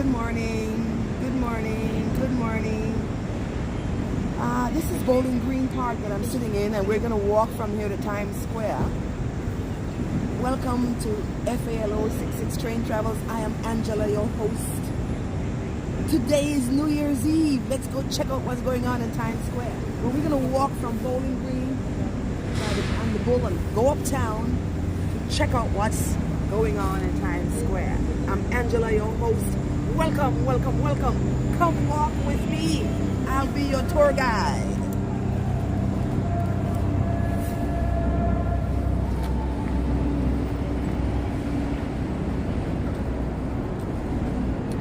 Good morning, good morning, good morning. This is Bowling Green Park that I'm sitting in, and we're going to walk from here to Times Square. Welcome to FALO 66 Train Travels. I am Angela, your host. Today is New Year's Eve. Let's go check out what's going on in Times Square. Well, we're going to walk from Bowling Green on the Bull and go uptown to check out what's going on in Times Square. I'm Angela, your host. Welcome, welcome, welcome. Come walk with me. I'll be your tour guide.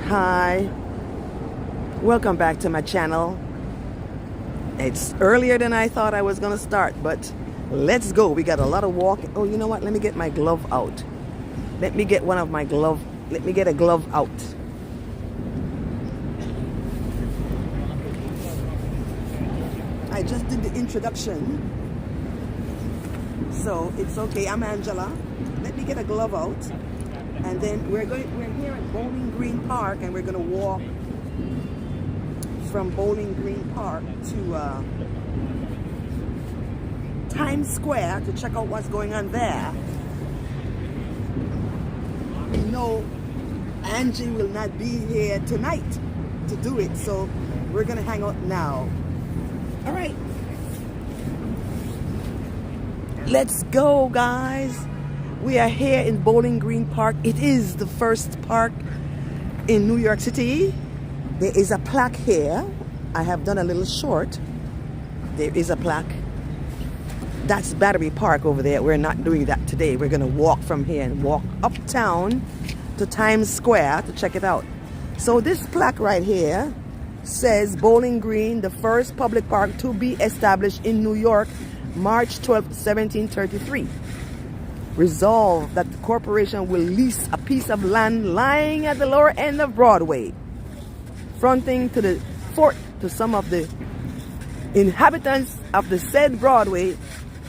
Hi. Welcome back to my channel. It's earlier than I thought I was going to start, but let's go. We got a lot of walking. Oh, you know what? Let me get my glove out. Let me get a glove out. I just did the introduction, so it's okay. I'm Angela. Let me get a glove out, and then we're here at Bowling Green Park, and we're going to walk from Bowling Green Park to Times Square to check out what's going on there. You know, Angie will not be here tonight to do it, so we're going to hang out now. All right, let's go, guys. We are here in Bowling Green Park. It is the first park in New York City. There is a plaque here. I have done a little short. There is a plaque. That's Battery Park over there. We're not doing that today. We're going to walk from here and walk uptown to Times Square to check it out. So this plaque right here says Bowling Green, the first public park to be established in New York, March 12, 1733. Resolved that the corporation will lease a piece of land lying at the lower end of Broadway, fronting to the fort to some of the inhabitants of the said Broadway,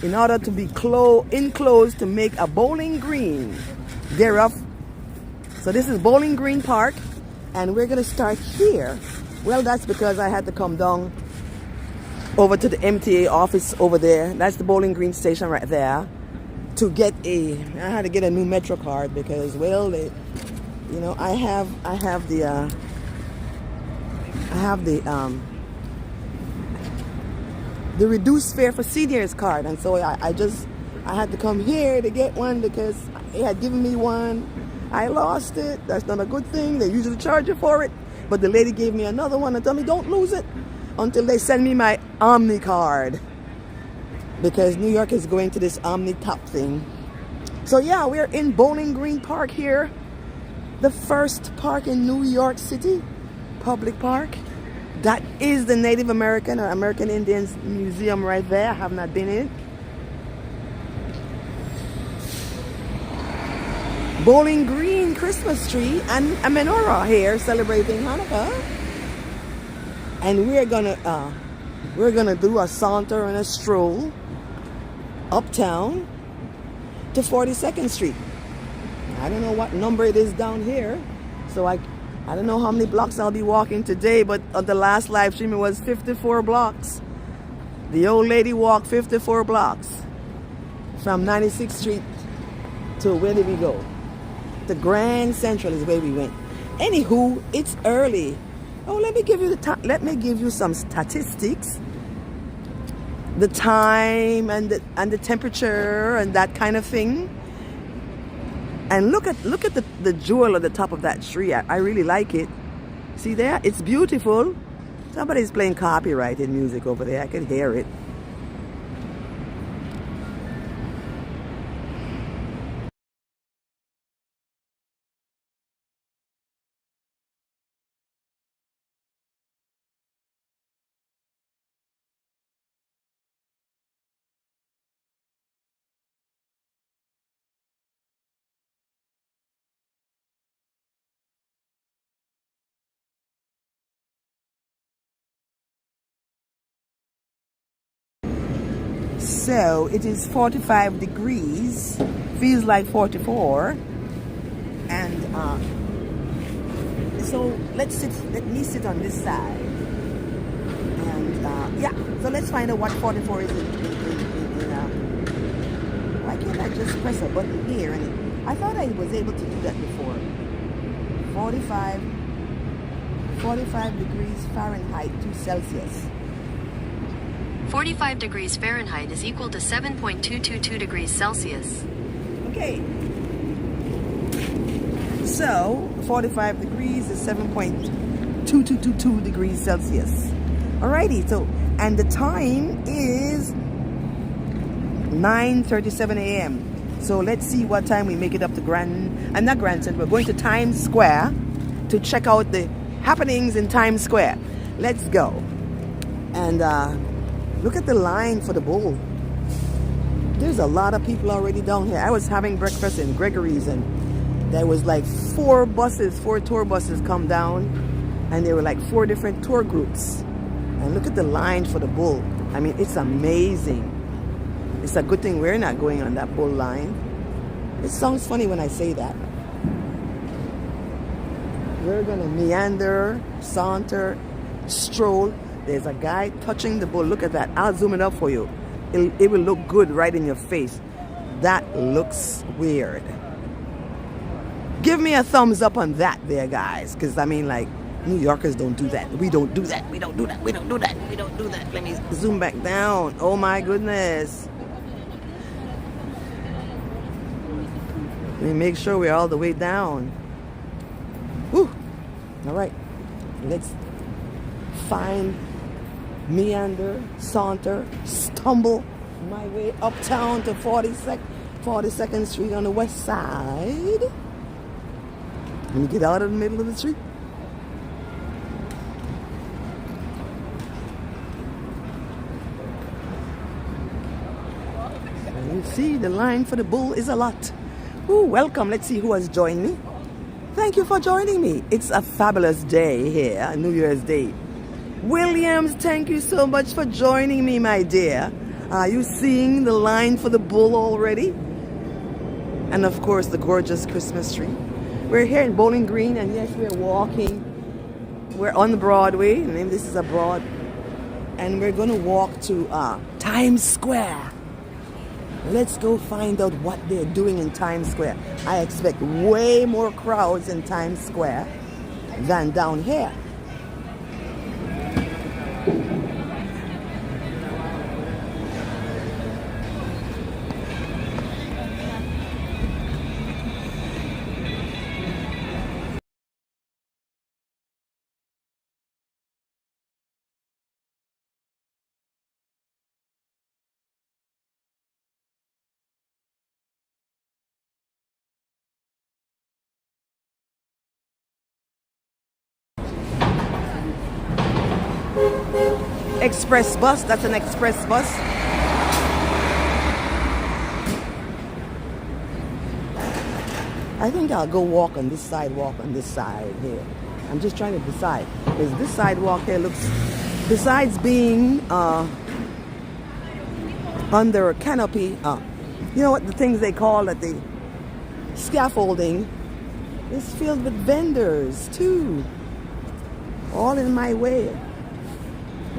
in order to be enclosed to make a bowling green thereof. So this is Bowling Green Park, and we're going to start here. Well, that's because I had to come down over to the MTA office over there. That's the Bowling Green station right there. To get I had to get a new Metro card because, well, I have the reduced fare for seniors card, and so I had to come here to get one because they had given me one. I lost it. That's not a good thing. They usually charge you for it. But the lady gave me another one and told me don't lose it until they send me my Omni card, because New York is going to this Omni Top thing. So yeah, we're in Bowling Green Park here, the first park in New York City, public park. That is the Native American or American Indians Museum right there. I have not been in it. Bowling Green Christmas tree and a menorah here celebrating Hanukkah. And we're gonna do a saunter and a stroll uptown to 42nd Street. I don't know what number it is down here, so I don't know how many blocks I'll be walking today, but on the last live stream it was 54 blocks. The old lady walked 54 blocks from 96th Street to, where did we go? The Grand Central is where we went. Anywho, it's early. Oh, let me give you some statistics. The time and the temperature and that kind of thing. And look at the jewel at the top of that tree. I really like it. See there? It's beautiful. Somebody's playing copyrighted music over there. I can hear it. So it is 45 degrees, feels like 44, and So let me sit on this side. And yeah, so let's find out what 44 is why can't I just press a button here? And I thought I was able to do that before. 45 degrees Fahrenheit to Celsius. 45 degrees Fahrenheit is equal to 7.222 degrees Celsius. Okay. So 45 degrees is 7.2222 degrees Celsius. Alrighty, so and the time is 9:37 a.m. So let's see what time we make it up to not Grand Central. We're going to Times Square to check out the happenings in Times Square. Let's go. And look at the line for the bull. There's a lot of people already down here. I was having breakfast in Gregory's and there was like 4 tour buses come down, and there were like 4 different tour groups. And look at the line for the bull. I mean, it's amazing. It's a good thing we're not going on that bull line. It sounds funny when I say that. We're gonna meander, saunter, stroll. There's a guy touching the bull. Look at that. I'll zoom it up for you. It will look good right in your face. That looks weird. Give me a thumbs up on that there, guys. Because, I mean, like, New Yorkers don't do that. We don't do that. We don't do that. We don't do that. We don't do that. Let me zoom back down. Oh, my goodness. Let me make sure we're all the way down. Whew. All right. Let's find, meander, saunter, stumble my way uptown to 42nd Street on the west side. Let me get out of the middle of the street. And you see, the line for the bull is a lot. Ooh, welcome. Let's see who has joined me. Thank you for joining me. It's a fabulous day here, New Year's Day. Williams, thank you so much for joining me, my dear. Are you seeing the line for the bull already? And of course, the gorgeous Christmas tree. We're here in Bowling Green, and yes, we're walking. We're on the Broadway, and this is a broad. And we're going to walk to Times Square. Let's go find out what they're doing in Times Square. I expect way more crowds in Times Square than down here. Express bus, that's an express bus. I think I'll go walk on this sidewalk on this side here. I'm just trying to decide, because this sidewalk here looks, besides being under a canopy, you know what the things they call at the scaffolding, is filled with vendors too, all in my way.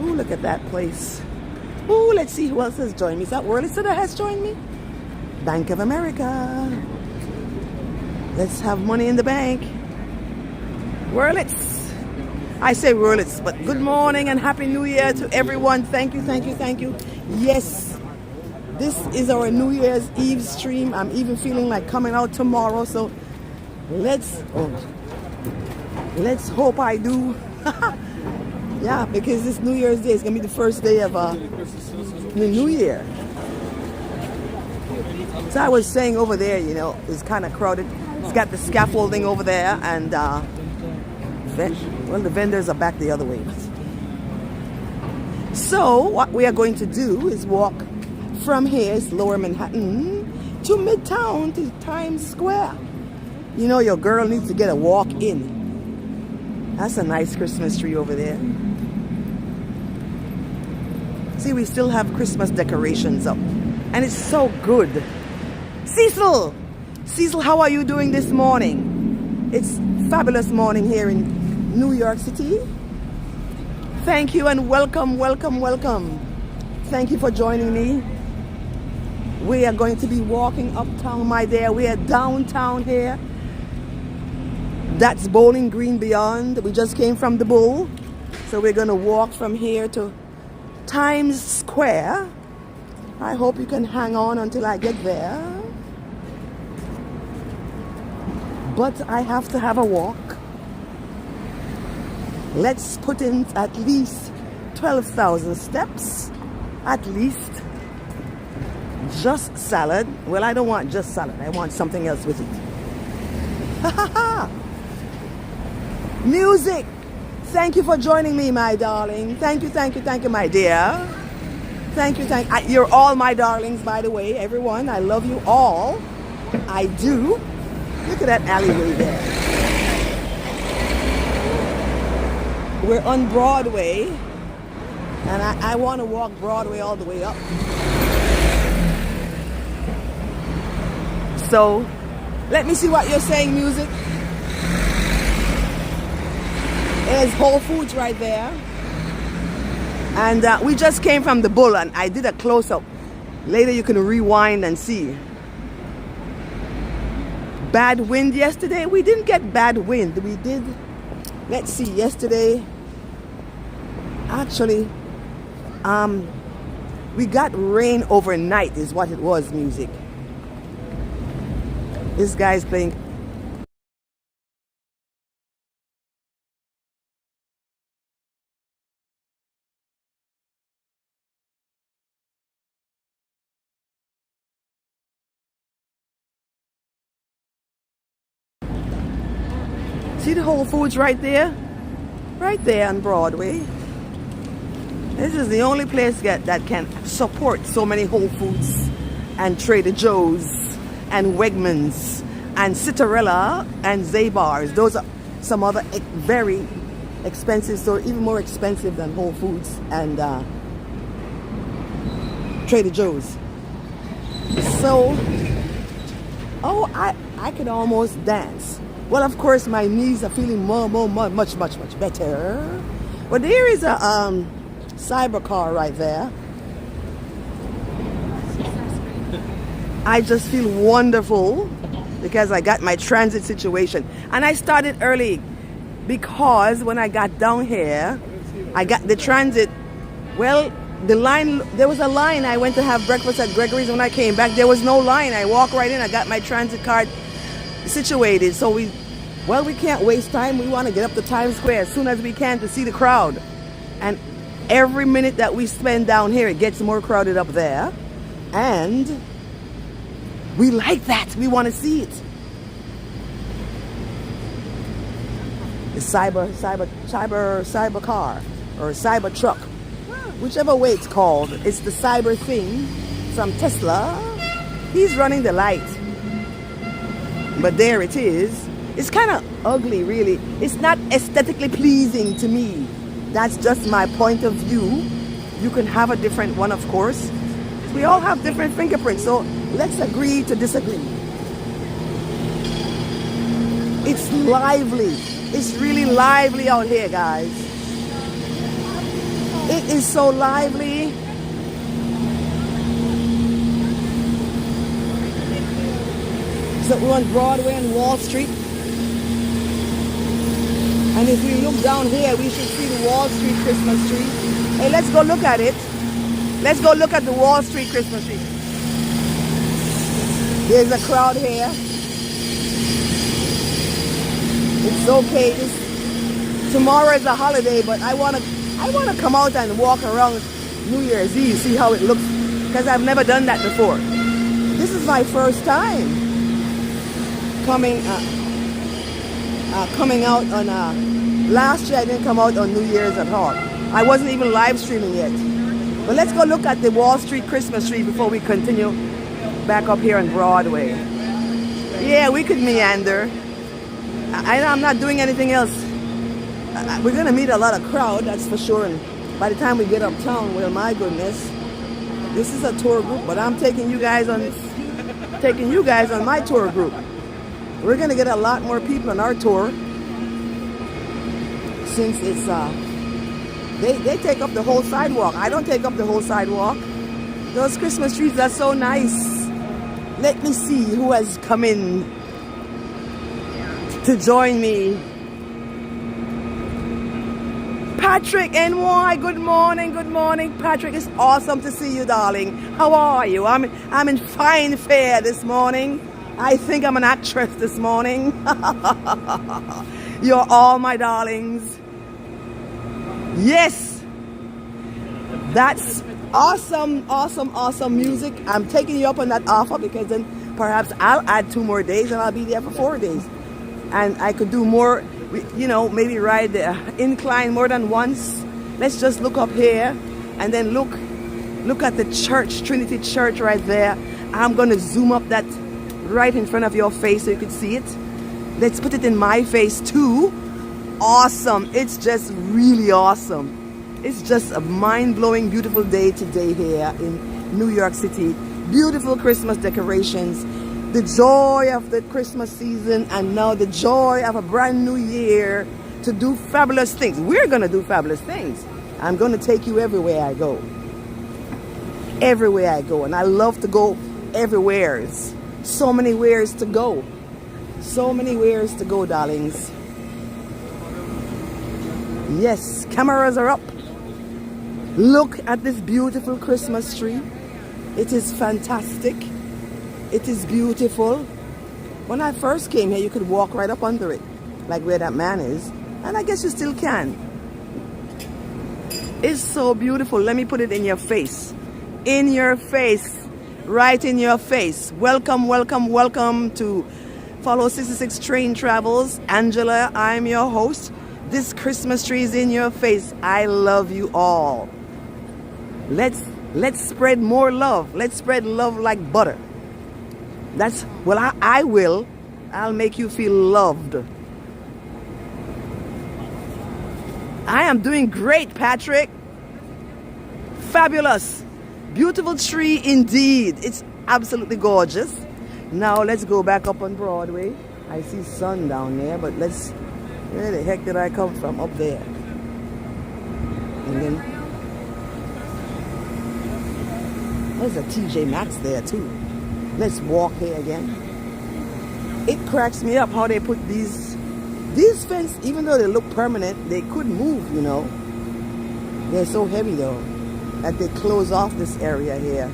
Ooh, look at that place. Ooh, let's see who else has joined me. Is that Worlitz that has joined me? Bank of America. Let's have money in the bank. Worlitz. I say Worlitz, but good morning and Happy New Year to everyone. Thank you, thank you, thank you. Yes, this is our New Year's Eve stream. I'm even feeling like coming out tomorrow, so let's hope I do. Yeah, because this New Year's Day is going to be the first day of the New Year. So I was saying over there, you know, it's kind of crowded. It's got the scaffolding over there, and well, the vendors are back the other way. So what we are going to do is walk from here, it's Lower Manhattan, to Midtown, to Times Square. You know, your girl needs to get a walk in. That's a nice Christmas tree over there. See, we still have Christmas decorations up. And it's so good. Cecil! Cecil, how are you doing this morning? It's fabulous morning here in New York City. Thank you and welcome, welcome, welcome. Thank you for joining me. We are going to be walking uptown, my dear. We are downtown here. That's Bowling Green beyond. We just came from the Bull. So we're going to walk from here to Times Square. I hope you can hang on until I get there. But I have to have a walk. Let's put in at least 12,000 steps. At least. Just salad. Well, I don't want just salad. I want something else with it. Ha ha ha! Music! Thank you for joining me, my darling. Thank you, thank you, thank you, my dear. Thank you, you're all my darlings, by the way, everyone. I love you all. I do. Look at that alleyway there. We're on Broadway, and I want to walk Broadway all the way up. So, let me see what you're saying, music. There's Whole Foods right there. And we just came from the Bull, and I did a close-up. Later you can rewind and see. Bad wind yesterday? We didn't get bad wind. We did, let's see, yesterday, actually, we got rain overnight is what it was, music. This guy's playing. See the Whole Foods right there? Right there on Broadway. This is the only place that can support so many Whole Foods and Trader Joe's and Wegmans and Citarella and Zabar's. Those are some other very expensive stores, even more expensive than Whole Foods and Trader Joe's. So, oh, I could almost dance. Well, of course, my knees are feeling much better. But there is a cyber car right there. I just feel wonderful because I got my transit situation. And I started early because when I got down here, I got the transit. Well, the line, there was a line. I went to have breakfast at Gregory's. When I came back, there was no line. I walked right in. I got my transit card situated. So we can't waste time. We want to get up to Times Square as soon as we can to see the crowd. And every minute that we spend down here, it gets more crowded up there. And we like that. We want to see it. The cyber car or cyber truck, whichever way it's called. It's the cyber thing from Tesla. He's running the light. But there it is. It's kind of ugly, really. It's not aesthetically pleasing to me. That's just my point of view. You can have a different one, of course. We all have different fingerprints, so let's agree to disagree. It's lively. It's really lively out here, guys. It is so lively. So we're on Broadway and Wall Street. And if we look down here, we should see the Wall Street Christmas tree. Hey, let's go look at it. Let's go look at the Wall Street Christmas tree. There's a crowd here. It's okay. Tomorrow is a holiday, but I wanna come out and walk around New Year's Eve, see how it looks, because I've never done that before. This is my first time coming out on last year. I didn't come out on New Year's at all. I wasn't even live streaming yet. But let's go look at the Wall Street Christmas tree before we continue back up here on Broadway. Yeah, we could meander. I'm not doing anything else. We're gonna meet a lot of crowd, that's for sure. And by the time we get uptown, well, my goodness, this is a tour group, but I'm taking you guys on my tour group. We're gonna get a lot more people on our tour. since it's they take up the whole sidewalk. I don't take up the whole sidewalk. Those Christmas trees are so nice. Let me see who has come in to join me. Patrick NY, good morning, Patrick. It's awesome to see you, darling. How are you? I'm in fine fare this morning. I think I'm an actress this morning. You're all my darlings. Yes, that's awesome music. I'm taking you up on that offer because then perhaps I'll add 2 more days and I'll be there for 4 days. And I could do more, you know, maybe ride the incline more than once. Let's just look up here and then look at the church, Trinity Church right there. I'm going to zoom up that right in front of your face so you can see it. Let's put it in my face too. Awesome. It's just really awesome. It's just a mind-blowing, beautiful day today here in New York City. Beautiful Christmas decorations. The joy of the Christmas season and now the joy of a brand new year to do fabulous things. We're going to do fabulous things. I'm going to take you everywhere I go. Everywhere I go. And I love to go everywhere. So many ways to go. So many ways to go, darlings. Yes, cameras are up. Look at this beautiful Christmas tree. It is fantastic. It is beautiful. When I first came here, you could walk right up under it, like where that man is. And I guess you still can. It's so beautiful. Let me put it in your face. In your face. Right in your face. Welcome to Follow 66 Train Travels. Angela, I'm your host. This Christmas tree is in your face. I love you all. Let's spread more love. Let's spread love like butter. I will. I'll make you feel loved. I am doing great, Patrick. Fabulous. Beautiful tree indeed. It's absolutely gorgeous. Now let's go back up on Broadway. I see sun down there, but where the heck did I come from? Up there. And then there's a TJ Maxx there too. Let's walk here again. It cracks me up how they put these fences, even though they look permanent, they could move, you know. They're so heavy though, that they close off this area here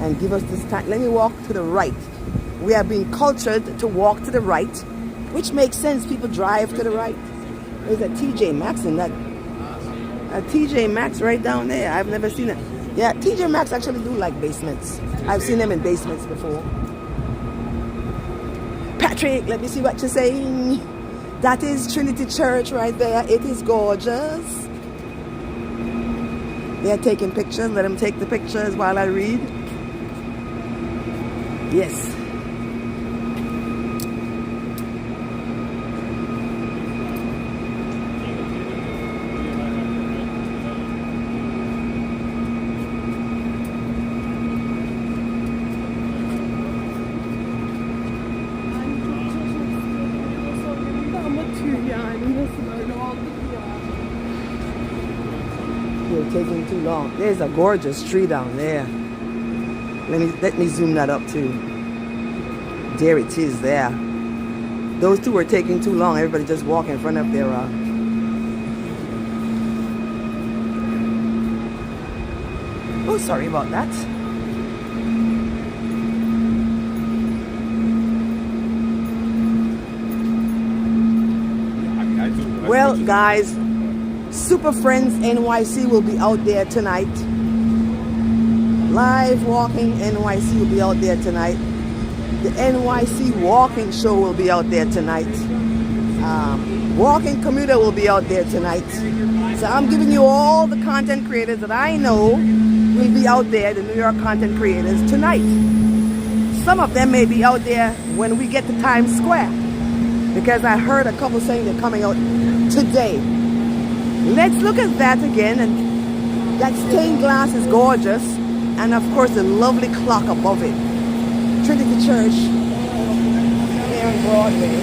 and give us this time. Let me walk to the right. We are being cultured to walk to the right, which makes sense. People drive to the right. There's a TJ Maxx in that. A TJ Maxx right down there. I've never seen it. Yeah, TJ Maxx actually do like basements. I've seen them in basements before. Patrick, let me see what you're saying. That is Trinity Church right there. It is gorgeous. They're taking pictures. Let them take the pictures while I read. Yes. Taking too long. There's a gorgeous tree down there. Let me zoom that up too. There it is there. Those two are taking too long. Everybody just walk in front of their oh, sorry about that. Well, guys, Super Friends NYC will be out there tonight. Live Walking NYC will be out there tonight. The NYC Walking Show will be out there tonight. Walking Commuter will be out there tonight. So I'm giving you all the content creators that I know will be out there, the New York content creators, tonight. Some of them may be out there when we get to Times Square, because I heard a couple saying they're coming out today. Let's look at that again, and that stained glass is gorgeous, and of course the lovely clock above it. Trinity Church here on Broadway.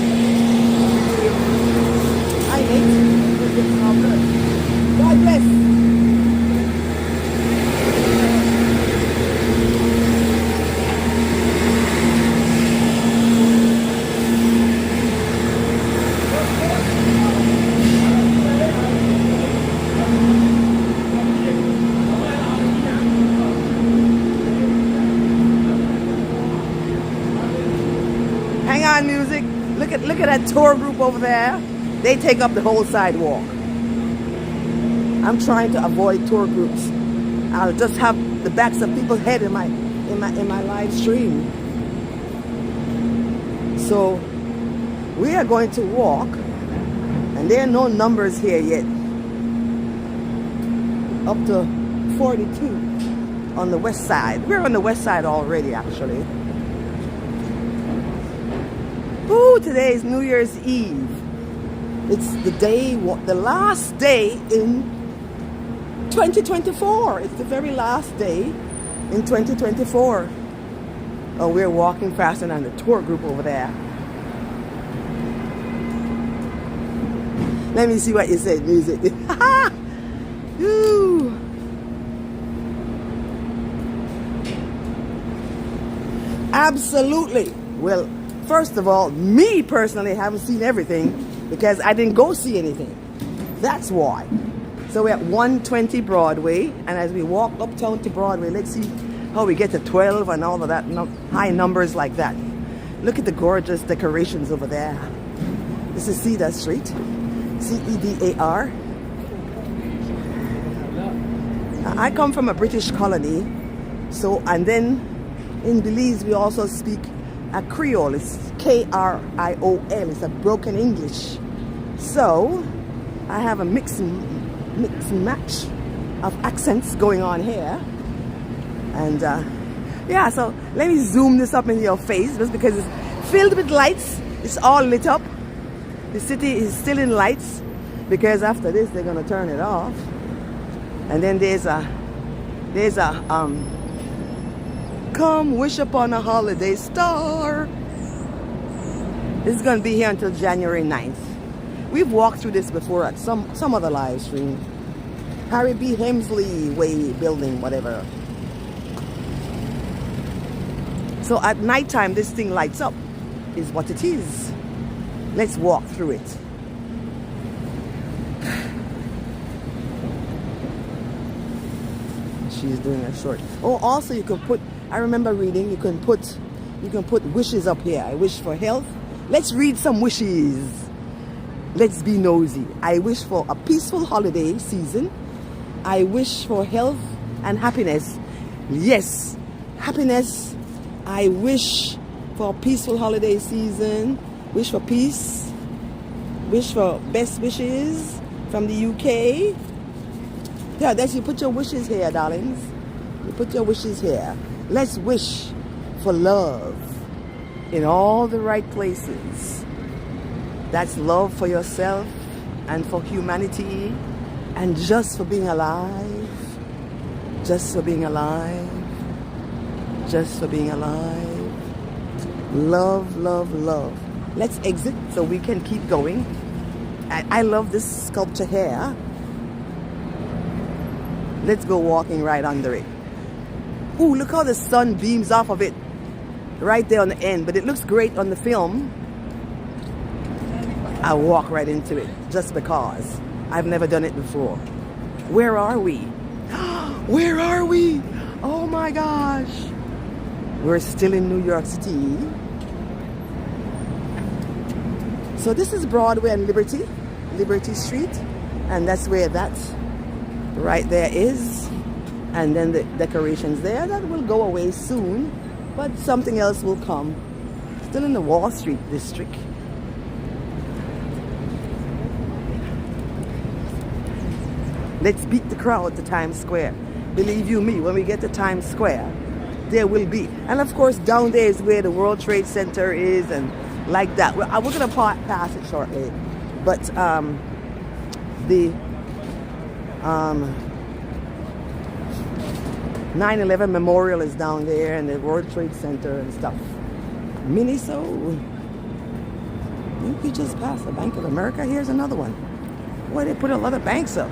Hi, Nate. God bless. Hang on, music. Look at that tour group over there. They take up the whole sidewalk. I'm trying to avoid tour groups. I'll just have the backs of people's head in my live stream. So we are going to walk, and there are no numbers here yet. Up to 42 on the west side. We're on the west side already, actually. Ooh, today is New Year's Eve. It's the day, the last day in 2024. It's the very last day in 2024. Oh, we're walking faster than the tour group over there. Let me see what you said, music. Ooh. Absolutely. Well, first of all, me personally haven't seen everything because I didn't go see anything. That's why. So we're at 120 Broadway, and as we walk uptown to Broadway, let's see how we get to 12 and all of that, high numbers like that. Look at the gorgeous decorations over there. This is Cedar Street, C-E-D-A-R. I come from a British colony, so, and then in Belize we also speak a Creole. It's K-R-I-O-L. It's a broken English. So I have a mix and match of accents going on here. And yeah, so let me zoom this up in your face just because it's filled with lights. It's all lit up. The city is still in lights because after this they're gonna turn it off. And then there's a come wish upon a holiday star. This is gonna be here until January 9th. We've walked through this before at some other live stream. Harry B. Hemsley Way building, whatever. So at nighttime, this thing lights up, is what it is. Let's walk through it. She's doing a short. Oh, also you can put, I remember reading, you can put wishes up here. I wish for health. Let's read some wishes. Let's be nosy. I wish for a peaceful holiday season. I wish for health and happiness. Yes, happiness. I wish for a peaceful holiday season. Wish for peace. Wish for best wishes from the UK. Yeah, that's you put your wishes here, darlings. You put your wishes here. Let's wish for love in all the right places. That's love for yourself and for humanity and just for being alive. Just for being alive. Just for being alive. Love, love, love. Let's exit so we can keep going. I love this sculpture here. Let's go walking right under it. Ooh, look how the sun beams off of it. Right there on the end. But it looks great on the film. I walk right into it just because I've never done it before. Where are we? Where are we? Oh my gosh. We're still in New York City. So this is Broadway and Liberty Street. And that's where that right there is. And then the decorations there, that will go away soon. But something else will come. Still in the Wall Street district. Let's beat the crowd to Times Square. Believe you me, when we get to Times Square, there will be. And of course, down there is where the World Trade Center is and like that. We're going to pass it shortly. But the 9/11 Memorial is down there and the World Trade Center and stuff. Minnesota. We just passed the Bank of America. Here's another one. Why they put a lot of banks up?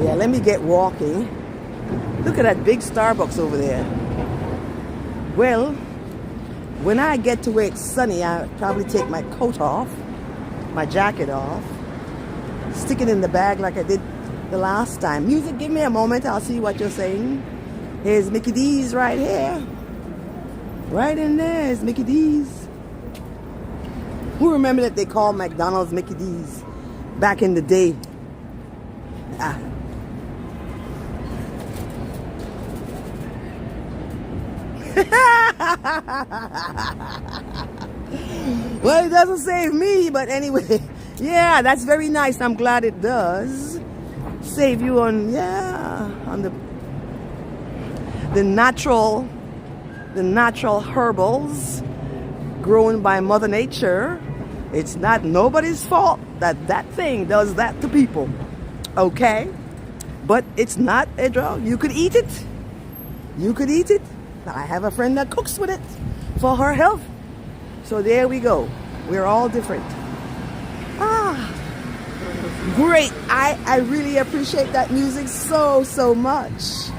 Yeah, let me get walking. Look at that big Starbucks over there. Well, when I get to where it's sunny, I'll probably take my coat off, my jacket off, stick it in the bag like I did the last time. Music, give me a moment. I'll see what you're saying. Here's Mickey D's right here. Right in there is Mickey D's. Who remember that they called McDonald's Mickey D's back in the day? Ah. Well, it doesn't save me, but anyway, yeah, that's very nice. I'm glad it does save you on the natural herbals grown by Mother Nature. It's not nobody's fault that thing does that to people, okay? But it's not a drug. You could eat it. You could eat it. I have a friend that cooks with it for her health. So there we go. We're all different. Great. I really appreciate that music so much.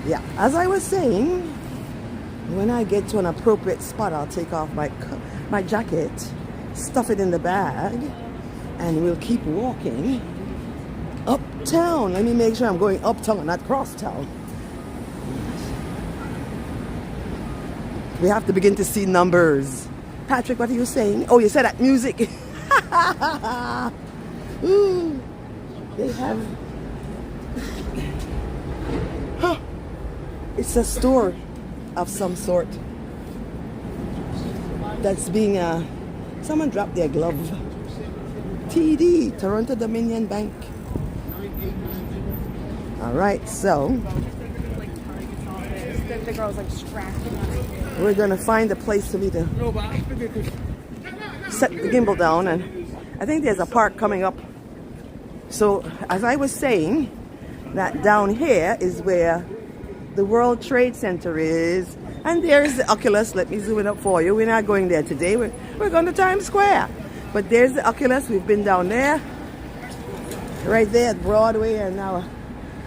Yeah, as I was saying, when I get to an appropriate spot, I'll take off my jacket, stuff it in the bag, and we'll keep walking uptown. Let me make sure I'm going uptown, not crosstown. We have to begin to see numbers. Patrick, what are you saying? Oh, you said that music. Ooh, they have... Huh. It's a store of some sort that's being... someone dropped their glove. TD, Toronto Dominion Bank. All right, so... The girl's like scratching on it. We're gonna find a place for me to set the gimbal down, and I think there's a park coming up. So as I was saying, that down here is where the World Trade Center is, and there's the Oculus. Let me zoom it up for you. We're not going there today. We're going to Times Square, but there's the Oculus. We've been down there, right there at Broadway, and now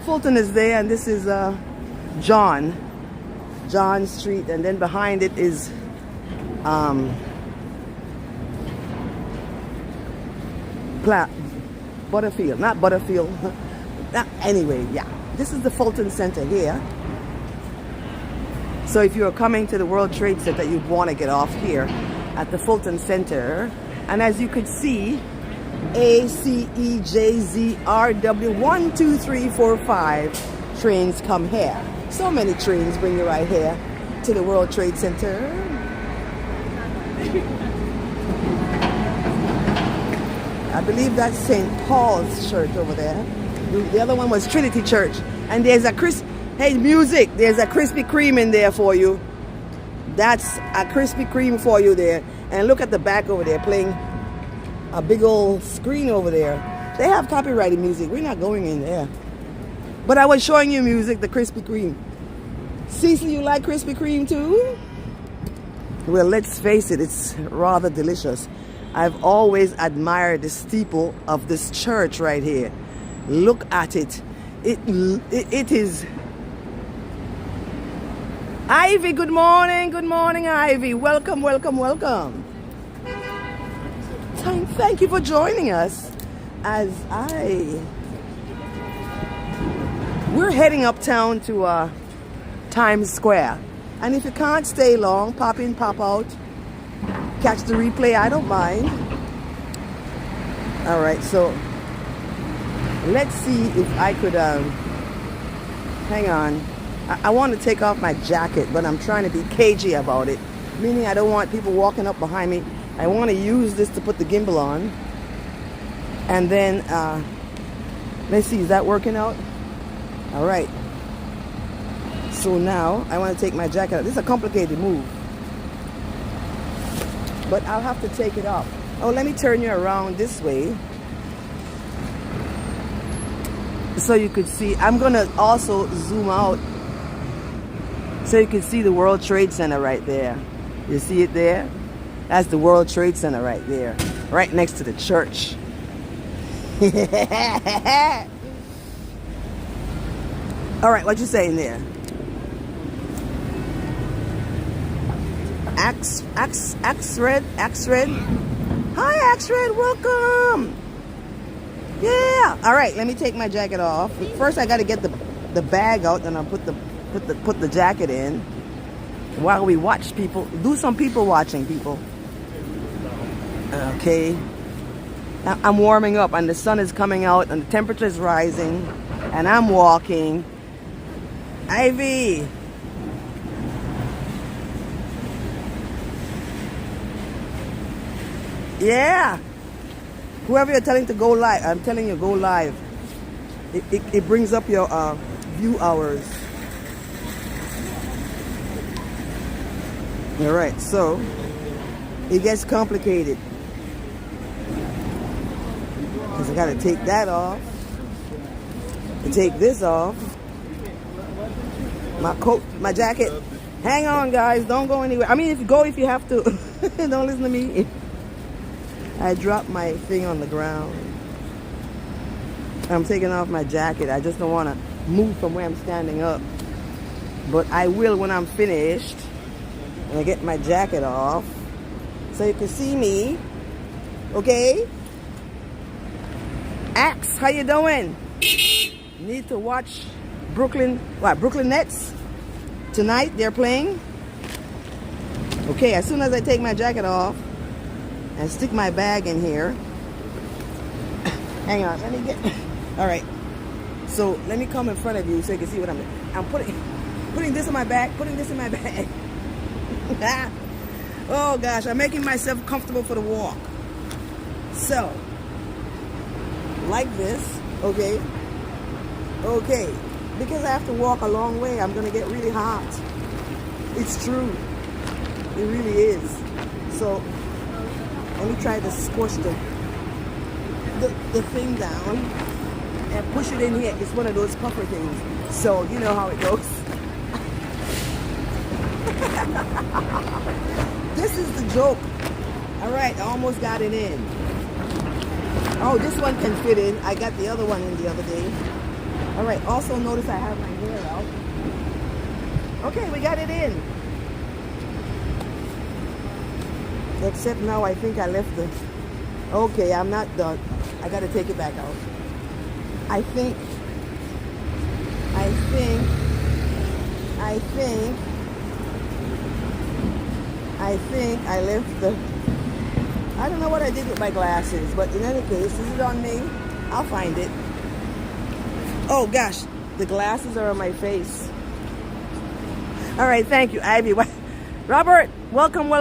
Fulton is there, and this is John Street, and then behind it is Butterfield, not Butterfield. Anyway, yeah, this is the Fulton Center here. So if you're coming to the World Trade Center, you'd want to get off here at the Fulton Center. And as you could see, ACEJZRW 1, 2, 3, 4, 5 trains come here. So many trains bring you right here to the World Trade Center. I believe that's St. Paul's Church over there. The other one was Trinity Church. And there's a hey, music, there's a Krispy Kreme in there for you. That's a Krispy Kreme for you there. And look at the back over there, playing a big old screen over there. They have copyrighted music. We're not going in there. But I was showing you music, the Krispy Kreme. Cecil, you like Krispy Kreme too? Well, let's face it, it's rather delicious. I've always admired the steeple of this church right here. Look at it. It is... Ivy, good morning. Good morning, Ivy. Welcome, welcome, welcome. Thank you for joining us as we're heading uptown to Times Square. And if you can't stay long, pop in, pop out, catch the replay, I don't mind. All right, so let's see if I could, hang on. I want to take off my jacket, but I'm trying to be cagey about it. Meaning I don't want people walking up behind me. I want to use this to put the gimbal on. And then, let's see, is that working out? All right. So now I want to take my jacket off. This is a complicated move, but I'll have to take it off. Oh, let me turn you around this way so you could see. I'm going to also zoom out so you can see the World Trade Center right there. You see it there? That's the World Trade Center right there. right next to the church. All right, what you saying there? Axe Red. Hi, Axe Red, welcome. Yeah. All right, let me take my jacket off. First, I got to get the bag out, and I'll put the jacket in while we watch people. Do some people watching, people. Okay. I'm warming up, and the sun is coming out, and the temperature is rising, and I'm walking. Ivy. Yeah. Whoever you're telling to go live, I'm telling you, go live. It brings up your view hours. All right, so it gets complicated. Because I got to take that off. And take this off. My coat, my jacket. Hang on, guys. Don't go anywhere. I mean, if you have to. Don't listen to me. I dropped my thing on the ground. I'm taking off my jacket. I just don't want to move from where I'm standing up. But I will when I'm finished. And I get my jacket off. So you can see me. Okay? Axe, how you doing? Need to watch Brooklyn Nets tonight. They're playing. Okay, as soon as I take my jacket off and stick my bag in here. Hang on, let me get. All right. So let me come in front of you so you can see what I'm putting this in my bag. Putting this in my bag. Oh gosh, I'm making myself comfortable for the walk. So, like this, okay? Okay, because I have to walk a long way, I'm gonna get really hot. It's true, it really is. So, let me try to squish the thing down and push it in here. It's one of those puffer things. So, you know how it goes. This is the joke. All right, I almost got it in. Oh, this one can fit in. I got the other one in the other day. All right, also notice I have my hair out. Okay, we got it in. Except now I think I left the... Okay, I'm not done. I got to take it back out. I think I left the... I don't know what I did with my glasses, but in any case, is it on me? I'll find it. Oh gosh, the glasses are on my face. All right, thank you, Ivy. Robert, welcome.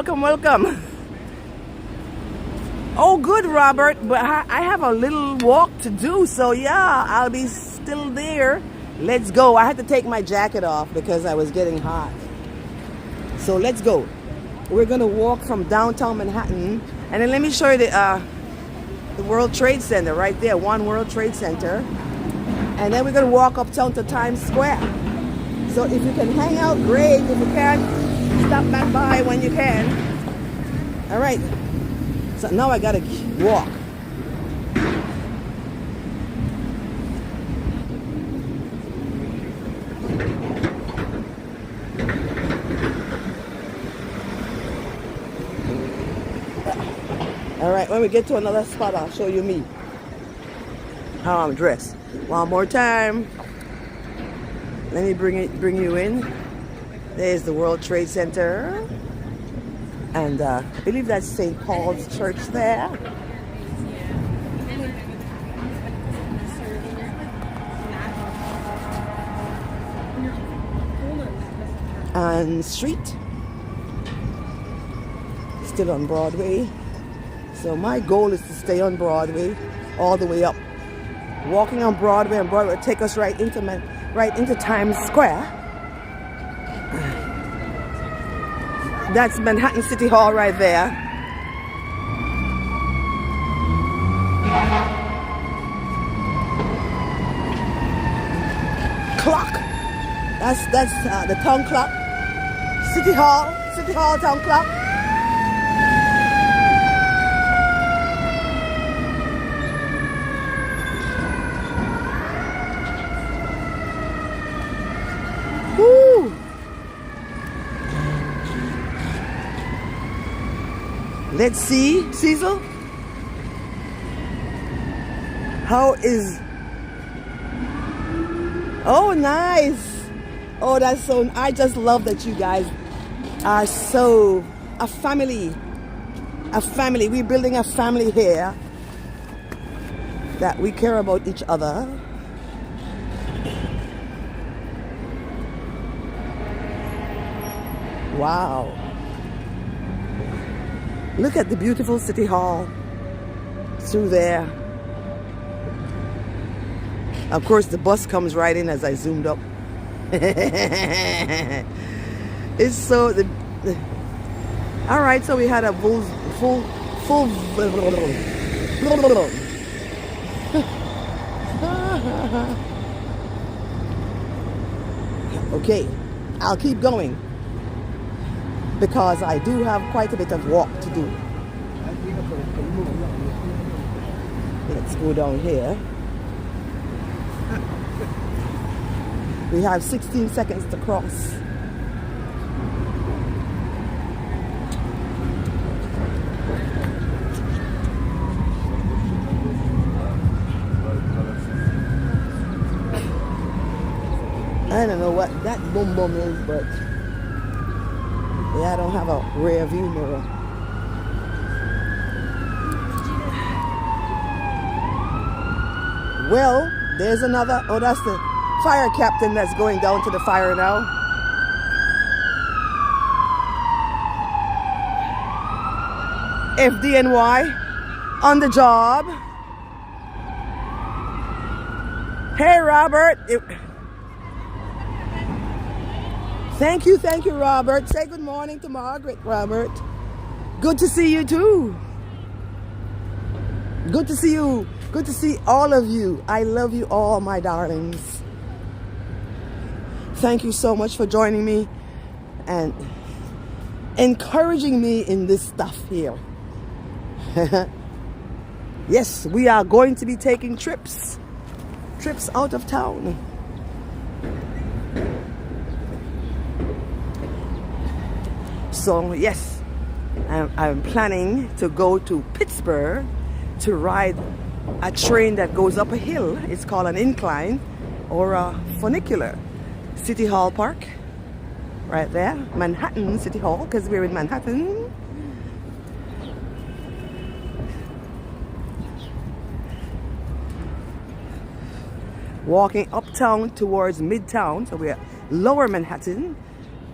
Oh, good, Robert, but I have a little walk to do, so yeah, I'll be still there. Let's go. I had to take my jacket off because I was getting hot. So let's go. We're gonna walk from downtown Manhattan, and then let me show you the World Trade Center right there, One World Trade Center, and then we're gonna walk uptown to Times Square. So if you can hang out, great. If you can't, stop back by when you can. All right. So now I gotta walk. All right, when we get to another spot, I'll show you me. How I'm dressed. One more time. Let me bring you in. There's the World Trade Center. And I believe that's St. Paul's Church there. And street. Still on Broadway. So my goal is to stay on Broadway all the way up. Walking on Broadway and Broadway will take us right into Times Square. That's Manhattan City Hall right there. Clock. That's the town clock. City Hall town clock. Let's see, Cecil. How is... Oh, nice. Oh, that's so... I just love that you guys are so... A family. A family. We're building a family here. That we care about each other. Wow. Look at the beautiful City Hall through there. Of course, the bus comes right in as I zoomed up. It's so... All right, so we had a full okay, I'll keep going because I do have quite a bit of walk to do. Let's go down here. We have 16 seconds to cross. I don't know what that boom boom is, but yeah, I don't have a rear view mirror. Well, there's another. Oh, that's the fire captain that's going down to the fire now. FDNY on the job. Hey, Robert. Thank you, Robert. Say good morning to Margaret, Robert. Good to see you too. Good to see you. Good to see all of you. I love you all, my darlings. Thank you so much for joining me and encouraging me in this stuff here. Yes, we are going to be taking trips out of town. So yes, I'm planning to go to Pittsburgh to ride a train that goes up a hill. It's called an incline or a funicular. City Hall Park, right there. Manhattan City Hall, because we're in Manhattan. Walking uptown towards Midtown, so we're lower Manhattan.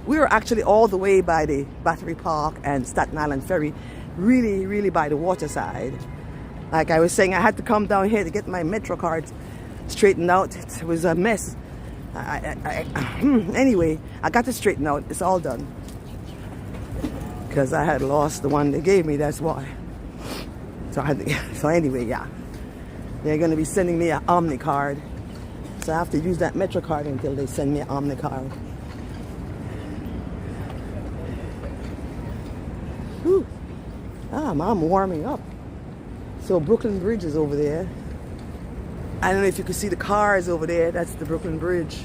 We were actually all the way by the Battery Park and Staten Island Ferry, really by the waterside. Like I was saying, I had to come down here to get my Metro card straightened out. It was a mess. Anyway, I got it straightened out. It's all done. Because I had lost the one they gave me, that's why. So anyway, yeah. They're going to be sending me an Omni card. So I have to use that Metro card until they send me an Omni card. Whew. I'm warming up. So Brooklyn Bridge is over there. I don't know if you can see the cars over there. That's the Brooklyn Bridge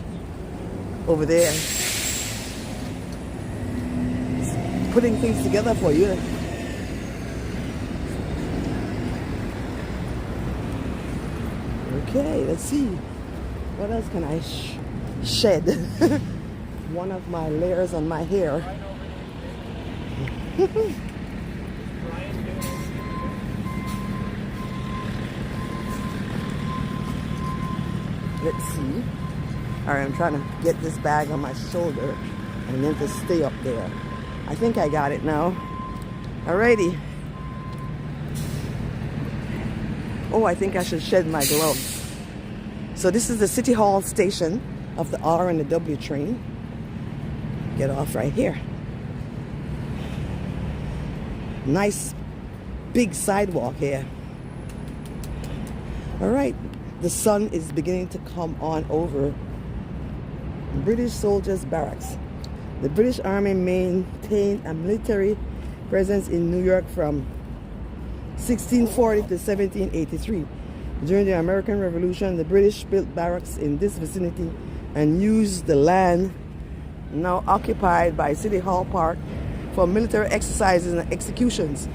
over there. It's putting things together for you. Okay, let's see. What else can I shed? One of my layers on my hair. Let's see. All right, I'm trying to get this bag on my shoulder and then to stay up there. I think I got it now. Alrighty. Oh, I think I should shed my gloves. So this is the City Hall station of the R and the W train. Get off right here. Nice big sidewalk here. All right. The sun is beginning to come on over British soldiers' barracks. The British Army maintained a military presence in New York from 1640 to 1783. During the American Revolution, the British built barracks in this vicinity and used the land now occupied by City Hall Park for military exercises and executions.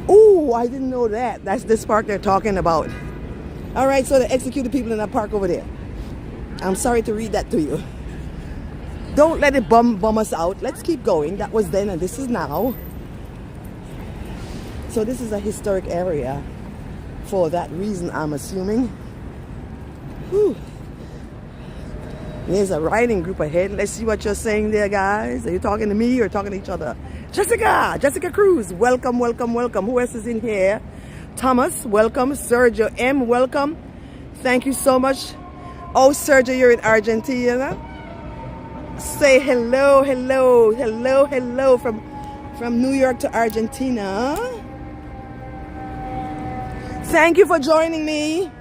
Oh, I didn't know that. That's this park they're talking about. All right, so they executed people in that park over there. I'm sorry to read that to you. Don't let it bum us out. Let's keep going. That was then and this is now. So this is a historic area for that reason, I'm assuming. Whew. There's a riding group ahead. Let's see what you're saying there, guys. Are you talking to me or talking to each other? Jessica Cruz, welcome, welcome, welcome. Who else is in here? Thomas, welcome. Sergio M, welcome. Thank you so much. Oh, Sergio, you're in Argentina. Say hello, hello, hello, hello from New York to Argentina. Thank you for joining me.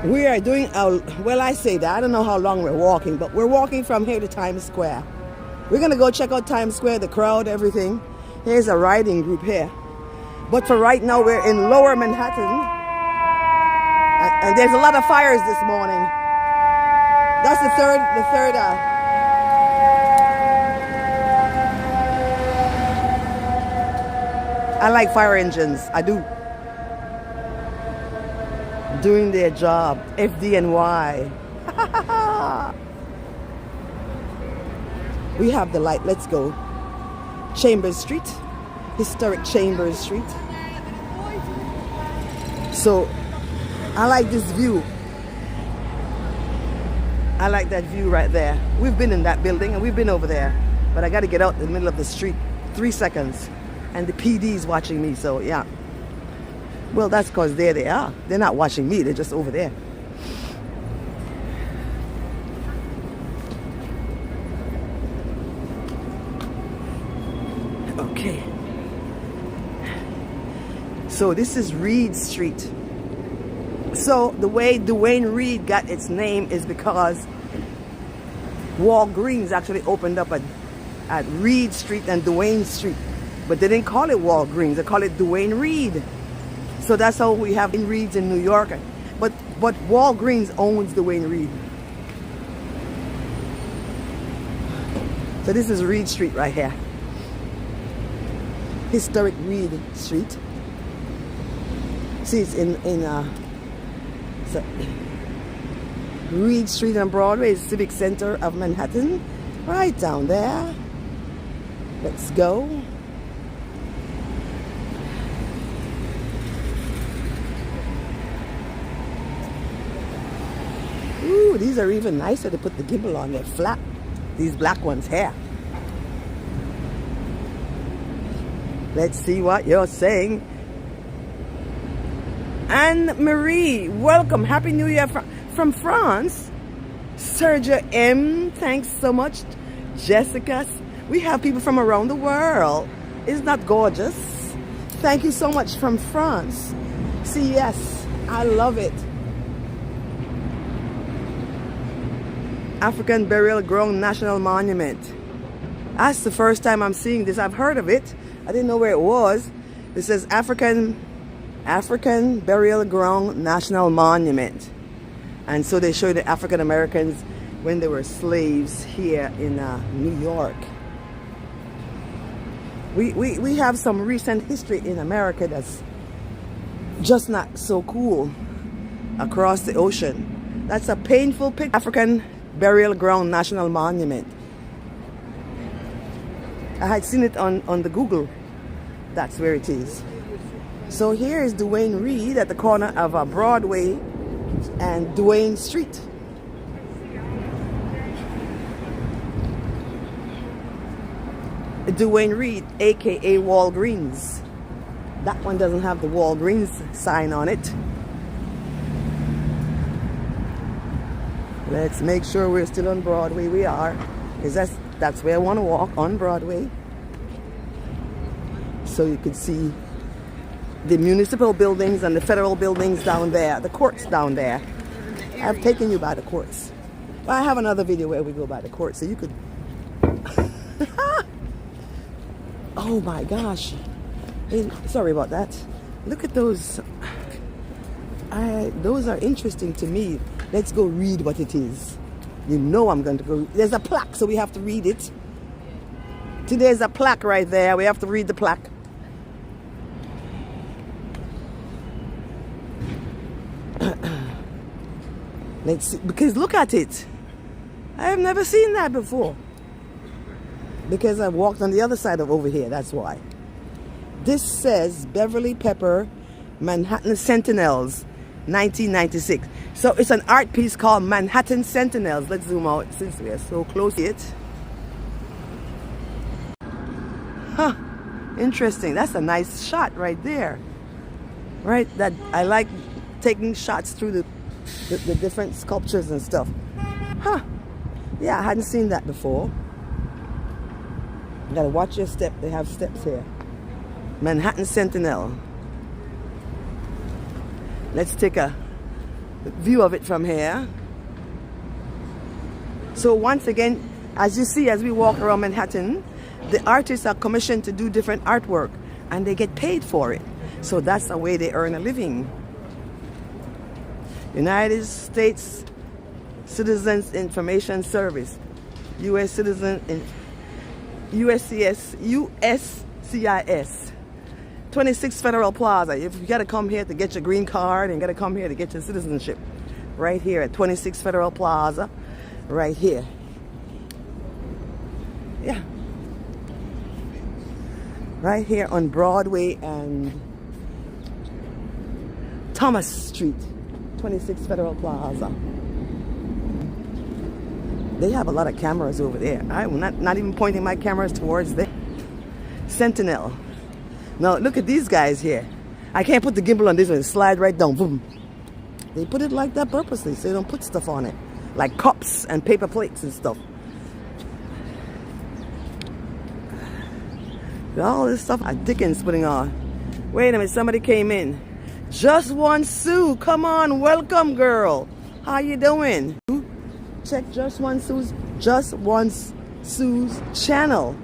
We are doing well, I say that. I don't know how long we're walking, but we're walking from here to Times Square. We're going to go check out Times Square, the crowd, everything. Here's a riding group here. But for right now, we're in Lower Manhattan. And there's a lot of fires this morning. That's the third. I like fire engines. I do. Doing their job. FDNY. We have the light. Let's go. Chambers Street. Historic Chambers Street. So, I like this view. I like that view right there. We've been in that building and we've been over there. But I got to get out in the middle of the street. 3 seconds. And the PD's watching me, so yeah. Well, that's because there they are. They're not watching me, they're just over there. Okay. So this is Reed Street. So the way Duane Reade got its name is because Walgreens actually opened up at Reed Street and Duane Street. But they didn't call it Walgreens, they call it Duane Reade. So that's how we have Reeds in New York. But Walgreens owns Duane Reade. So this is Reed Street right here. Historic Reed Street. See, it's in Reed Street on Broadway is Civic Center of Manhattan. Right down there. Let's go. Ooh, these are even nicer to put the gimbal on. They're flat. These black ones here. Let's see what you're saying. Anne-Marie, welcome. Happy New Year from France. Sergio M, thanks so much. Jessica, we have people from around the world. Isn't that gorgeous? Thank you so much from France. See, yes, I love it. African Burial Ground National Monument. That's the first time I'm seeing this. I've heard of it. I didn't know where it was. It says African Burial Ground National Monument. And so they show the African Americans when they were slaves here in New York. We have some recent history in America that's just not so cool across the ocean. That's a painful picture. African Burial Ground National Monument. I had seen it on the Google. That's where it is. So here is Duane Reade at the corner of Broadway and Duane Street. Duane Reade, aka Walgreens. That one doesn't have the Walgreens sign on it. Let's make sure we're still on Broadway. We are, because that's where I want to walk, on Broadway. So you can see the municipal buildings and the federal buildings down there, the courts down there. I've taken you by the courts. Well, I have another video where we go by the courts, so you could. Oh my gosh. Hey, sorry about that. Look at those. Those are interesting to me. Let's go read what it is. You know I'm going to go. There's a plaque, so we have to read it. Today's a plaque right there. We have to read the plaque. Let's see, because look at it. I have never seen that before. Because I walked on the other side of over here, that's why. This says Beverly Pepper Manhattan Sentinels, 1996. So it's an art piece called Manhattan Sentinels. Let's zoom out since we are so close to it. Huh, interesting. That's a nice shot right there. Right, that I like taking shots through the different sculptures and stuff. Huh, yeah, I hadn't seen that before. You gotta watch your step, they have steps here. Manhattan Sentinel. Let's take a view of it from here. So once again, as you see, as we walk around Manhattan, the artists are commissioned to do different artwork and they get paid for it. So that's the way they earn a living. United States Citizens Information Service, U.S. Citizen in USCIS, 26 Federal Plaza. If you gotta come here to get your green card and gotta come here to get your citizenship, right here at 26 Federal Plaza, right here. Yeah. Right here on Broadway and Thomas Street, 26 Federal Plaza. They have a lot of cameras over there. I'm not even pointing my cameras towards them. Sentinel. Now look at these guys here. I can't put the gimbal on this one. Slide right down. Boom. They put it like that purposely so they don't put stuff on it. Like cups and paper plates and stuff. All this stuff Dickens putting on. Wait a minute, somebody came in. Just One Sue, come on, welcome girl. How you doing? Check Just One Sue's channel.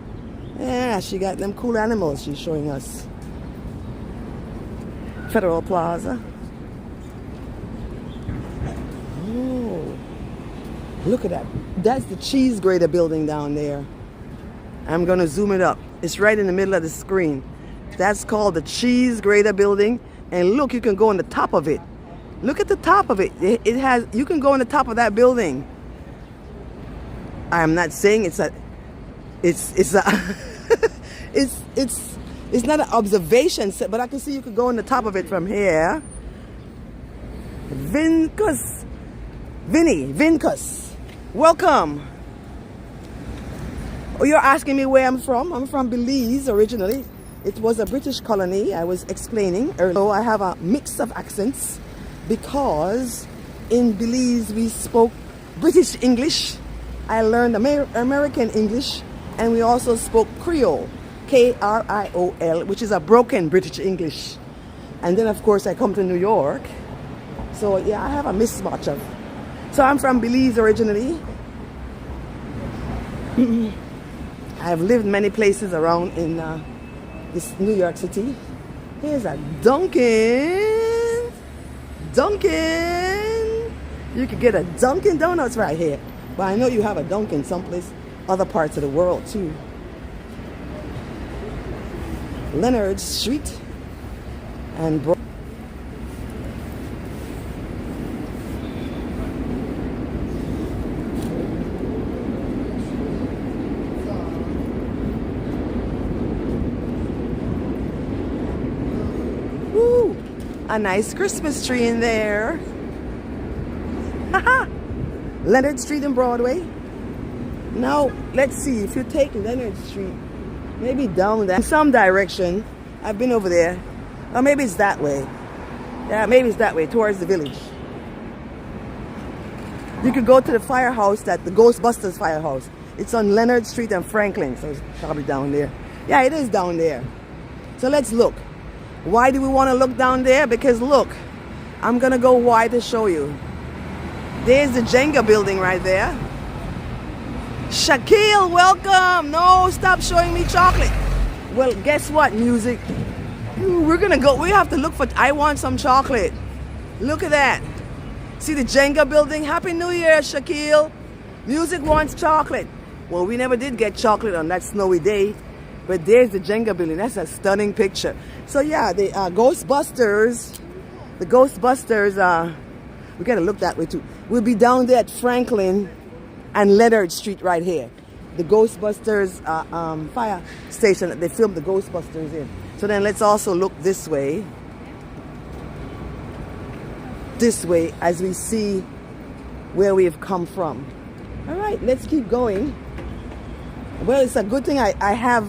Yeah, she got them cool animals she's showing us. Federal Plaza. Oh, look at that. That's the cheese grater building down there. I'm gonna zoom it up. It's right in the middle of the screen. That's called the cheese grater building. And look, you can go on the top of it. Look at the top of it. It has, you can go on the top of that building. I'm not saying it's not an observation set, but I can see you could go on the top of it from here. Vincus. Welcome. Oh, you're asking me where I'm from? I'm from Belize originally. It was a British colony. I was explaining earlier. So I have a mix of accents because in Belize we spoke British English. I learned American English, and we also spoke Creole, Kriol, which is a broken British English. And then of course I come to New York. So yeah, I have a mismatch of. So I'm from Belize originally. I've lived many places around in this New York City. Here's a Dunkin'. You could get a Dunkin' Donuts right here. But I know you have a Dunkin' someplace, other parts of the world too. Leonard Street and a nice Christmas tree in there. Leonard Street and Broadway. Now, let's see. If you take Leonard Street, maybe down there, in some direction. I've been over there. Or maybe it's that way. Yeah, maybe it's that way, towards the village. You could go to the firehouse, the Ghostbusters firehouse. It's on Leonard Street and Franklin, so it's probably down there. Yeah, it is down there. So let's look. Why do we want to look down there? Because look, I'm going to go wide to show you. There's the Jenga building right there. Shaquille, welcome. No, stop showing me chocolate. Well, guess what, music? We're going to go. We have to look for, I want some chocolate. Look at that. See the Jenga building? Happy New Year, Shaquille. Music wants chocolate. Well, we never did get chocolate on that snowy day, but there's the Jenga building. That's a stunning picture. So yeah, the Ghostbusters, we gotta look that way too. We'll be down there at Franklin and Leonard Street right here. The Ghostbusters fire station that they filmed the Ghostbusters in. So then let's also look this way. This way as we see where we've come from. All right, let's keep going. Well, it's a good thing I have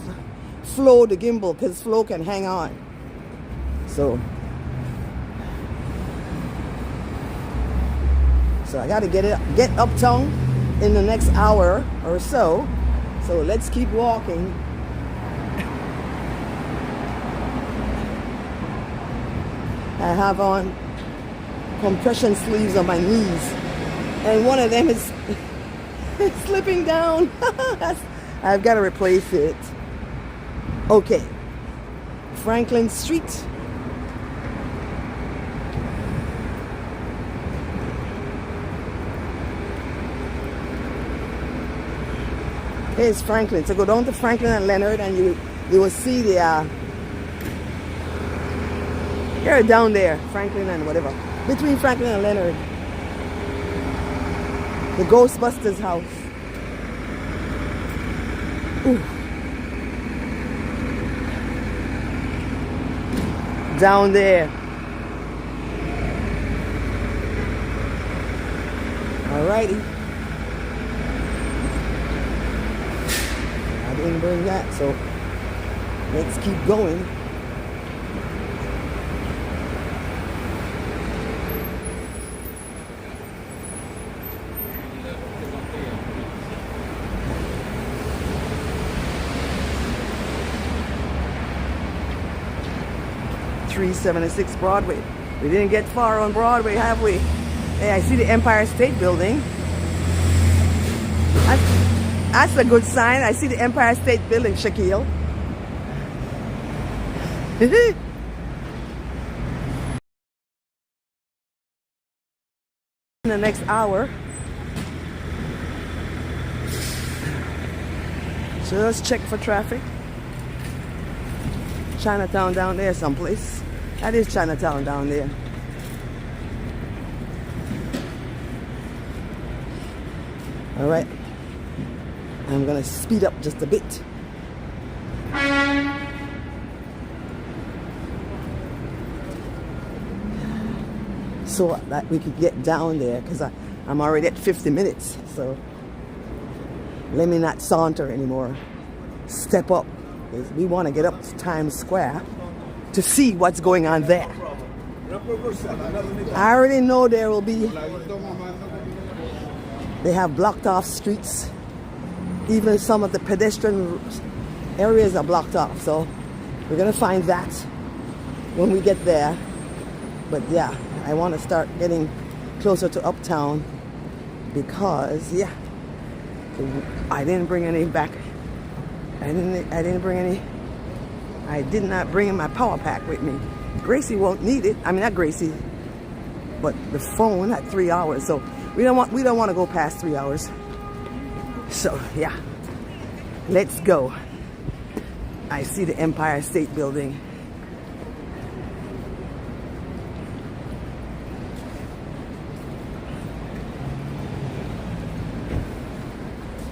Flo, the gimbal, because Flo can hang on. So I got to get uptown in the next hour or so. So let's keep walking. I have on compression sleeves on my knees, and one of them is slipping down. I've got to replace it. Okay, Franklin Street. Here's Franklin. So go down to Franklin and Leonard, and you will see the here down there, Franklin and whatever. Between Franklin and Leonard, the Ghostbusters house. Ooh. Down there. Alrighty. I didn't bring that, so let's keep going. .376 Broadway. We didn't get far on Broadway, have we? Hey, I see the Empire State Building. That's a good sign. I see the Empire State Building, Shaquille. In the next hour. Just check for traffic. Chinatown down there someplace. That is Chinatown down there. All right. I'm gonna speed up just a bit. So that we could get down there, because I'm already at 50 minutes. So let me not saunter anymore. Step up. We want to get up to Times Square to see what's going on there. I already know there will be. They have blocked off streets. Even some of the pedestrian areas are blocked off. So we're going to find that when we get there. But yeah, I want to start getting closer to Uptown because, yeah, I didn't bring any back. I did not bring my power pack with me. Gracie won't need it. I mean, not Gracie, but the phone at 3 hours. So we don't want to go past 3 hours. So yeah, let's go. I see the Empire State Building.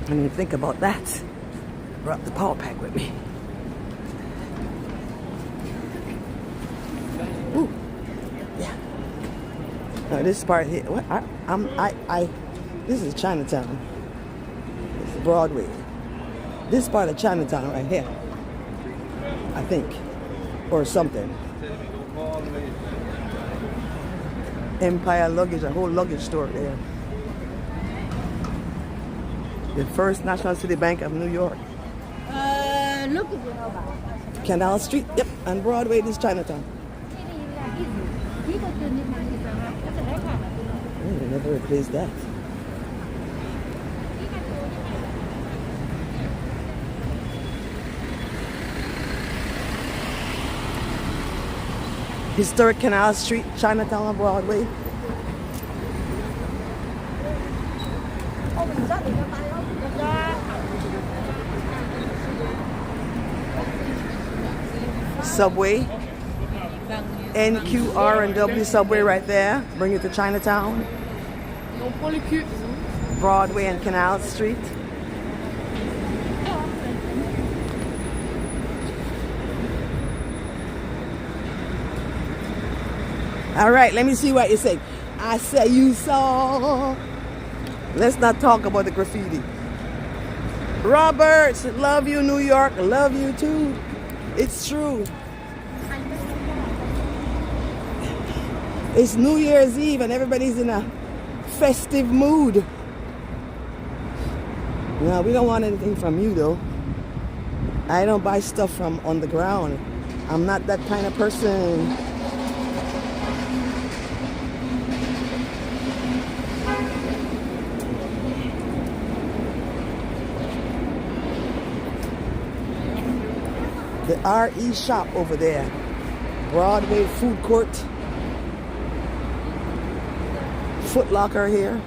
I didn't think about that. Brought the power pack with me. Ooh, yeah. Now this part here. What? This is Chinatown. This is Broadway. This part of Chinatown right here. I think, or something. Empire Luggage, a whole luggage store there. The First National City Bank of New York. Canal Street, yep, and Broadway is Chinatown. Oh, they never replaced that. Historic Canal Street, Chinatown on Broadway. Subway. NQR and W subway right there. Bring you to Chinatown. Broadway and Canal Street. All right, let me see what you say. I say you saw. Let's not talk about the graffiti. Robert, love you, New York. Love you too. It's true. It's New Year's Eve and everybody's in a festive mood. No, we don't want anything from you though. I don't buy stuff from on the ground. I'm not that kind of person. The RE shop over there. Broadway food court. Foot Locker here.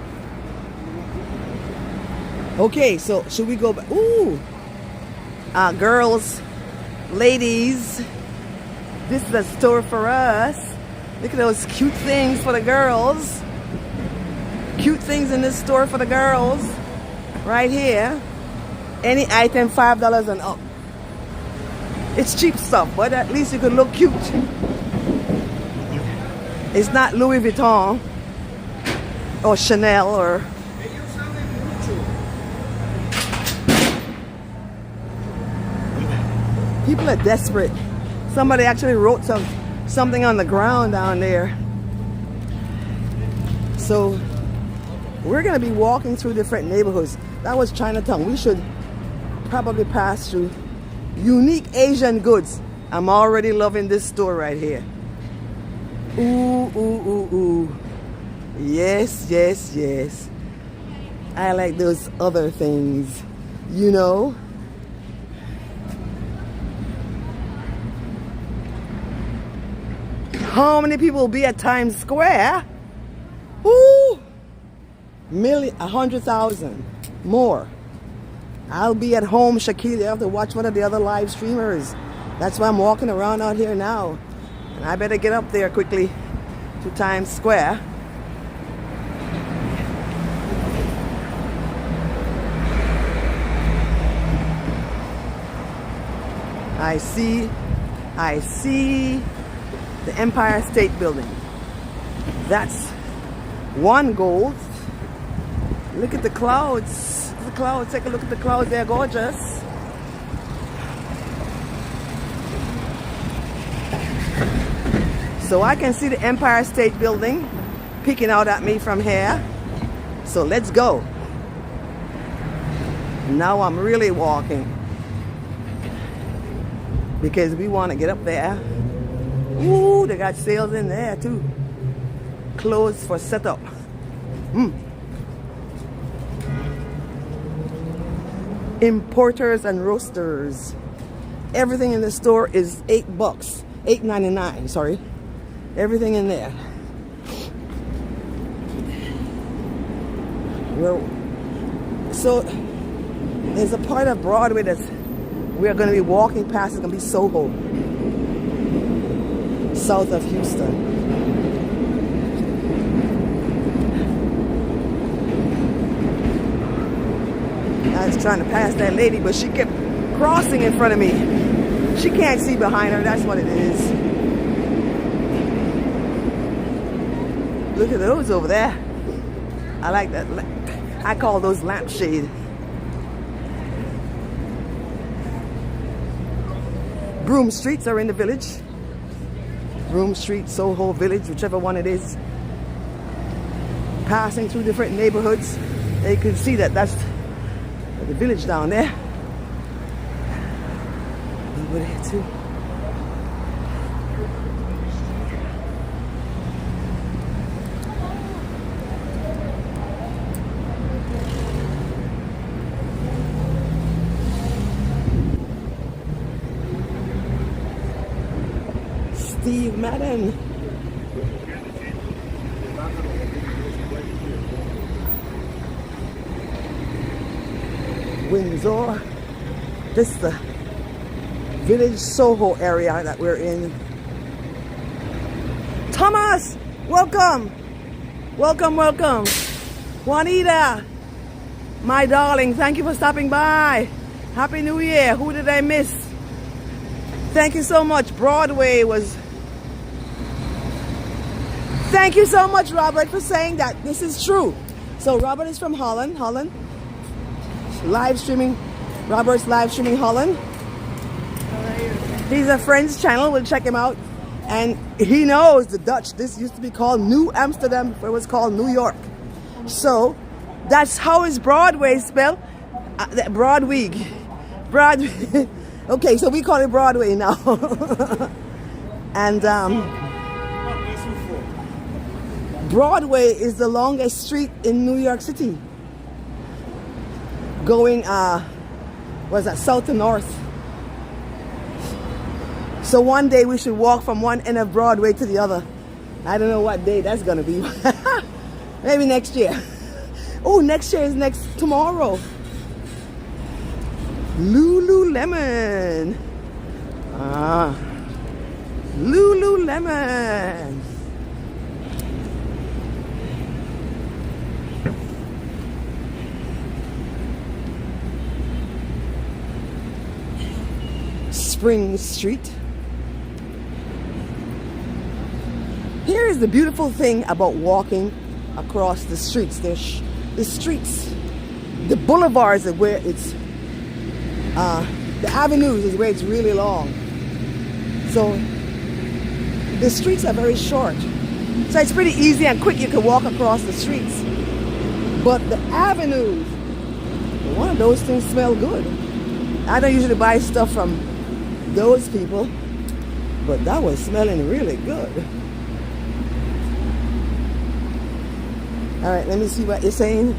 Okay, so should we go back? Ooh. Girls, ladies, this is a store for us. Look at those cute things for the girls. Cute things in this store for the girls. Right here. Any item $5 and up. It's cheap stuff, but at least you can look cute. It's not Louis Vuitton or Chanel or... People are desperate. Somebody actually wrote something on the ground down there. So we're gonna be walking through different neighborhoods. That was Chinatown. We should probably pass through Unique Asian Goods. I'm already loving this store right here. Ooh, ooh, ooh, ooh. Yes, yes, yes. I like those other things, you know. How many people will be at Times Square? Ooh, 100,000 more. I'll be at home, Shaquille. I have to watch one of the other live streamers. That's why I'm walking around out here now. And I better get up there quickly to Times Square. I see the Empire State Building. That's one goal. Look at the clouds. The clouds, take a look at the clouds, they're gorgeous. So I can see the Empire State Building peeking out at me from here. So let's go. Now I'm really walking because we want to get up there. Ooh, they got sales in there too. Clothes for setup. Importers and roasters. Everything in the store is $8, $8.99. Sorry, everything in there. Well, so there's a part of Broadway that's we're going to be walking past. It's going to be SoHo, south of Houston. I was trying to pass that lady, but she kept crossing in front of me. She can't see behind her. That's what it is. Look at those over there. I like that. I call those lampshade. Broome Streets are in the village. Broome Street, SoHo Village, whichever one it is. Passing through different neighborhoods. You can see that that's the village down there. Over there too. Steve Madden. Windsor. This is the Village SoHo area that we're in. Thomas, welcome. Welcome, welcome. Juanita, my darling, thank you for stopping by. Happy New Year. Who did I miss? Thank you so much. Broadway was... Thank you so much, Robert, for saying that. This is true. So Robert is from Holland. Live streaming. Robert's live streaming Holland. He's a friend's channel. We'll check him out. And he knows the Dutch. This used to be called New Amsterdam before it was called New York. So that's how is Broadway spelled. Broadway. Okay, so we call it Broadway now. And Broadway is the longest street in New York City. Going, was that south to north? So one day we should walk from one end of Broadway to the other. I don't know what day that's gonna be. Maybe next year. Oh, next year is tomorrow. Lululemon. Lululemon. Spring Street. Here is the beautiful thing about walking across the streets. The streets, the boulevards are where it's, the avenues is where it's really long. So the streets are very short. So it's pretty easy and quick. You can walk across the streets. But the avenues, one of those things smell good. I don't usually buy stuff from those people, but that was smelling really good. All right, let me see what you're saying.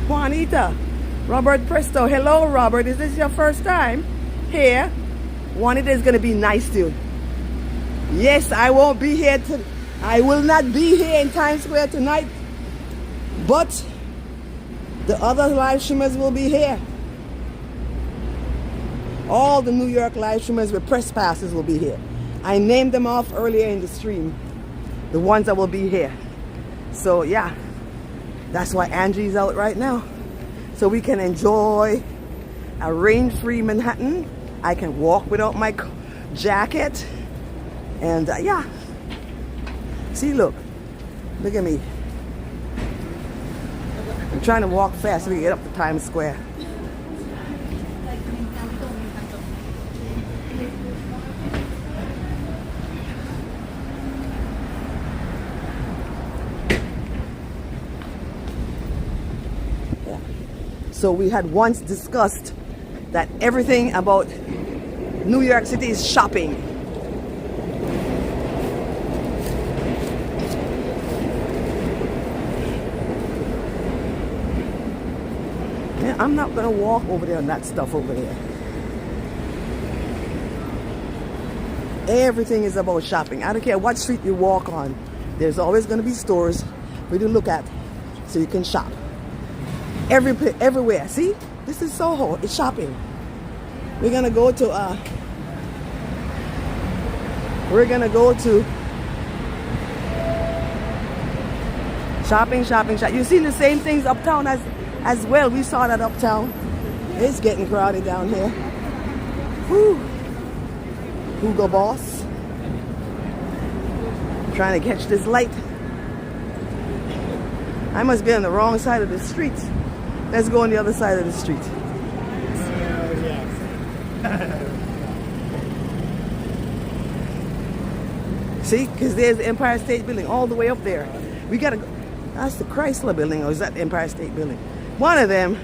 Juanita, Robert Presto. Hello, Robert. Is this your first time here? Juanita is going to be nice to you. Yes, I won't be here. I will not be here in Times Square tonight, but the other live streamers will be here. All the New York live streamers with press passes will be here. I named them off earlier in the stream, the ones that will be here. So yeah, that's why Angie's out right now. So we can enjoy a rain-free Manhattan. I can walk without my jacket. And yeah. See, look at me. I'm trying to walk fast so we can get up to Times Square. So we had once discussed that everything about New York City is shopping. Yeah, I'm not gonna walk over there on that stuff over there. Everything is about shopping. I don't care what street you walk on. There's always gonna be stores for you to look at so you can shop. Everywhere. See, this is SoHo. It's shopping. We're gonna go to shopping. You've seen the same things uptown as well. We saw that uptown. It's getting crowded down here. Whew. Hugo Boss. Trying to catch this light. I must be on the wrong side of the street. Let's go on the other side of the street. Yes. See, because there's the Empire State Building all the way up there. We gotta go. That's the Chrysler Building, or is that the Empire State Building? One of them.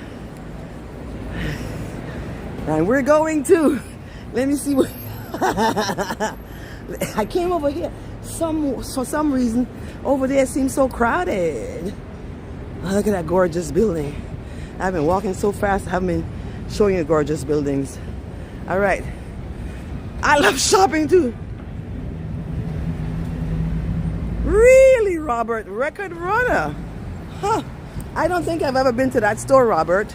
And we're going to. Let me see what. I came over here. For some reason, over there seems so crowded. Oh, look at that gorgeous building. I've been walking so fast, I haven't been showing you gorgeous buildings. All right. I love shopping too. Really, Robert? Record runner? Huh. I don't think I've ever been to that store, Robert.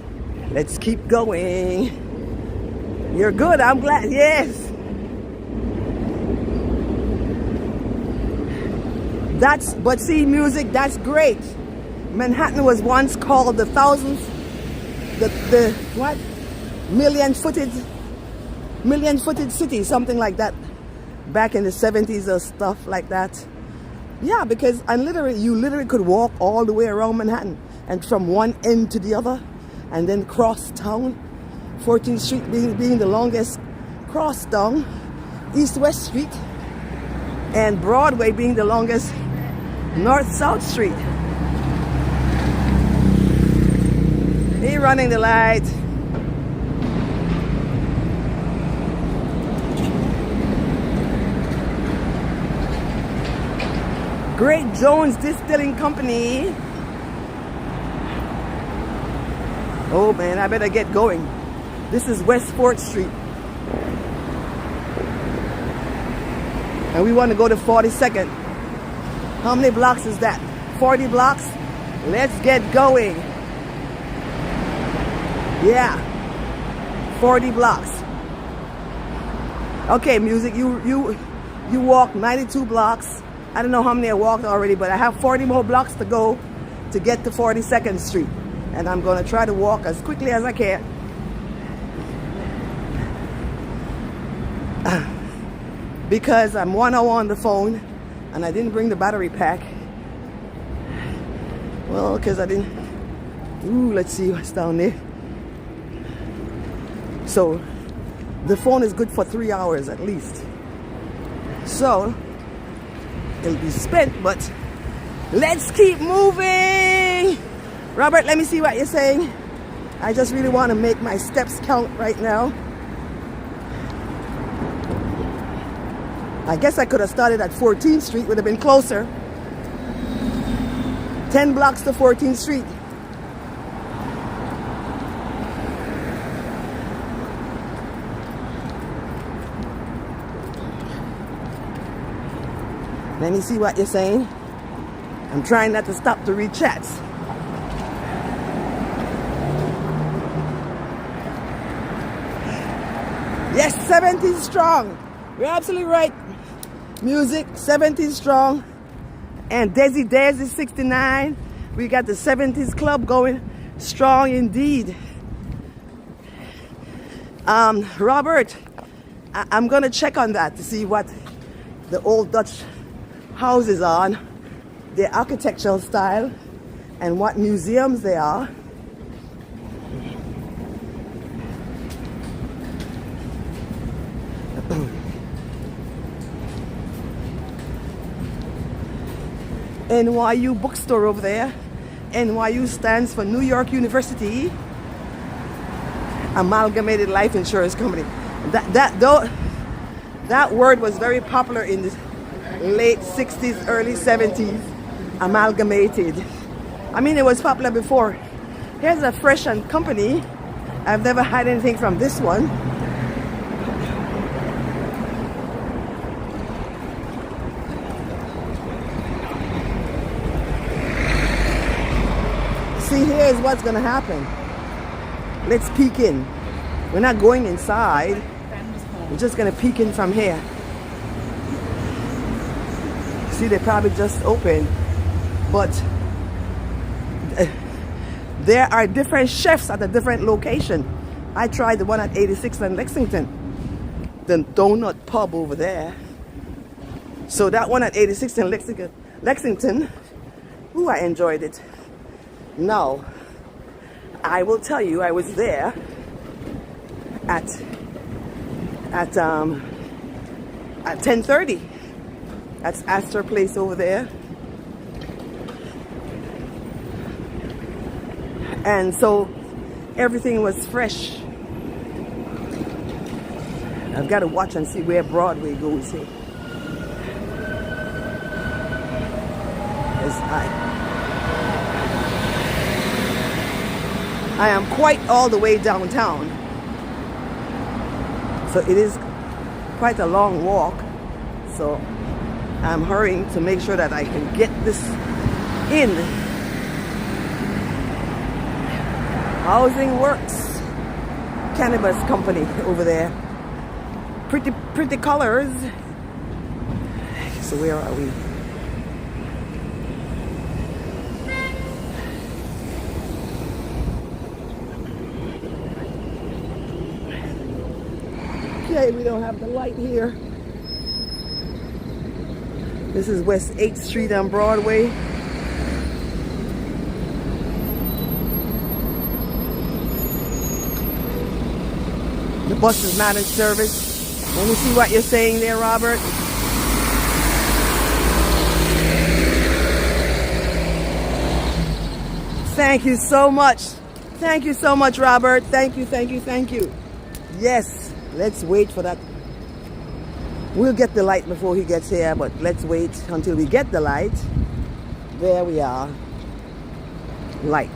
Let's keep going. You're good, I'm glad. Yes. But see, music, that's great. Manhattan was once called the what? Million footed city, something like that. Back in the 70s or stuff like that. Yeah, because you literally could walk all the way around Manhattan and from one end to the other and then cross town. 14th Street being the longest cross down, East-West Street, and Broadway being the longest North-South Street. He running the light. Great Jones Distilling Company. Oh man, I better get going. This is West 4th Street. And we want to go to 42nd. How many blocks is that? 40 blocks? Let's get going. Yeah. 40 blocks. Okay, music, you walked 92 blocks. I don't know how many I walked already, but I have 40 more blocks to go to get to 42nd Street. And I'm going to try to walk as quickly as I can. Because I'm 1 hour on the phone and I didn't bring the battery pack. Well, because I didn't. Ooh, let's see what's down there. So the phone is good for 3 hours at least. So it'll be spent, but let's keep moving. Robert, let me see what you're saying. I just really want to make my steps count right now. I guess I could have started at 14th Street, would have been closer. 10 blocks to 14th Street. Let me see what you're saying. I'm trying not to stop to read chats. Yes, 70 strong. You're absolutely right. Music, 70s strong. And Desi Desi 69. We got the 70s club going strong indeed. Robert, I'm going to check on that to see what the old Dutch houses are, their architectural style, and what museums they are. NYU bookstore over there. NYU stands for New York University Amalgamated Life Insurance Company. That word was very popular in the late 60s, early 70s. Amalgamated. I mean, it was popular before. Here's a fresh and company. I've never had anything from this one. See, here's what's gonna happen. Let's peek in. We're not going inside. We're just gonna peek in from here. See, they probably just opened, but there are different chefs at a different location. I tried the one at 86th and Lexington, the donut pub over there. So that one at 86th and Lexington, ooh, I enjoyed it. Now, I will tell you, I was there at 10:30. That's Astor Place over there. And so everything was fresh. I've got to watch and see where Broadway goes here. As I am quite all the way downtown. So it is quite a long walk. So I'm hurrying to make sure that I can get this in. Housing Works Cannabis Company over there. Pretty colors. So where are we? Okay, we don't have the light here. This is West 8th Street on Broadway. The bus is not in service. Let me see what you're saying there, Robert. Thank you so much. Thank you so much, Robert. Thank you, thank you, thank you. Yes, let's wait for that. We'll get the light before he gets here, but let's wait until we get the light. There we are. Light.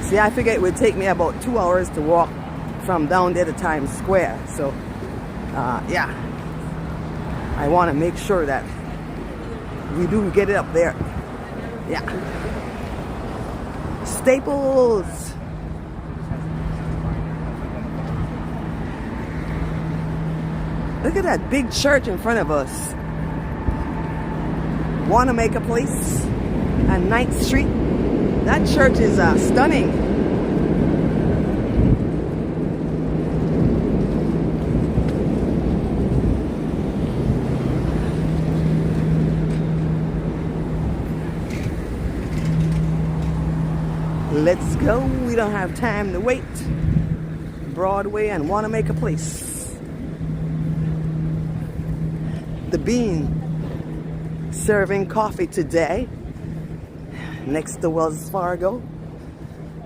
See, I figured it would take me about 2 hours to walk from down there to Times Square. So, yeah. I want to make sure that we do get it up there. Yeah. Staples. Look at that big church in front of us. Want to make a place on 9th Street? That church is stunning. Let's go. We don't have time to wait. Broadway and want to make a place. The Bean serving coffee today next to Wells Fargo.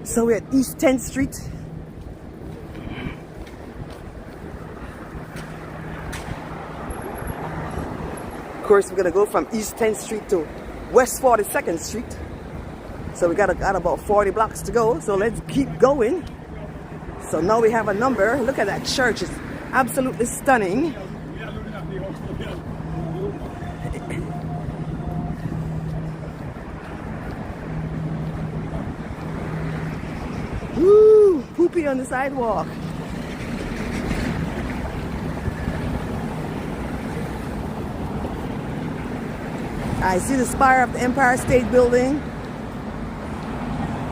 So we're at East 10th Street. Of course, we're gonna go from East 10th Street to West 42nd Street. So we got about 40 blocks to go. So let's keep going. So now we have a number. Look at that church. It's absolutely stunning. Woo! Poopy on the sidewalk. I see the spire of the Empire State Building.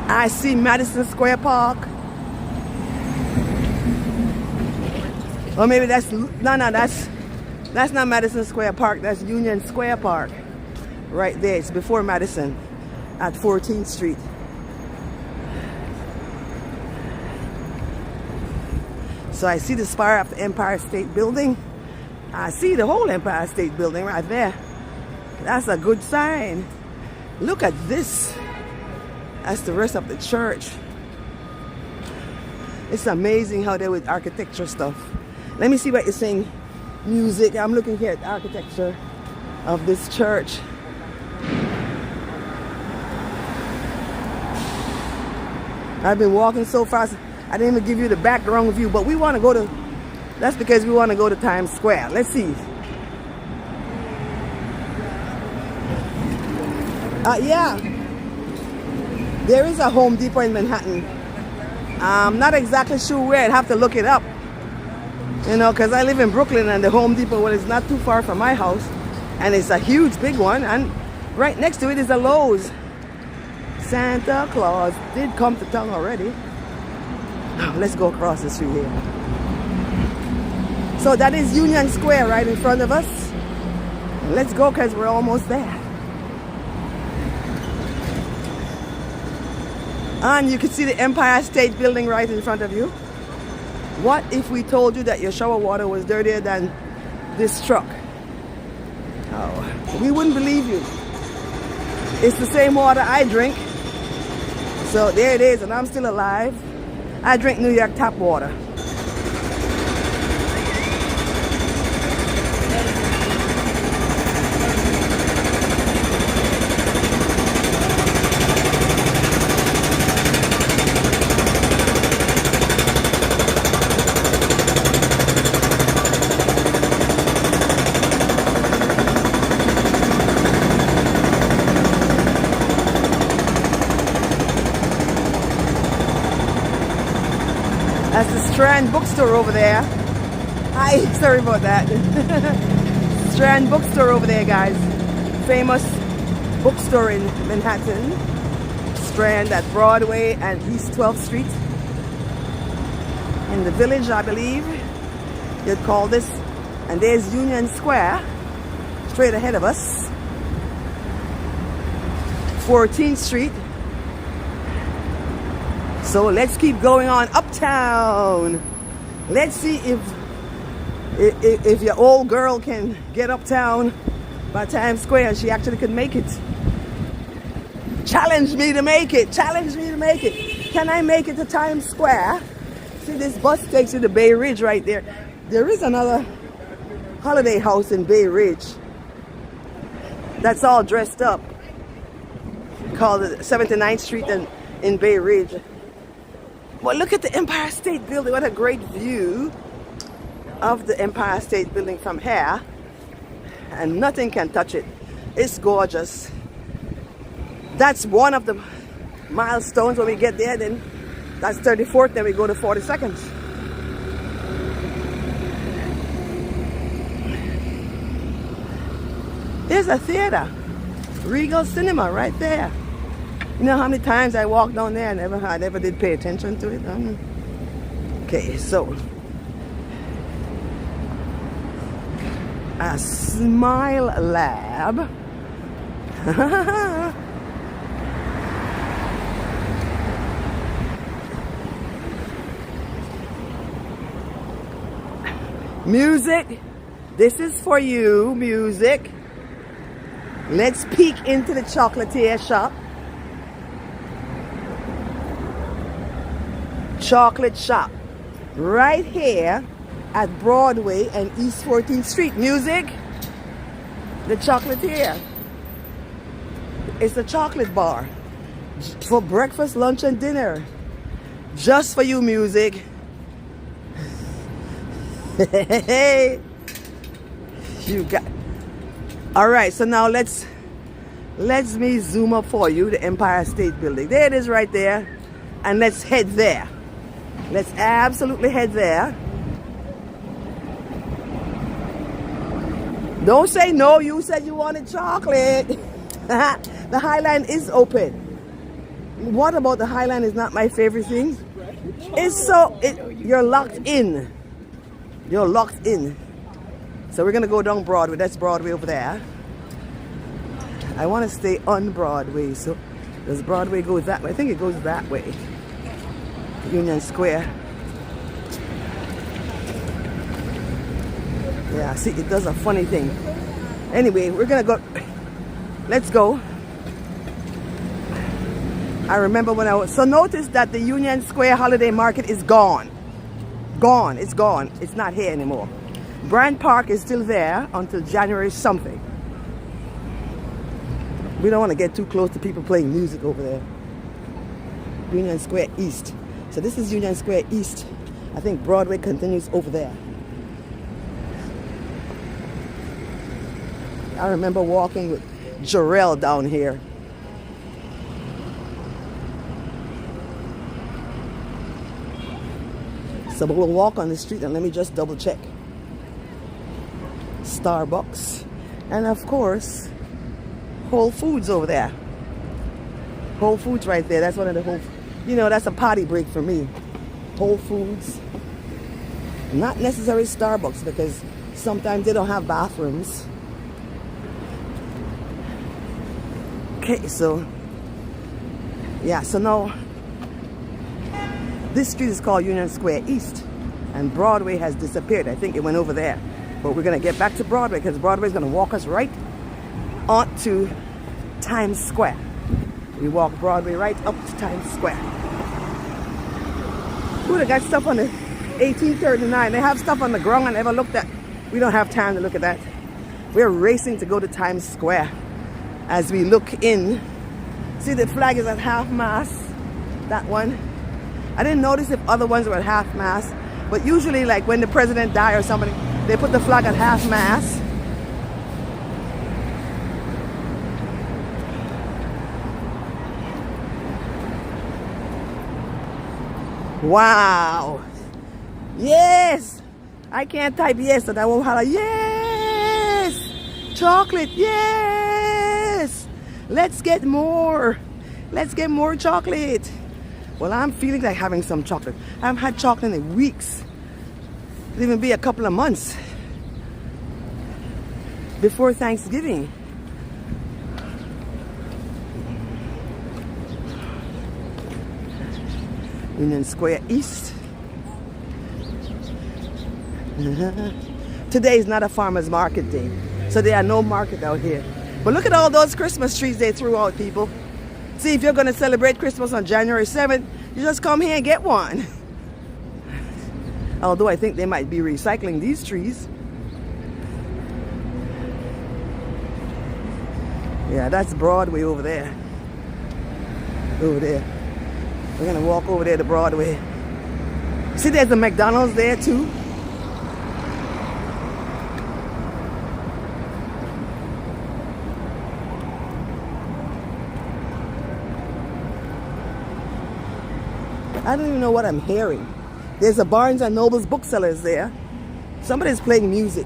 I see Madison Square Park. Or maybe that's that's not Madison Square Park. That's Union Square Park, right there. It's before Madison, at 14th Street. So I see the spire of the Empire State Building. I see the whole Empire State Building right there. That's a good sign. Look at this. That's the rest of the church. It's amazing how they with architecture stuff. Let me see what you're saying. Music. I'm looking here at the architecture of this church. I've been walking so fast. I didn't even give you the background view, but we want to go to, that's because we want to go to Times Square. Let's see. Yeah. There is a Home Depot in Manhattan. I'm not exactly sure where. I'd have to look it up. You know, because I live in Brooklyn and the Home Depot, well, it's not too far from my house. And it's a huge, big one. And right next to it is a Lowe's. Santa Claus did come to town already. Let's go across the street here. So that is Union Square right in front of us. Let's go because we're almost there. And you can see the Empire State Building right in front of you. What if we told you that your shower water was dirtier than this truck? Oh, we wouldn't believe you. It's the same water I drink. So there it is, and I'm still alive. I drink New York tap water. That's the Strand bookstore over there. Hi, sorry about that. Strand bookstore over there, guys. Famous bookstore in Manhattan. Strand at Broadway and East 12th Street. In the Village, I believe you'd call this. And there's Union Square, straight ahead of us. 14th Street. So let's keep going on uptown. Let's see if your old girl can get uptown by Times Square. She actually could make it. Challenge me to make it. Challenge me to make it. Can I make it to Times Square? See, this bus takes you to Bay Ridge right there. There is another holiday house in Bay Ridge that's all dressed up, called 79th Street in Bay Ridge. Well, look at the Empire State Building. What a great view of the Empire State Building from here. And nothing can touch it. It's gorgeous. That's one of the milestones when we get there. Then that's 34th, then we go to 42nd. There's a theater, Regal Cinema, right there. You know how many times I walked down there and I never did pay attention to it? Okay, so a Smile Lab. Music, this is for you, music. Let's peek into the chocolatier shop. Chocolate shop right here at Broadway and East 14th Street. Music, the chocolatier. It's a chocolate bar for breakfast, lunch, and dinner. Just for you, music. You got. All right, so now let's me zoom up for you the Empire State Building. There it is right there, and let's head there. Let's absolutely head there. Don't say no, you said you wanted chocolate. The High Line is open. What about the High Line is not my favorite thing? It's you're locked in. You're locked in. So we're gonna go down Broadway. That's Broadway over there. I want to stay on Broadway. So does Broadway go that way? I think it goes that way. Union Square. Yeah, see, it does a funny thing. Anyway, we're gonna go. Let's go. I remember when I was. So notice that the Union Square Holiday Market is gone. Gone. It's gone. It's not here anymore. Bryant Park is still there until January something. We don't want to get too close to people playing music over there. Union Square East. So this is Union Square East. I think Broadway continues over there. I remember walking with Jarrell down here. So we'll walk on the street and let me just double check. Starbucks. And of course, Whole Foods over there. Whole Foods right there. That's one of the Whole, that's a potty break for me. Whole Foods. Not necessarily Starbucks because sometimes they don't have bathrooms. Okay, so yeah, so now this street is called Union Square East and Broadway has disappeared. I think it went over there. But we're gonna get back to Broadway because Broadway is gonna walk us right onto Times Square. We walk Broadway right up to Times Square. Ooh, they got stuff on the 1839. They have stuff on the ground I never looked at. We don't have time to look at that. We're racing to go to Times Square. As we look in, see the flag is at half mast, that one. I didn't notice if other ones were at half mast, but usually like when the president died or somebody, they put the flag at half mast. Wow, Yes! I can't type yes and I won't holler, yes! Chocolate, yes! Let's get more. Let's get more chocolate. Well, I'm feeling like having some chocolate. I haven't had chocolate in weeks. It'll even be a couple of months before Thanksgiving. Union Square East. Today is not a farmer's market day, so there are no market out here. But look at all those Christmas trees they threw out, people. See, if you're going to celebrate Christmas on January 7th, you just come here and get one. Although I think they might be recycling these trees. Yeah, that's Broadway over there. Over there. We're going to walk over there to Broadway. See, there's a McDonald's there too. I don't even know what I'm hearing. There's a Barnes and Noble's booksellers there. Somebody's playing music.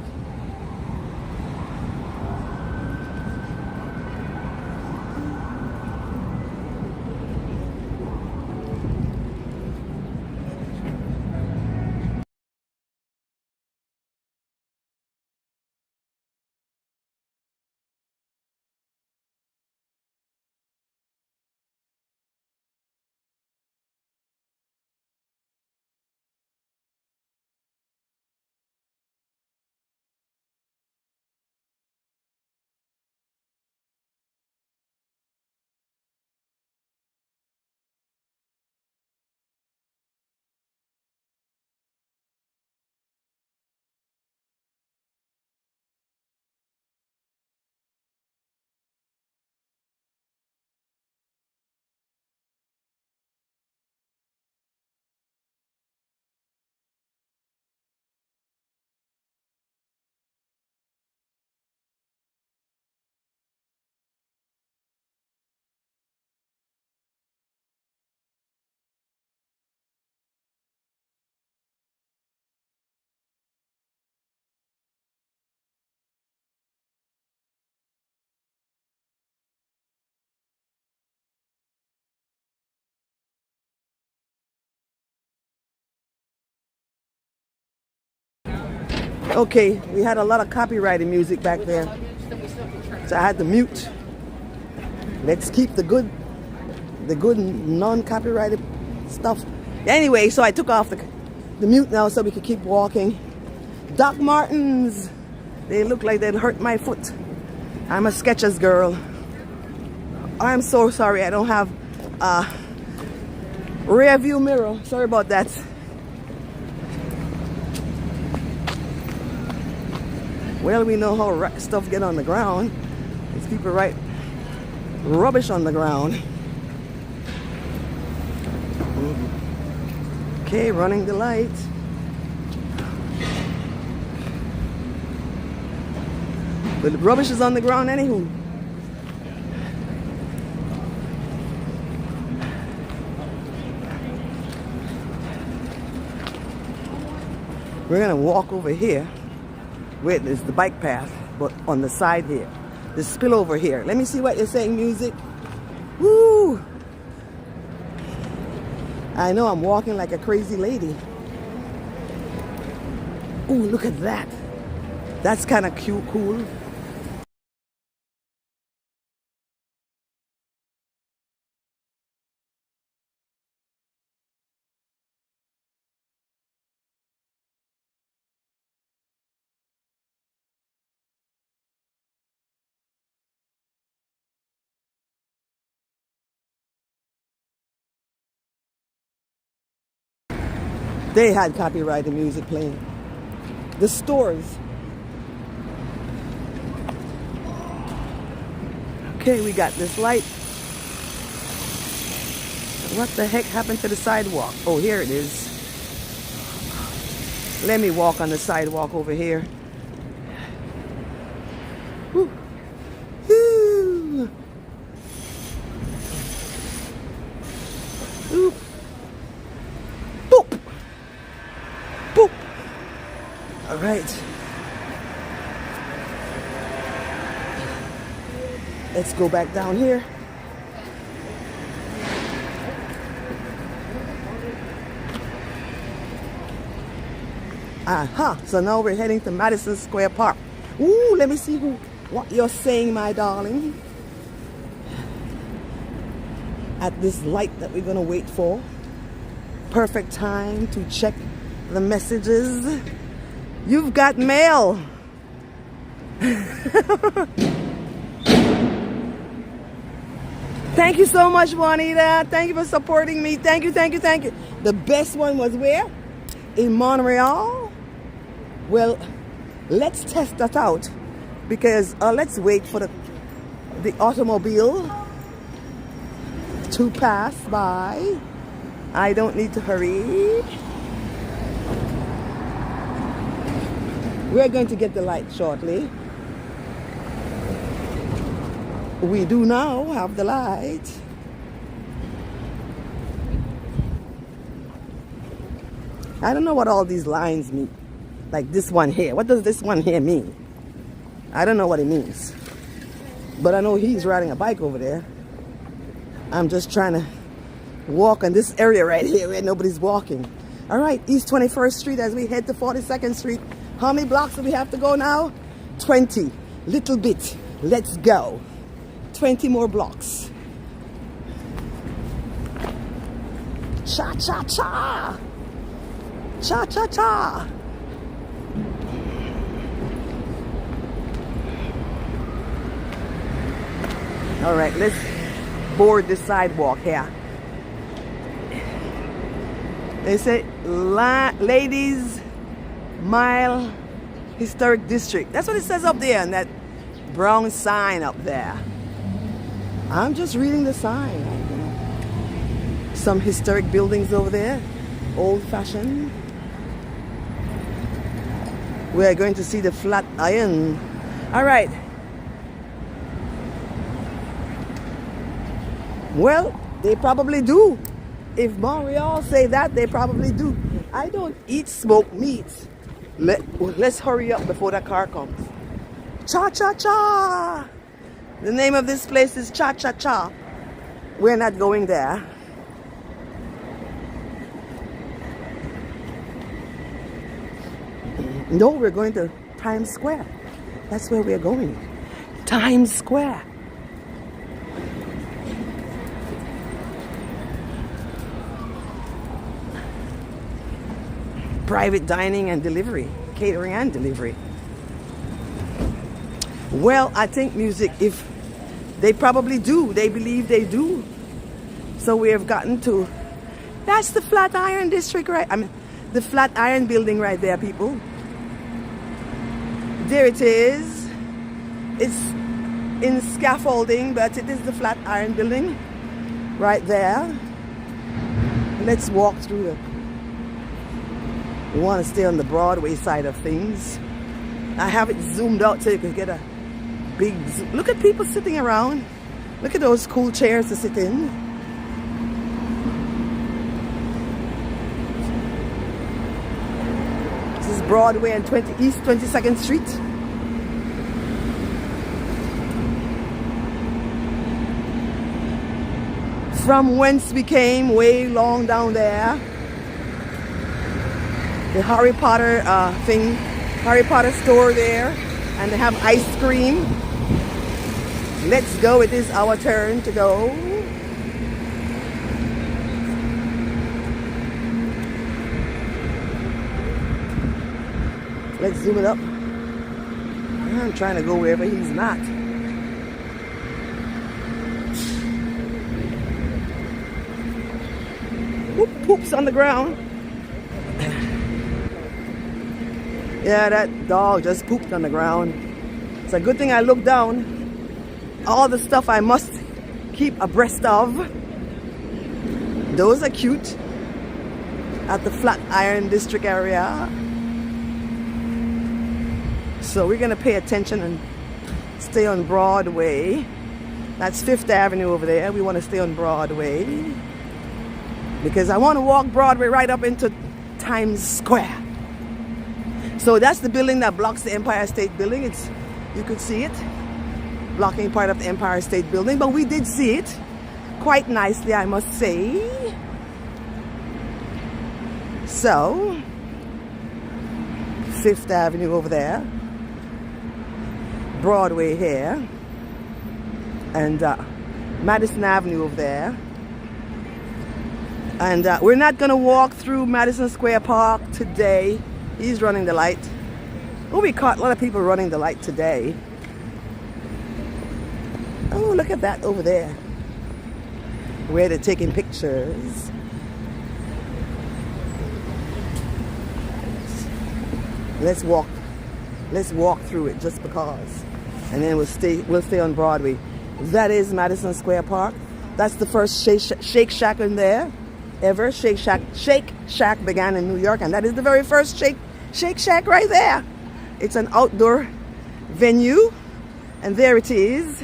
Okay, we had a lot of copyrighted music back there, so I had to mute. Let's keep the good non-copyrighted stuff. Anyway, so I took off the mute now so we could keep walking. Doc Martens, they look like they'd hurt my foot. I'm a Skechers girl. I'm so sorry I don't have a rear view mirror. Sorry about that. Well, we know how stuff get on the ground. These people write rubbish on the ground. Okay, running the light. But the rubbish is on the ground anywho. We're gonna walk over here. Wait, there's the bike path, but on the side here. The spillover here. Let me see what you're saying, music. Woo! I know I'm walking like a crazy lady. Ooh, look at that. That's kind of cute, cool. They had copyrighted music playing. The stores. Okay, we got this light. What the heck happened to the sidewalk? Oh, here it is. Let me walk on the sidewalk over here. Woo. Woo. Woo. Boop. Boop. All right. Let's go back down here. So now we're heading to Madison Square Park. Ooh, let me see what you're saying, my darling. At this light that we're gonna wait for. Perfect time to check the messages. You've got mail. Thank you so much, Juanita. Thank you for supporting me. Thank you, thank you, thank you. The best one was where? In Montreal. Well, let's test that out because let's wait for the automobile to pass by. I don't need to hurry. We're going to get the light shortly. We do now have the light. I don't know what all these lines mean. Like this one here. What does this one here mean? I don't know what it means. But I know he's riding a bike over there. I'm just trying to walk in this area right here where nobody's walking. All right, East 21st Street as we head to 42nd Street. How many blocks do we have to go now? 20. Little bit. Let's go. 20 more blocks. Cha cha cha. Cha cha cha. All right, let's board the sidewalk here. They say Ladies Mile Historic District. That's what it says up there in that brown sign up there. I'm just reading the sign. You know. Some historic buildings over there, old-fashioned. We're going to see the Flatiron. All right. Well, they probably do. If Montreal say that, they probably do. I don't eat smoked meat. Let's hurry up before that car comes. Cha-cha-cha! The name of this place is Cha-cha-cha. We're not going there. No, we're going to Times Square. That's where we're going. Times Square. Private dining and delivery, catering and delivery. Well, I think music, if they probably do, they believe they do. So we have gotten to, that's the Flatiron District, right? I mean, the Flatiron Building right there, people. There it is. It's in scaffolding, but it is the Flatiron Building right there. Let's walk through it. We want to stay on the Broadway side of things. I have it zoomed out so you can get a big zoom. Look at people sitting around. Look at those cool chairs to sit in. This is Broadway and East 22nd Street. From whence we came, way long down there. The Harry Potter Harry Potter store there, and they have ice cream. Let's go. It is our turn to go. Let's zoom it up. I'm trying to go wherever he's not. Whoop, poops on the ground. Yeah, that dog just pooped on the ground. It's a good thing I looked down. All the stuff I must keep abreast of. Those are cute. At the Flatiron District area. So we're gonna pay attention and stay on Broadway. That's 5th Avenue over there. We want to stay on Broadway. Because I want to walk Broadway right up into Times Square. So that's the building that blocks the Empire State Building. You could see it blocking part of the Empire State Building, but we did see it quite nicely, I must say. So, Fifth Avenue over there, Broadway here, and Madison Avenue over there. And we're not going to walk through Madison Square Park today. He's running the light. Oh, we caught a lot of people running the light today. Oh, look at that over there, where they're taking pictures. Let's walk through it just because, and then we'll stay on Broadway. That is Madison Square Park. That's the first Shake Shack in there ever. Shake Shack began in New York, and that is the very first Shake Shack right there. It's an outdoor venue, and there it is.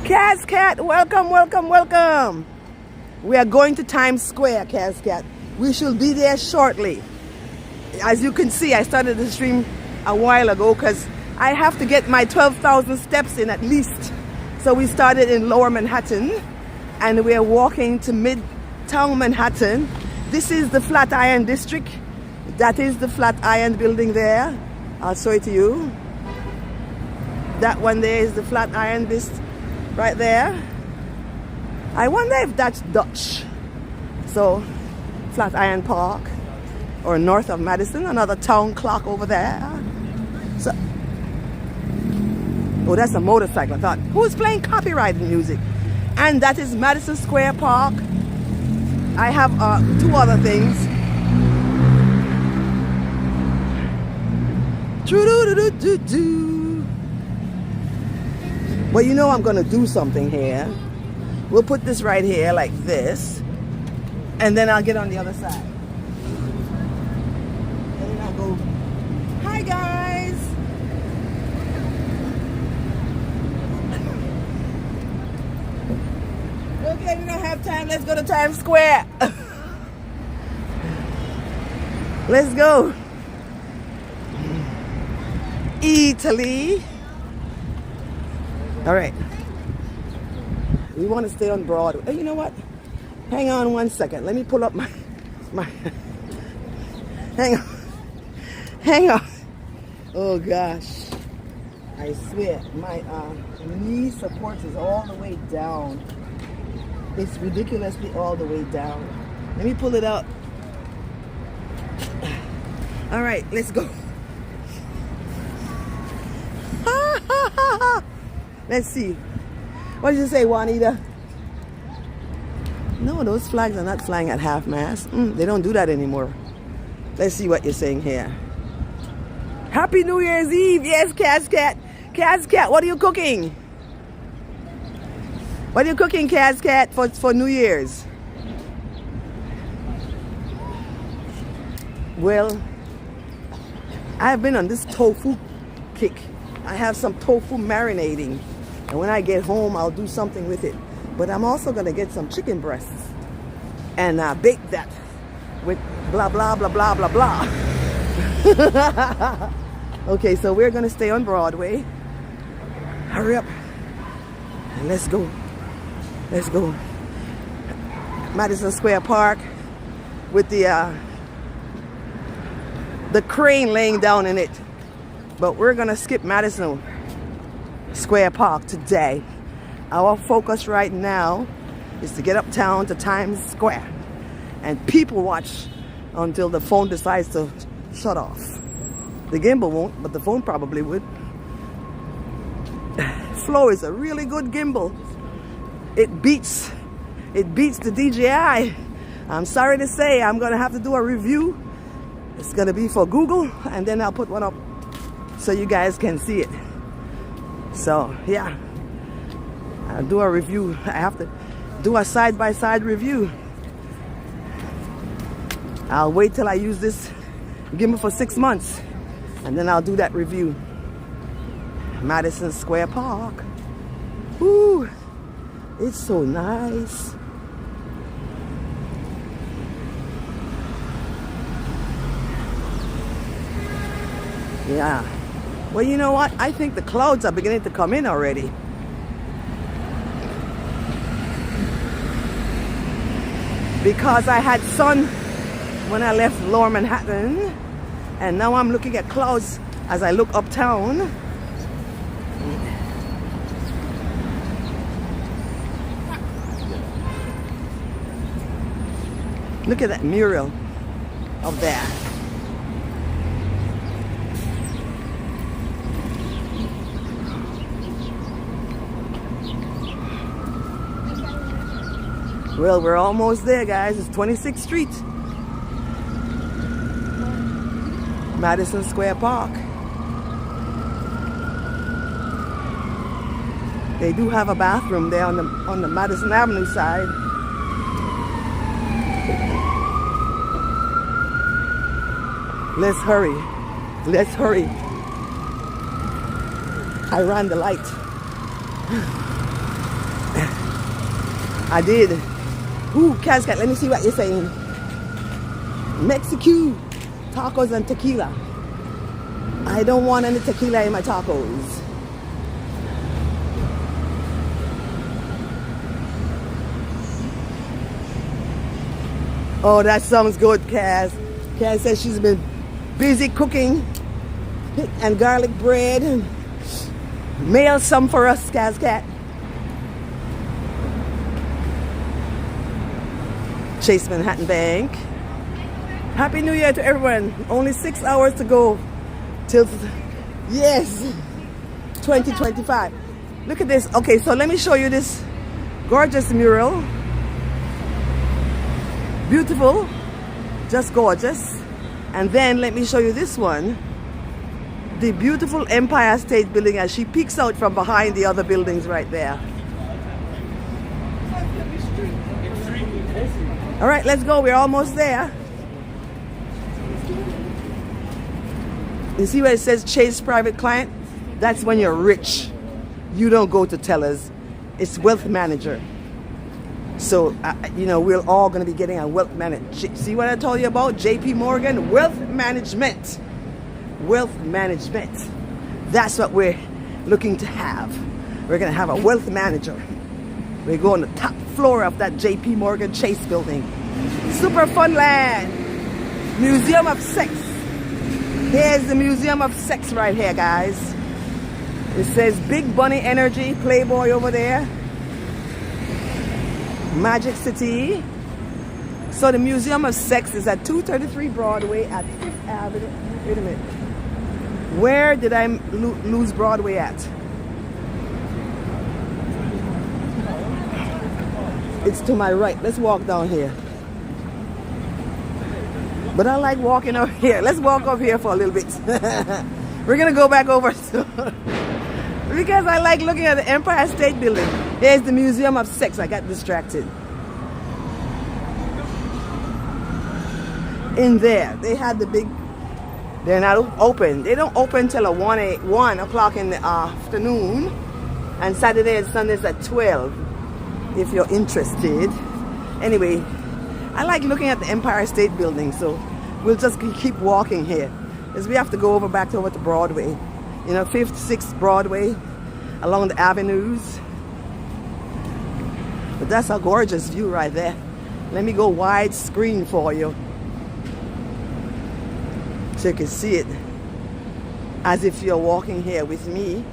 Cascat, welcome, welcome, welcome. We are going to Times Square, Cascat. We shall be there shortly. As you can see, I started the stream a while ago because I have to get my 12,000 steps in at least. So we started in Lower Manhattan and we're walking to Midtown Manhattan. This is the Flatiron District. That is the Flatiron Building there. I'll show it to you. That one there is the Flatiron District right there. I wonder if that's Dutch. So, Flatiron Park, or north of Madison, another town clock over there. So, oh, that's a motorcycle. I thought, who's playing copyrighted music? And that is Madison Square Park. I have two other things. Well, you know I'm gonna do something here. We'll put this right here like this, and then I'll get on the other side. And then I'll go, hi guys. Okay, we don't have time. Let's go to Times Square. Let's go. Italy. All right. We want to stay on Broadway. Oh, you know what? Hang on one second. Let me pull up my hang on. Oh gosh. I swear, my knee support is all the way down. It's ridiculously all the way down. Let me pull it up. All right, let's go. Let's see. What did you say, Juanita? No, those flags are not flying at half-mast. They don't do that anymore. Let's see what you're saying here. Happy New Year's Eve. Yes, Cascat. Cascat, what are you cooking? What are you cooking, Cascat, for New Year's? Well, I've been on this tofu kick. I have some tofu marinating. And when I get home, I'll do something with it. But I'm also going to get some chicken breasts and bake that with blah, blah, blah, blah, blah, blah. Okay, so we're going to stay on Broadway. Hurry up. And let's go. Let's go. Madison Square Park with the crane laying down in it. But we're going to skip Madison Square Park today. Our focus right now is to get uptown to Times Square and people watch until the phone decides to shut off. The gimbal won't, but the phone probably would. Flow is a really good gimbal. It beats the DJI. I'm sorry to say I'm gonna have to do a review. It's gonna be for Google, and then I'll put one up so you guys can see it. So yeah, I'll do a review. I have to do a side-by-side review. I'll wait till I use this gimbal for 6 months, and then I'll do that review. Madison Square Park. Ooh, it's so nice. Yeah. Well, you know what? I think the clouds are beginning to come in already. Because I had sun when I left Lower Manhattan, and now I'm looking at clouds as I look uptown. Look at that mural of that. Well, we're almost there, guys. It's 26th Street. Madison Square Park. They do have a bathroom there on the Madison Avenue side. Let's hurry. Let's hurry. I ran the light. I did. Ooh, Cascat, let me see what you're saying. Mexico, tacos and tequila. I don't want any tequila in my tacos. Oh, that sounds good, Kaz. Kaz says she's been busy cooking and garlic bread. Mail some for us, Kaz Cat. Chase Manhattan Bank. Happy New Year to everyone. Only 6 hours to go till, yes, 2025. Look at this. Okay, so let me show you this gorgeous mural. Beautiful, just gorgeous. And then let me show you this one. The beautiful Empire State Building as she peeks out from behind the other buildings right there. All right, let's go. We're almost there. You see where it says Chase Private Client? That's when you're rich. You don't go to tellers. It's wealth manager. So, you know, we're all going to be getting a wealth management. See what I told you about? JP Morgan, wealth management. Wealth management. That's what we're looking to have. We're going to have a wealth manager. We go on the top floor of that JP Morgan Chase building. Super fun land. Museum of Sex. Here's the Museum of Sex right here, guys. It says Big Bunny Energy, Playboy over there. Magic City. So the Museum of Sex is at 233 Broadway at 5th Avenue. Wait a minute. Where did I lose Broadway at? It's to my right. Let's walk down here. But I like walking over here. Let's walk up here for a little bit. We're going to go back over because I like looking at the Empire State Building. Here's the Museum of Sex. I got distracted. In there, they had the big, they're not open. They don't open till 1 o'clock in the afternoon. And Saturday and Sundays at 12, if you're interested. Anyway, I like looking at the Empire State Building, so we'll just keep walking here. Because we have to go back over to Broadway. You know, 5th, 6th Broadway, along the avenues. But that's a gorgeous view right there. Let me go wide screen for you, so you can see it as if you're walking here with me.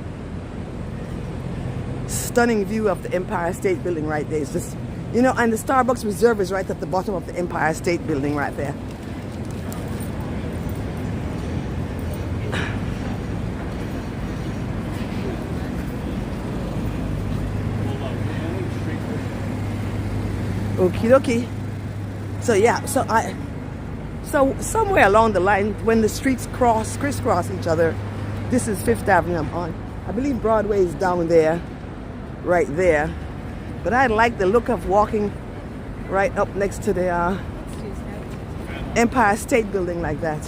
Stunning view of the Empire State Building right there. It's just, you know, and the Starbucks Reserve is right at the bottom of the Empire State Building right there. Okie dokie. So yeah, so somewhere along the line, when the streets crisscross each other, this is 5th Avenue I'm on. I believe Broadway is down there, right there. But I like the look of walking right up next to the Empire State Building like that.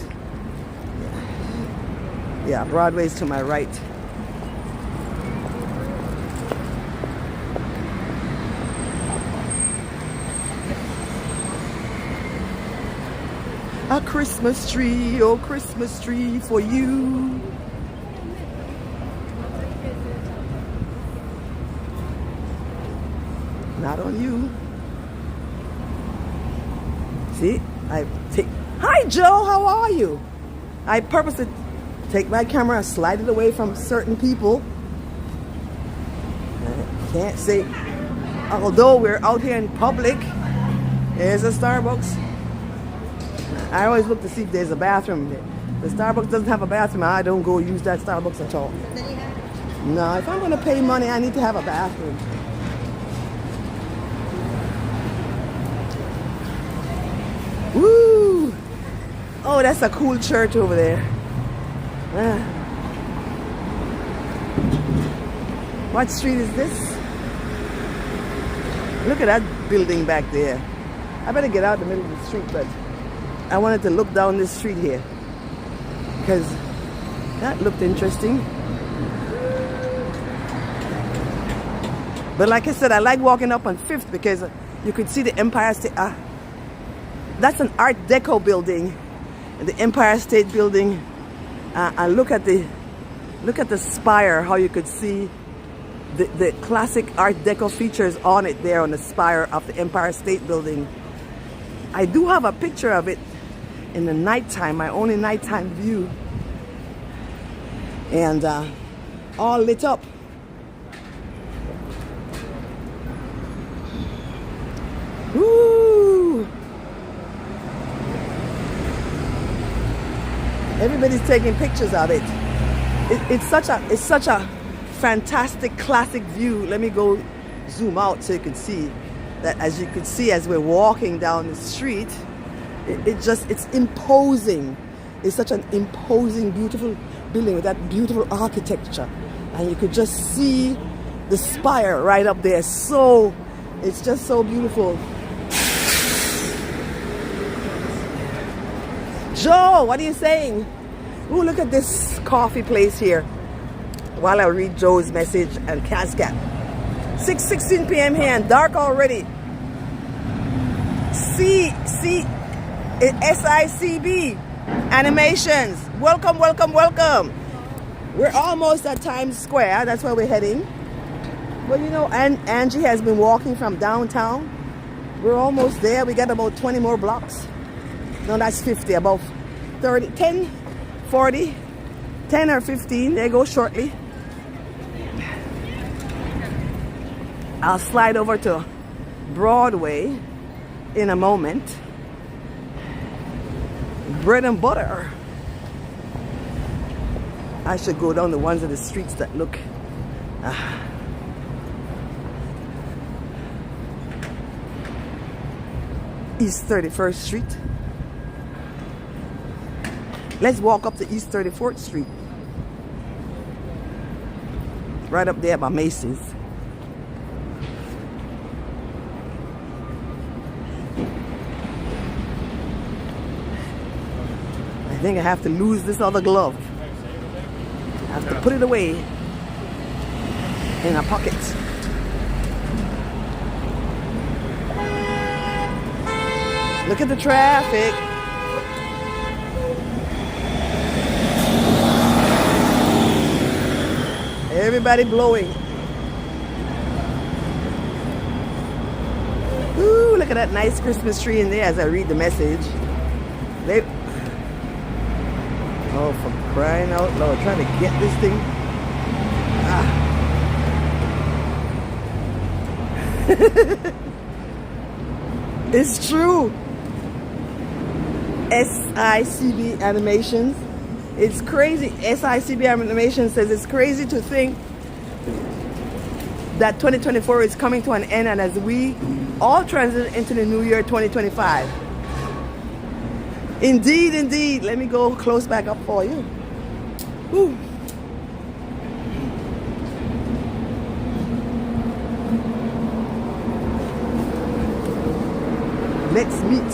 Yeah, Broadway's to my right. A Christmas tree, oh Christmas tree for you. Not on you. See, hi Joe, how are you? I purposely take my camera and slide it away from certain people. I can't say, although we're out here in public, there's a Starbucks. I always look to see if there's a bathroom there. The Starbucks doesn't have a bathroom. I don't go use that Starbucks at all. No, if I'm going to pay money, I need to have a bathroom. Woo! Oh, that's a cool church over there. What street is this? Look at that building back there. I better get out in the middle of the street, but I wanted to look down this street here because that looked interesting. But like I said, I like walking up on 5th because you could see the Empire State. That's an Art Deco building, the Empire State Building. And look at the spire, how you could see the classic Art Deco features on it there on the spire of the Empire State Building. I do have a picture of it in the nighttime, my only nighttime view, and all lit up. Woo! Everybody's taking pictures of it. It's such a fantastic classic view. Let me go zoom out so you can see that. As you could see as we're walking down the street, it's imposing. It's such an imposing, beautiful building with that beautiful architecture, and you could just see the spire right up there. So it's just so beautiful. Joe, what are you saying? Ooh, look at this coffee place here. While I read Joe's message and Cascat. 6:16 p.m. here and dark already. SICB Animations. Welcome, welcome, welcome. We're almost at Times Square. That's where we're heading. Well, you know, Angie has been walking from downtown. We're almost there. We got about 20 more blocks. No, that's 50, about 30, 10, 40, 10 or 15. They go shortly. I'll slide over to Broadway in a moment. Bread and butter. I should go down the ones of the streets that look East 31st Street. Let's walk up to East 34th Street. Right up there by Macy's. I think I have to lose this other glove. I have to put it away in a pocket. Look at the traffic. Everybody blowing. Ooh, look at that nice Christmas tree in there as I read the message. Oh, for crying out loud, trying to get this thing. It's true. SICB Animations. It's crazy. SICB Animations says it's crazy to think that 2024 is coming to an end, and as we all transition into the new year 2025. Indeed, indeed. Let me go close back up for you. Woo. Let's meet.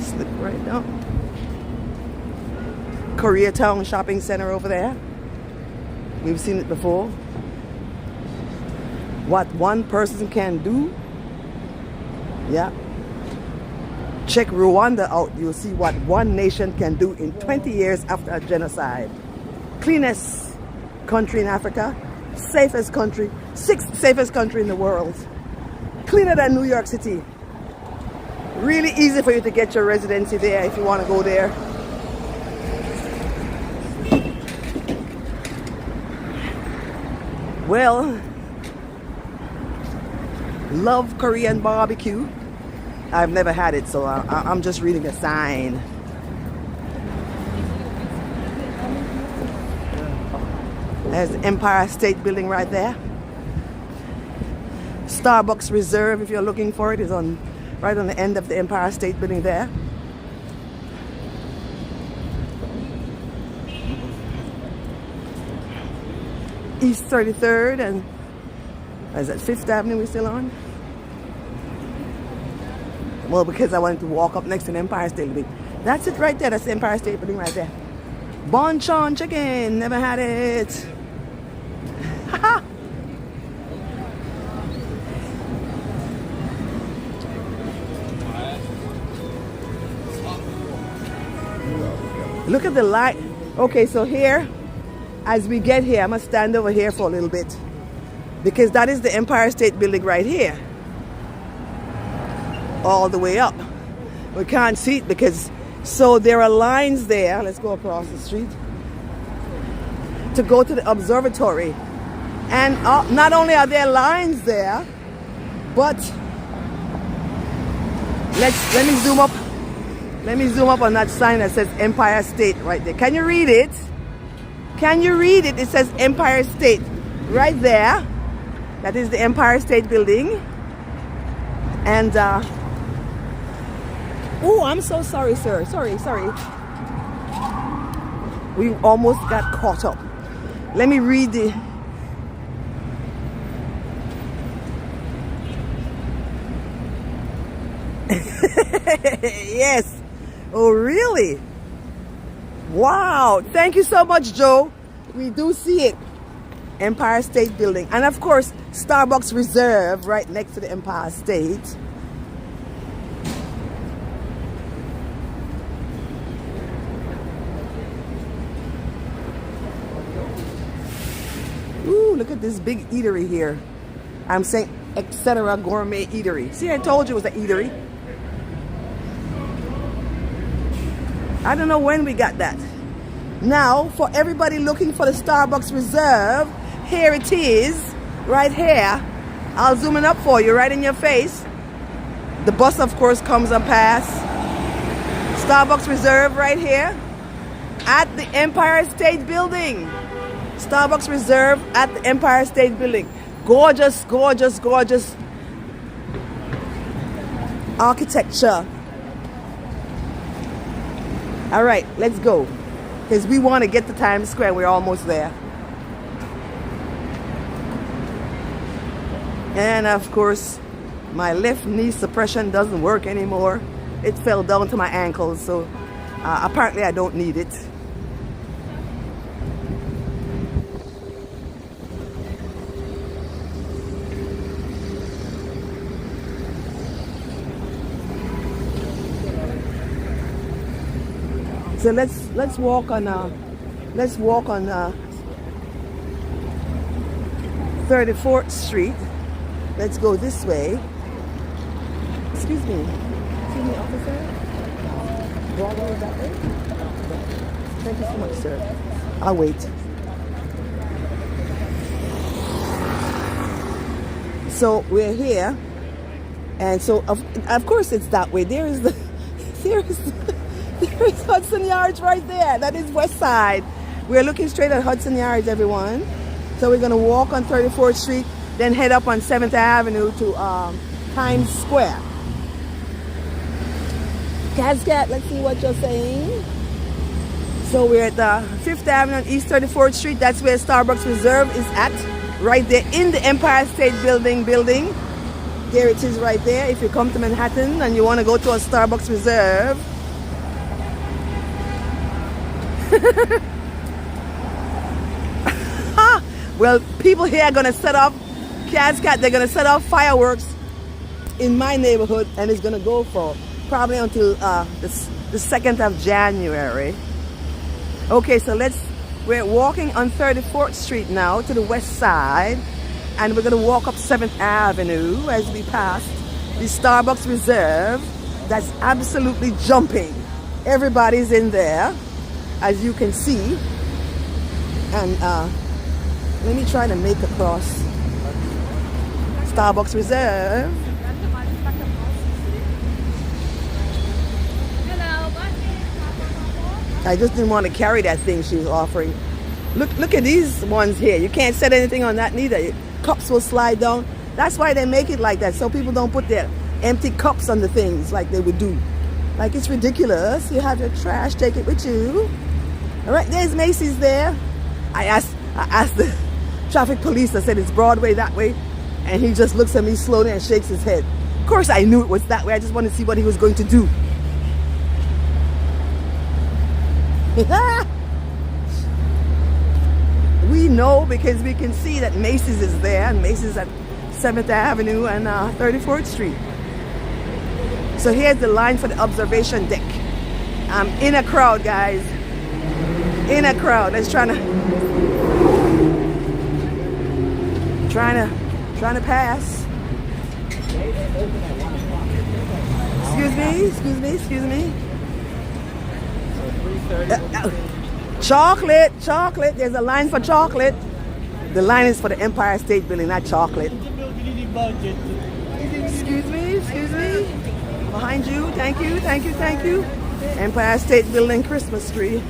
Slip right down. Koreatown Shopping Center over there. We've seen it before. What one person can do. Yeah. Check Rwanda out. You'll see what one nation can do in 20 years after a genocide. Cleanest country in Africa. Safest country. 6th safest country in the world. Cleaner than New York City. Really easy for you to get your residency there if you want to go there. Well, love Korean barbecue. I've never had it, so I'm just reading a sign. There's the Empire State Building right there. Starbucks Reserve, if you're looking for it, is on right on the end of the Empire State Building there. East 33rd and is that 5th Avenue we're still on? Well, because I wanted to walk up next to the Empire State Building. That's it right there. That's the Empire State Building right there. Bonchon chicken. Never had it. Haha. Look at the light. Okay, so here, as we get here, I'm going to stand over here for a little bit. Because that is the Empire State Building right here. All the way up. We can't see it because, so there are lines there. Let's go across the street. To go to the observatory. And not only are there lines there, but let me zoom up. Let me zoom up on that sign that says Empire State right there. Can you read it? Can you read it? It says Empire State right there. That is the Empire State Building. And, oh, I'm so sorry, sir. Sorry. We almost got caught up. Let me read the... Yes. Oh, really? Wow. Thank you so much, Joe. We do see it. Empire State Building. And of course, Starbucks Reserve right next to the Empire State. Ooh, look at this big eatery here. I'm saying etc. Gourmet Eatery. See, I told you it was an eatery. I don't know when we got that. Now, for everybody looking for the Starbucks Reserve, here it is, right here. I'll zoom it up for you, right in your face. The bus, of course, comes and pass. Starbucks Reserve right here at the Empire State Building. Starbucks Reserve at the Empire State Building. Gorgeous, gorgeous, gorgeous architecture. All right, let's go. Because we want to get to Times Square. We're almost there. And of course, my left knee suppression doesn't work anymore. It fell down to my ankles, so apparently I don't need it. So let's walk on 34th Street. Let's go this way. Excuse me, officer. Broadway is that way? Thank you so much, sir. I'll wait. So we're here, and so of course it's that way. There is Hudson Yards right there. That is West Side. We're looking straight at Hudson Yards, everyone. So we're going to walk on 34th Street, then head up on 7th Avenue to Times Square. Cascat, let's see what you're saying. So we're at the 5th Avenue on East 34th Street. That's where Starbucks Reserve is at. Right there in the Empire State Building. There it is right there. If you come to Manhattan and you want to go to a Starbucks Reserve. Well, people here are going to set up Cat, they're gonna set off fireworks in my neighborhood, and it's gonna go for probably until the 2nd of January. Okay, so we're walking on 34th Street now to the west side, and we're gonna walk up 7th Avenue as we pass the Starbucks Reserve. That's absolutely jumping. Everybody's in there, as you can see. And let me try to make across Starbucks Reserve. I just didn't want to carry that thing she was offering. Look at these ones here. You can't set anything on that neither. Cups will slide down. That's why they make it like that, so people don't put their empty cups on the things like they would do. Like, it's ridiculous. You have your trash, take it with you. All right, there's Macy's there. I asked the traffic police, I said, it's Broadway that way? And he just looks at me slowly and shakes his head. Of course I knew it was that way. I just wanted to see what he was going to do. We know because we can see that Macy's is there, and Macy's at 7th Avenue and 34th Street. So here's the line for the observation deck. I'm in a crowd, guys. In a crowd. Let's trying to pass. Excuse me. Chocolate. There's a line for chocolate. The line is for the Empire State Building, not chocolate. Excuse me. Behind you. Thank you. Empire State Building Christmas tree.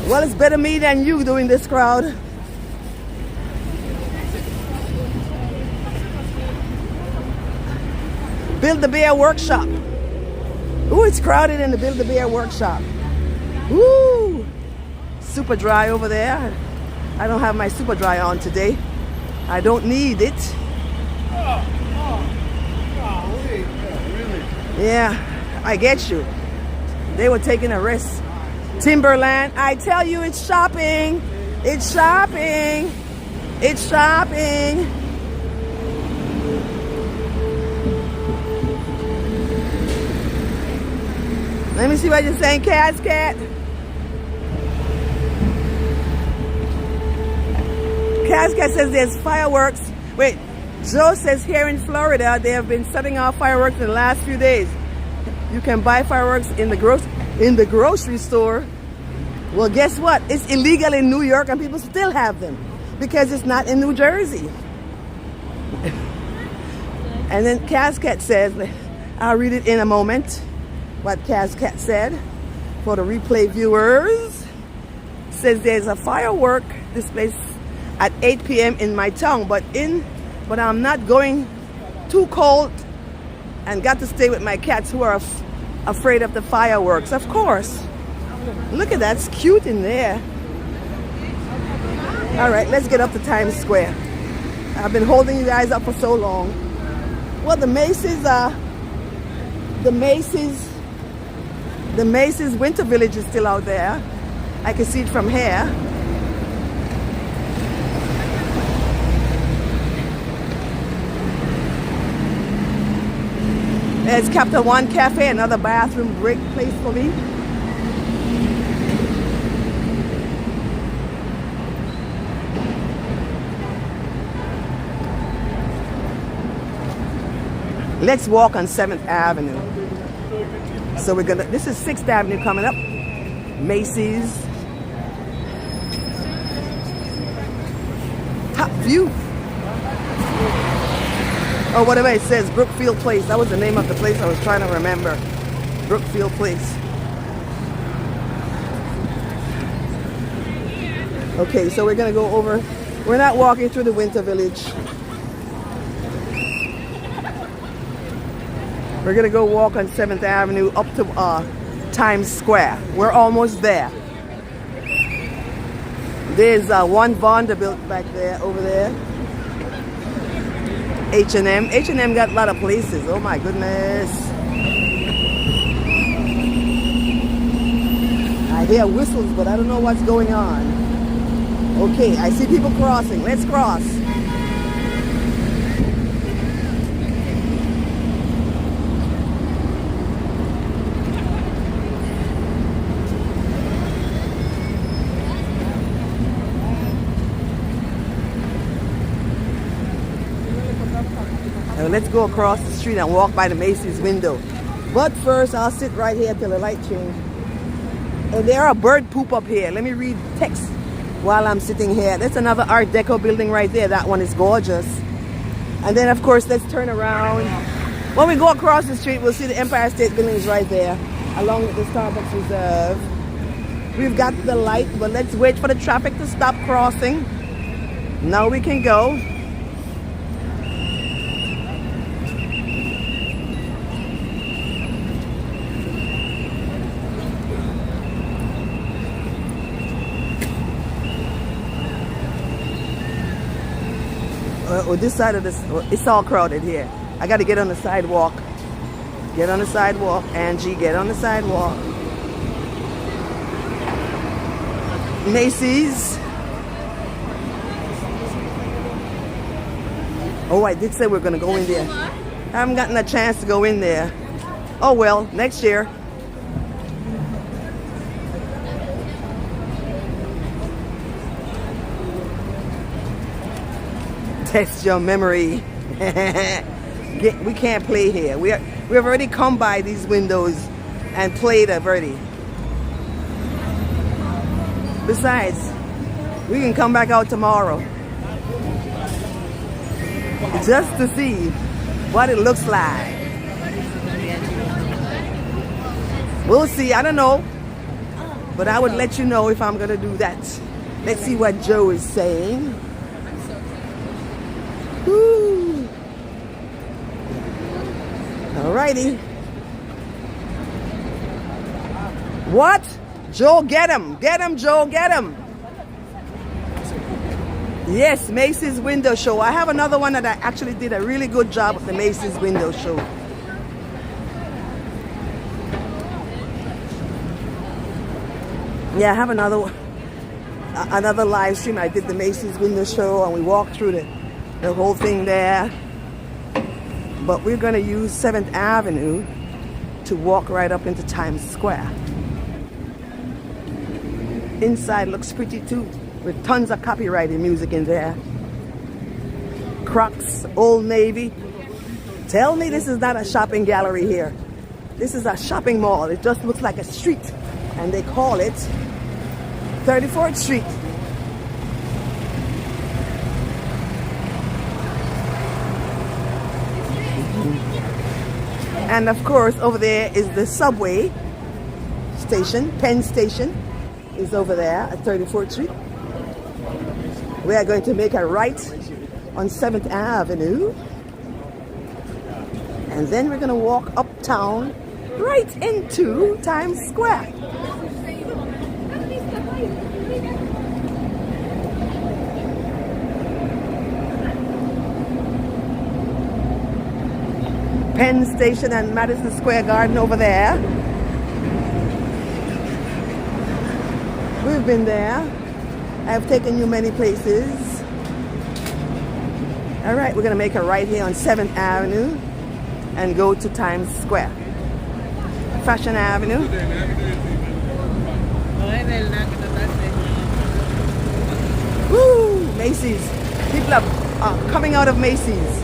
Well, it's better me than you doing this crowd. Build-A-Bear Workshop. Ooh, it's crowded in the Build-A-Bear Workshop. Ooh, super dry over there. I don't have my super dry on today. I don't need it. Yeah, I get you. They were taking a risk. Timberland, I tell you, it's shopping. It's shopping. Let me see what you're saying, Cat. Cat says there's fireworks. Wait, Joe says here in Florida they have been setting off fireworks in the last few days. You can buy fireworks in the grocery store. Well, guess what? It's illegal in New York, and people still have them because it's not in New Jersey. And then Cat says, I'll read it in a moment, what Cat said for the replay viewers. Says there's a firework display at 8 p.m. in my town, but I'm not going too cold and got to stay with my cats who are afraid of the fireworks. Of course. Look at that, it's cute in there. All right, let's get up to Times Square. I've been holding you guys up for so long. Well, the Macy's Winter Village is still out there. I can see it from here. There's Capital One Cafe, another bathroom break place for me. Let's walk on 7th Avenue. So this is 6th Avenue coming up. Macy's. Top view. Or whatever it says, Brookfield Place. That was the name of the place I was trying to remember. Brookfield Place. Okay, so we're gonna go over. We're not walking through the Winter Village. We're gonna go walk on 7th Avenue up to Times Square. We're almost there. There's one Vanderbilt back there, over there. H&M. H&M got a lot of places. Oh my goodness. I hear whistles, but I don't know what's going on. Okay, I see people crossing. Let's cross. Now let's go across the street and walk by the Macy's window. But first, I'll sit right here till the light change. And there are bird poop up here. Let me read text while I'm sitting here. That's another Art Deco building right there. That one is gorgeous. And then, of course, let's turn around. When we go across the street, we'll see the Empire State Building is right there, along with the Starbucks Reserve. We've got the light, but let's wait for the traffic to stop crossing. Now we can go. This side of this, it's all crowded here. I got to get on the sidewalk. Get on the sidewalk, Angie, get on the sidewalk. Macy's. Oh, I did say we're going to go in there. I haven't gotten a chance to go in there. Oh well, next year. Test your memory. We can't play here. We have already come by these windows and played already. Besides, we can come back out tomorrow just to see what it looks like. We'll see. I don't know, but I would let you know if I'm gonna do that. Let's see what Joe is saying. Woo. Alrighty. What? Joe, get him. Get him, Joe, get him. Yes, Macy's window show. I have another one that I actually did a really good job of the Macy's window show. Yeah, I have another one. Another live stream. I did the Macy's window show and we walked through the whole thing there. But we're going to use 7th Avenue to walk right up into Times Square. Inside looks pretty too, with tons of copyrighted music in there. Crocs, Old Navy. Tell me this is not a shopping gallery here. This is a shopping mall. It just looks like a street. And they call it 34th Street. And of course, over there is the subway station. Penn Station is over there at 34th Street. We are going to make a right on 7th Avenue. And then we're going to walk uptown right into Times Square. Penn Station and Madison Square Garden over there. We've been there. I've taken you many places. All right, we're going to make a right here on 7th Avenue and go to Times Square. Fashion Avenue. Woo! Macy's. People are coming out of Macy's.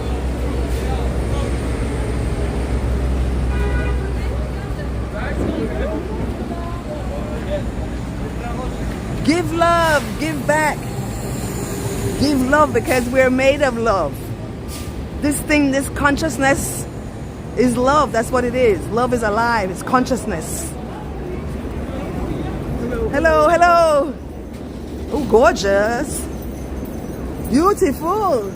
Give love, give back. Give love because we're made of love. This thing, this consciousness is love. That's what it is. Love is alive. It's consciousness. Hello, hello. Oh, gorgeous. Beautiful.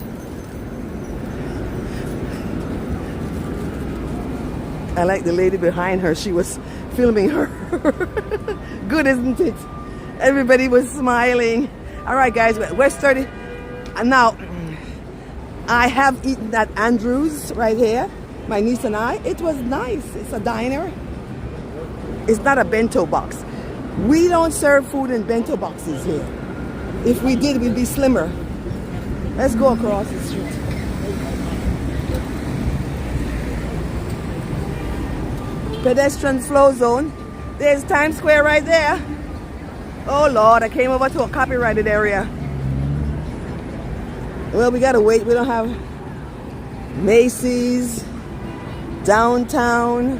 I like the lady behind her. She was filming her. Good, isn't it? Everybody was smiling. All right, guys, we're starting. And now, I have eaten at Andrew's right here. My niece and I. It was nice. It's a diner. It's not a bento box. We don't serve food in bento boxes here. If we did, we'd be slimmer. Let's go across the street. Pedestrian flow zone. There's Times Square right there. Oh Lord, I came over to a copyrighted area. Well, we gotta wait. We don't have Macy's, downtown,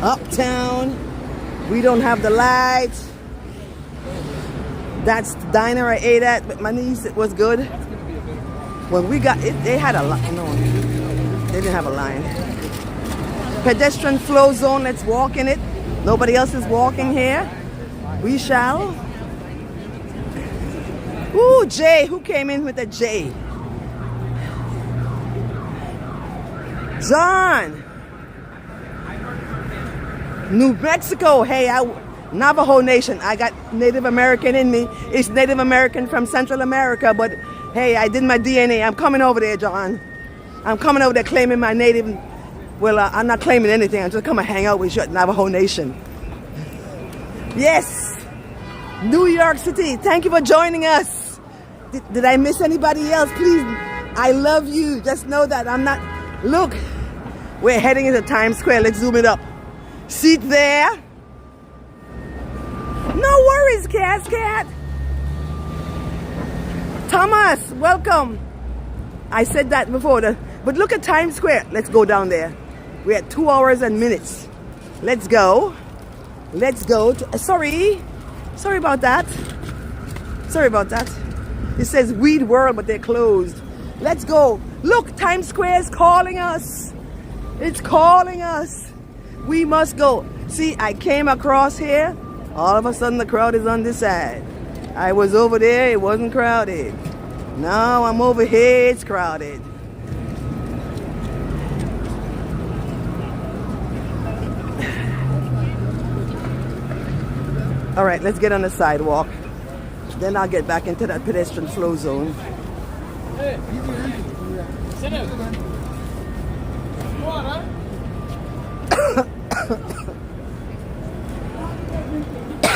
uptown. We don't have the lights. That's the diner I ate at, but my niece, it was good. When we got it, they had a line. No, they didn't have a line. Pedestrian flow zone, let's walk in it. Nobody else is walking here. We shall. Ooh, J. Who came in with a J? John. New Mexico. Hey, Navajo Nation. I got Native American in me. It's Native American from Central America, but hey, I did my DNA. I'm coming over there, John. I'm coming over there claiming my native. Well, I'm not claiming anything. I'm just coming to hang out with you at Navajo Nation. Yes. New York City. Thank you for joining us. Did I miss anybody else? Please, I love you. Just know that I'm not. Look, we're heading into Times Square. Let's zoom it up. Seat there. No worries, cat. Thomas, welcome. I said that before, but look at Times Square. Let's go down there. We're at 2 hours and minutes. Let's go. Sorry about that. It says Weed World, but they're closed. Let's go. Look, Times Square is calling us. It's calling us. We must go. See, I came across here. All of a sudden, the crowd is on this side. I was over there. It wasn't crowded. Now I'm over here. It's crowded. All right, let's get on the sidewalk. Then I'll get back into that pedestrian flow zone.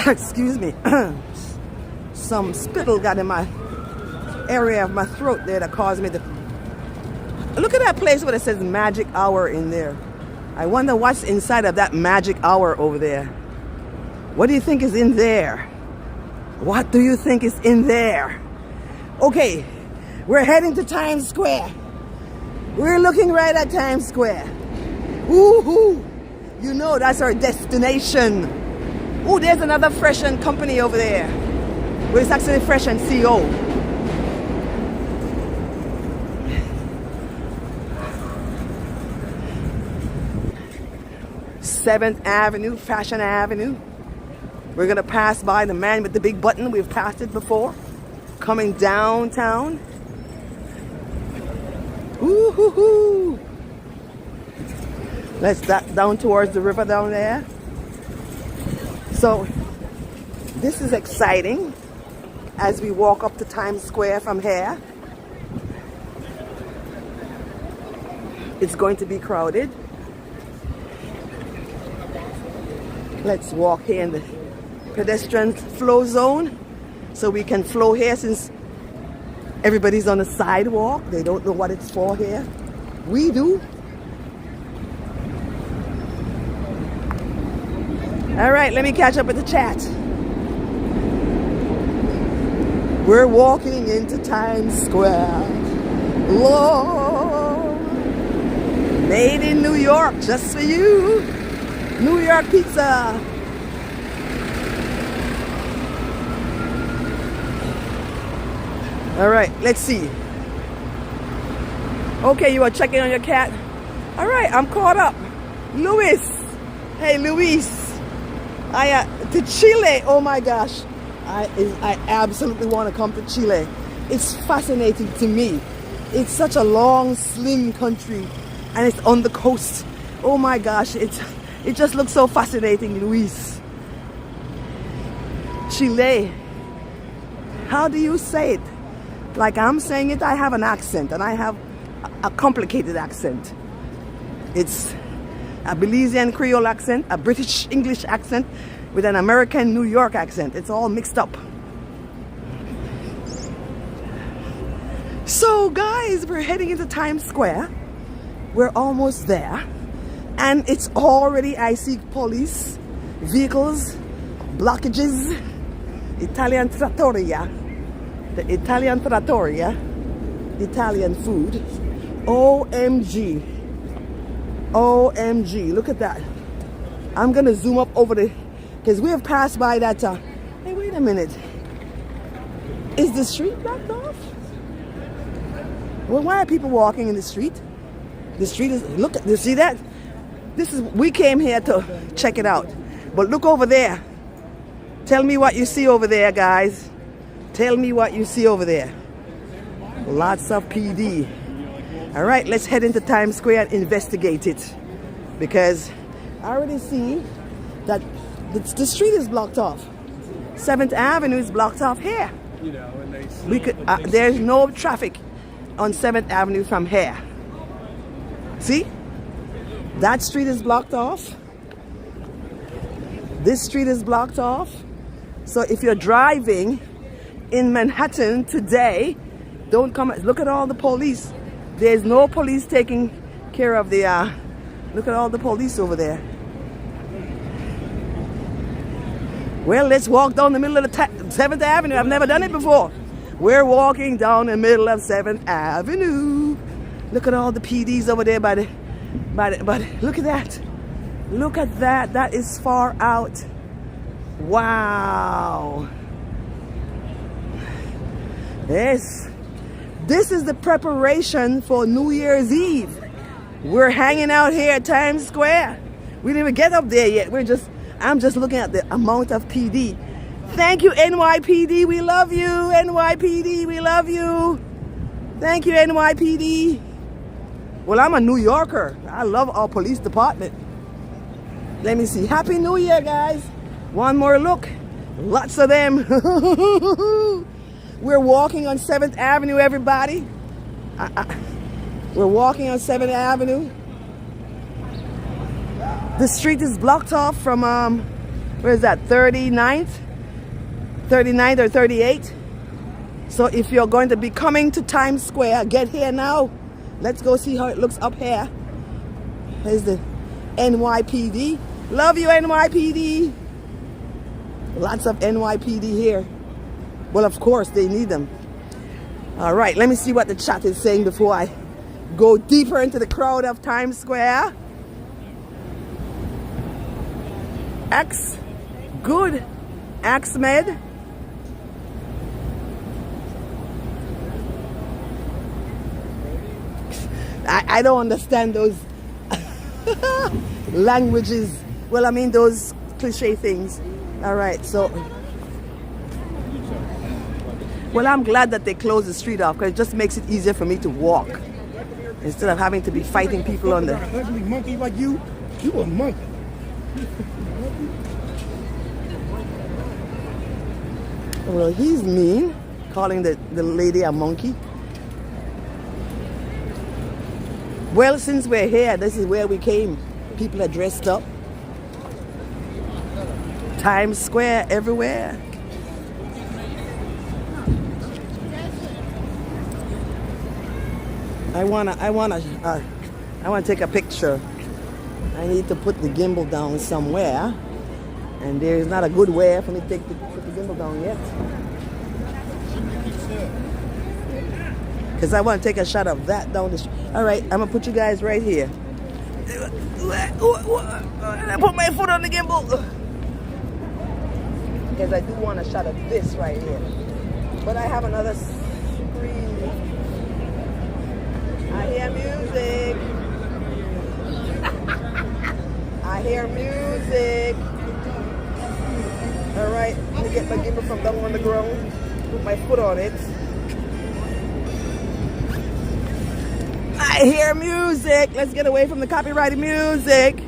Excuse me. Some spittle got in my area of my throat there that caused me to... Look at that place where it says magic hour in there. I wonder what's inside of that magic hour over there. What do you think is in there? What do you think is in there? Okay, we're heading to Times Square. We're looking right at Times Square. Woohoo! You know that's our destination. Oh, there's another Fresh and Company over there. Well, it's actually Fresh and CO. Seventh Avenue, Fashion Avenue. We're gonna pass by the man with the big button. We've passed it before. Coming downtown. Ooh hoo hoo. Let's down towards the river down there. So this is exciting as we walk up to Times Square from here. It's going to be crowded. Let's walk here in the pedestrian flow zone so we can flow here since everybody's on the sidewalk. They don't know what it's for here. We do. All right, let me catch up with the chat. We're walking into Times Square. Lord, made in New York, just for you. New York pizza. All right, let's see. Okay, you are checking on your cat. All right, I'm caught up. Luis. Hey, Luis. To Chile. Oh my gosh. I absolutely want to come to Chile. It's fascinating to me. It's such a long, slim country, and it's on the coast. Oh my gosh, it just looks so fascinating, Luis. Chile. How do you say it? Like I'm saying it, I have an accent, and I have a complicated accent. It's a Belizean Creole accent, a British English accent, with an American New York accent. It's all mixed up. So guys, we're heading into Times Square. We're almost there. And it's already, I see police, vehicles, blockages, Italian trattoria. The Italian trattoria, Italian food. OMG. OMG. Look at that. I'm going to zoom up over the... Because we have passed by that... hey, wait a minute. Is the street blocked off? Well, why are people walking in the street? The street is... Look, you see that? This is... We came here to check it out. But look over there. Tell me what you see over there, guys. Tell me what you see over there. Lots of PD. All right, let's head into Times Square and investigate it. Because I already see that the street is blocked off. 7th Avenue is blocked off here. You know, and they We could, there's no traffic on 7th Avenue from here. See? That street is blocked off. This street is blocked off. So if you're driving in Manhattan today, don't come. Look at all the police. There's no police taking care of the... look at all the police over there. Well, let's walk down the middle of the 7th Avenue. I've never done it before. We're walking down the middle of 7th Avenue. Look at all the PDs over there by the... Look at that. Look at that. That is far out. Wow. Yes. This is the preparation for New Year's Eve. We're hanging out here at Times Square. We didn't even get up there yet. I'm just looking at the amount of PD. Thank you, NYPD. We love you. NYPD, we love you. Thank you, NYPD. Well, I'm a New Yorker. I love our police department. Let me see. Happy New Year, guys. One more look. Lots of them. We're walking on 7th Avenue, everybody. We're walking on 7th Avenue. The street is blocked off from, where is that, 39th? 39th or 38th? So if you're going to be coming to Times Square, get here now. Let's go see how it looks up here. There's the NYPD. Love you, NYPD. Lots of NYPD here. Well, of course, they need them. All right, let me see what the chat is saying before I go deeper into the crowd of Times Square. Good. Axmed. I don't understand those languages. Well, I mean those cliche things. All right, so... Well, I'm glad that they closed the street off because it just makes it easier for me to walk. Instead of having to be fighting people on the... ugly monkey like you a monkey. Well, he's mean, calling the lady a monkey. Well, since we're here, this is where we came. People are dressed up. Times Square everywhere. I wanna take a picture. I need to put the gimbal down somewhere, and there is not a good way for me to put the gimbal down yet. Because I want to take a shot of that down the street. All right, I'm gonna put you guys right here. I put my foot on the gimbal. Because I do want a shot of this right here. But I have another screen. I hear music. I hear music. All right, let me get my gimbal from down on the ground. Put my foot on it. I hear music. Let's get away from the copyrighted music.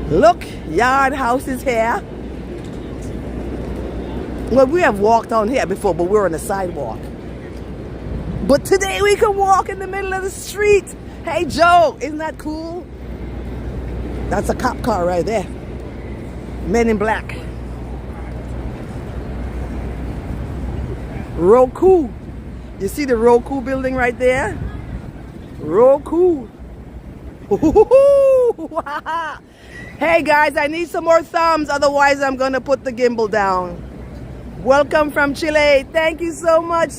Look, Yard House is here. Well, we have walked on here before, but we're on the sidewalk. But today we can walk in the middle of the street. Hey, Joe, isn't that cool? That's a cop car right there. Men in black. Roku. You see the Roku building right there? Roku. Hey guys, I need some more thumbs, otherwise I'm gonna put the gimbal down. Welcome from Chile. Thank you so much.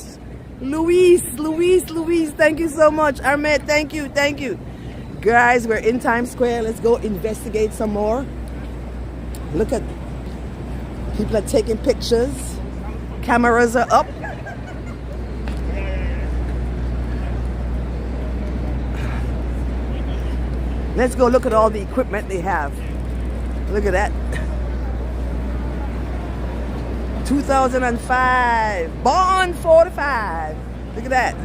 Luis, thank you so much. Ahmed, thank you. Guys, we're in Times Square. Let's go investigate some more. Look at, people are taking pictures. Cameras are up. Let's go look at all the equipment they have. Look at that. 2005. Born 45. Look at that.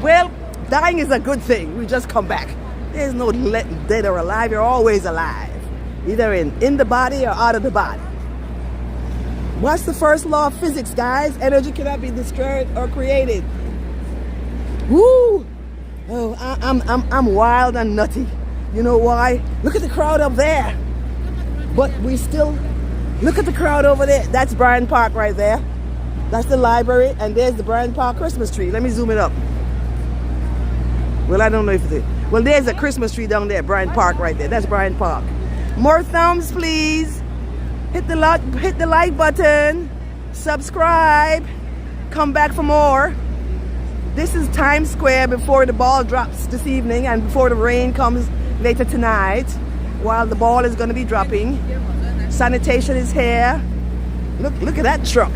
Well, dying is a good thing. We just come back. There's no dead or alive. You're always alive. Either in the body or out of the body. What's the first law of physics, guys? Energy cannot be destroyed or created. Woo! Oh, I'm wild and nutty. You know why? Look at the crowd up there. But we still look at the crowd over there. That's Bryant Park right there. That's the library, and there's the Bryant Park Christmas tree. Let me zoom it up. Well, I don't know if it is. Well, there's a Christmas tree down there, Bryant Park right there. That's Bryant Park. More thumbs, please. Hit the like button. Subscribe. Come back for more. This is Times Square before the ball drops this evening and before the rain comes later tonight, while the ball is going to be dropping. Sanitation is here. Look at that truck.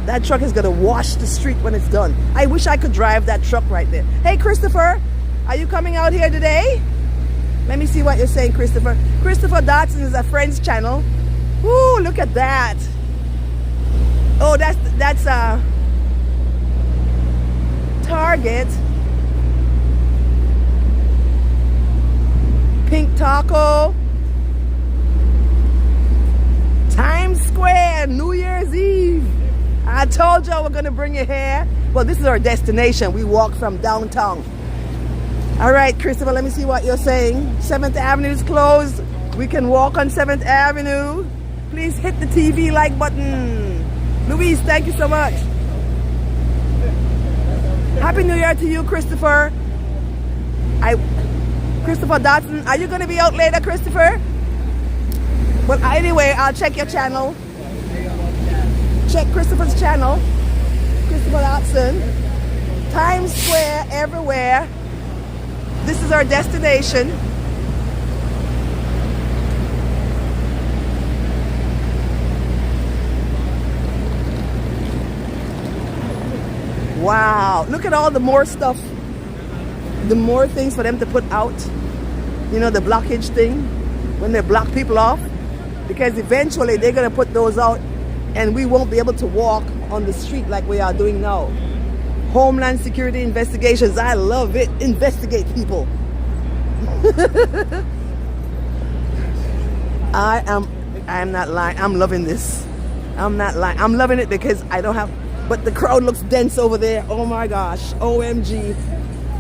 That truck is going to wash the street when it's done. I wish I could drive that truck right there. Hey, Christopher, are you coming out here today? Let me see what you're saying, Christopher. Christopher Dotson is a friend's channel. Woo, look at that. Oh, that's Target. Pink Taco. Times Square, New Year's Eve. I told y'all we're gonna bring you here. Well, this is our destination. We walk from downtown. All right, Christopher, let me see what you're saying. 7th Avenue is closed. We can walk on 7th Avenue. Please hit the TV like button. Louise, thank you so much. Happy New Year to you, Christopher. Christopher Dotson, are you going to be out later, Christopher? Well, anyway, I'll check your channel. Check Christopher's channel. Christopher Dotson. Times Square, everywhere. This is our destination. Wow, look at all the more stuff, the more things for them to put out. You know, the blockage thing, when they block people off, because eventually they're going to put those out and we won't be able to walk on the street like we are doing now. Homeland Security investigations, I love it. Investigate people. I'm not lying. I'm loving this. I'm not lying. I'm loving it because I don't have, but the crowd looks dense over there. Oh my gosh. OMG.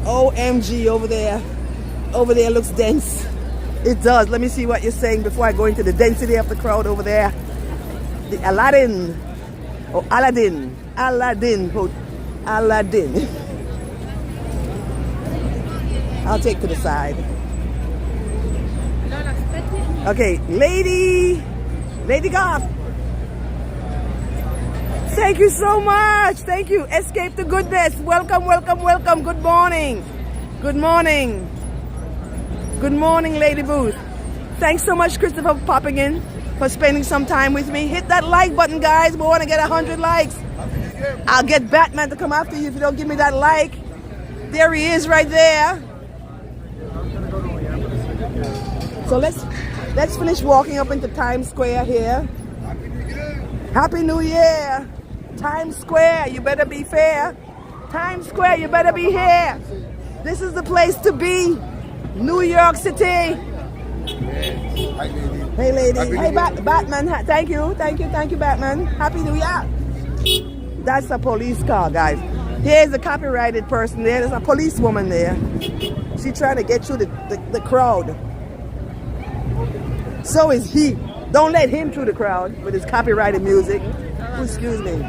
OMG over there. Over there looks dense. It does. Let me see what you're saying before I go into the density of the crowd over there. The Aladdin. Oh, Aladdin. Aladdin. Oh, Aladdin. I'll take to the side. Okay, Lady Goff. Thank you so much. Thank you. Escape to goodness. Welcome, welcome, welcome. Good morning. Good morning. Good morning, Lady Booth. Thanks so much, Christopher, for popping in, for spending some time with me. Hit that like button, guys. We want to get 100 likes. I'll get Batman to come after you if you don't give me that like. There he is right there. So let's finish walking up into Times Square here. Happy New Year. Times Square, you better be fair. Times Square, you better be here. This is the place to be. New York City. Hey, lady. Hey, Batman. Thank you, Batman. Happy New Year. That's a police car, guys. Here's a copyrighted person there. There's a policewoman there. She's trying to get through the crowd. So is he. Don't let him through the crowd with his copyrighted music. Excuse me.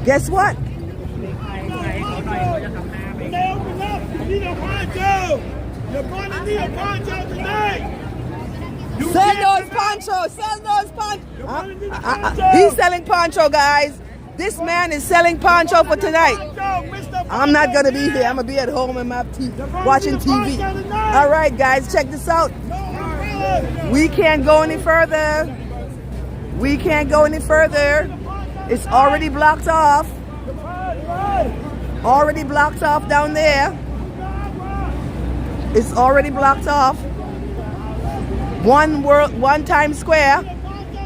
Guess what? You're going to need a poncho tonight. Sell those poncho. Sell those poncho. He's selling poncho, guys. This man is selling poncho for tonight. I'm not gonna be here. I'm gonna be at home and watching TV. All right, guys, check this out. We can't go any further. We can't go any further. It's already blocked off. Already blocked off down there. It's already blocked off. One Times Square.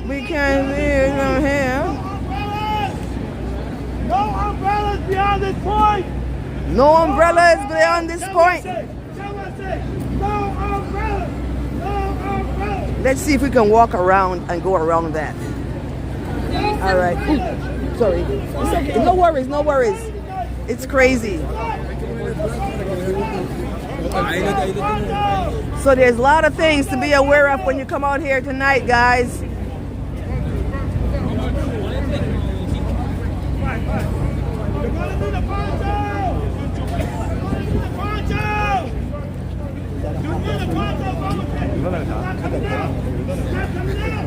We can't be from here. No umbrellas beyond this point. No umbrellas beyond this point. No umbrellas. No umbrellas. Let's see if we can walk around and go around that. All right. Ooh, sorry. It's okay. No worries. No worries. It's crazy. So there's a lot of things to be aware of when you come out here tonight, guys.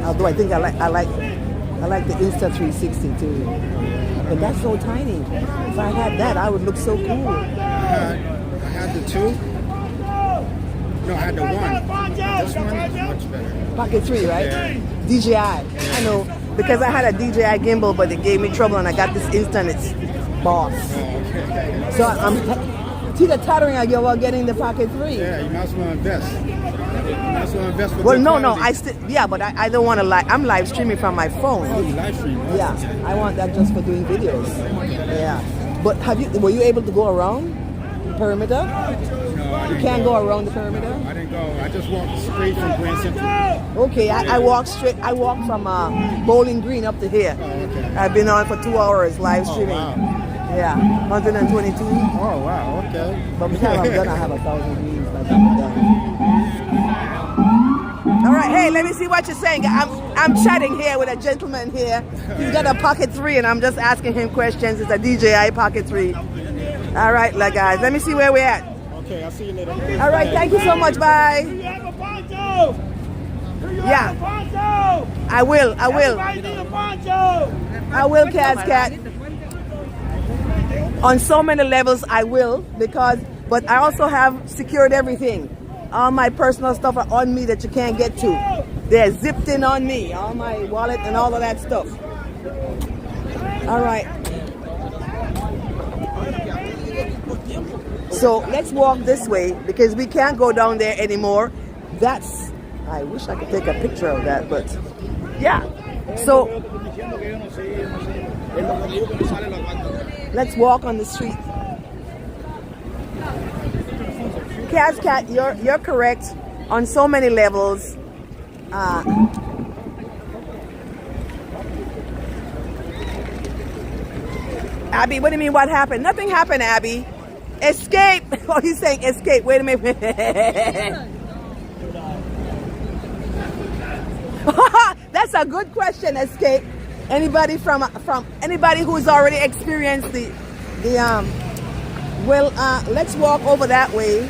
Although I think I like the Insta 360 too, but that's so tiny. If I had that, I would look so cool. I had the 2. No, I had the 1. This one is much better. Pocket 3, right? Yeah. DJI. I know, because I had a DJI gimbal, but it gave me trouble, and I got this instant. It's boss. Oh, okay. So I'm teetering again while getting the Pocket 3. Yeah, you might as well invest. You might as well invest with Well, good no, quality. but I don't want to I'm live streaming from my phone. Oh, you live stream, right? Yeah, I want that just for doing videos. Yeah, but were you able to go around the perimeter? No, I You didn't can't go around the perimeter. I didn't go. I just walked straight from Grand Central. Okay, I walked straight. I walked from Bowling Green up to here. Oh, okay. I've been on for 2 hours live streaming. Wow. Yeah, 122. Oh, wow, okay. By the time I'm done, I have 1,000 views. By the time I'm done. All right, hey, let me see what you're saying. I'm chatting here with a gentleman here. He's got a Pocket 3, and I'm just asking him questions. It's a DJI Pocket 3. All right, guys, let me see where we're at. Okay, I'll see you later. All right, thank you so much. Bye. Do you have a poncho? Do you Yeah. have a poncho? I will. Everybody need a poncho. I will, Cat. On so many levels, I will, but I also have secured everything. All my personal stuff are on me that you can't get to. They're zipped in on me, all my wallet and all of that stuff. All right. So let's walk this way because we can't go down there anymore. I wish I could take a picture of that, but yeah. So let's walk on the street. Cat, you're correct on so many levels. Abby, what do you mean? What happened? Nothing happened, Abby. Escape. Oh, he's saying escape. Wait a minute. That's a good question. Escape. Anybody from anybody who's already experienced let's walk over that way.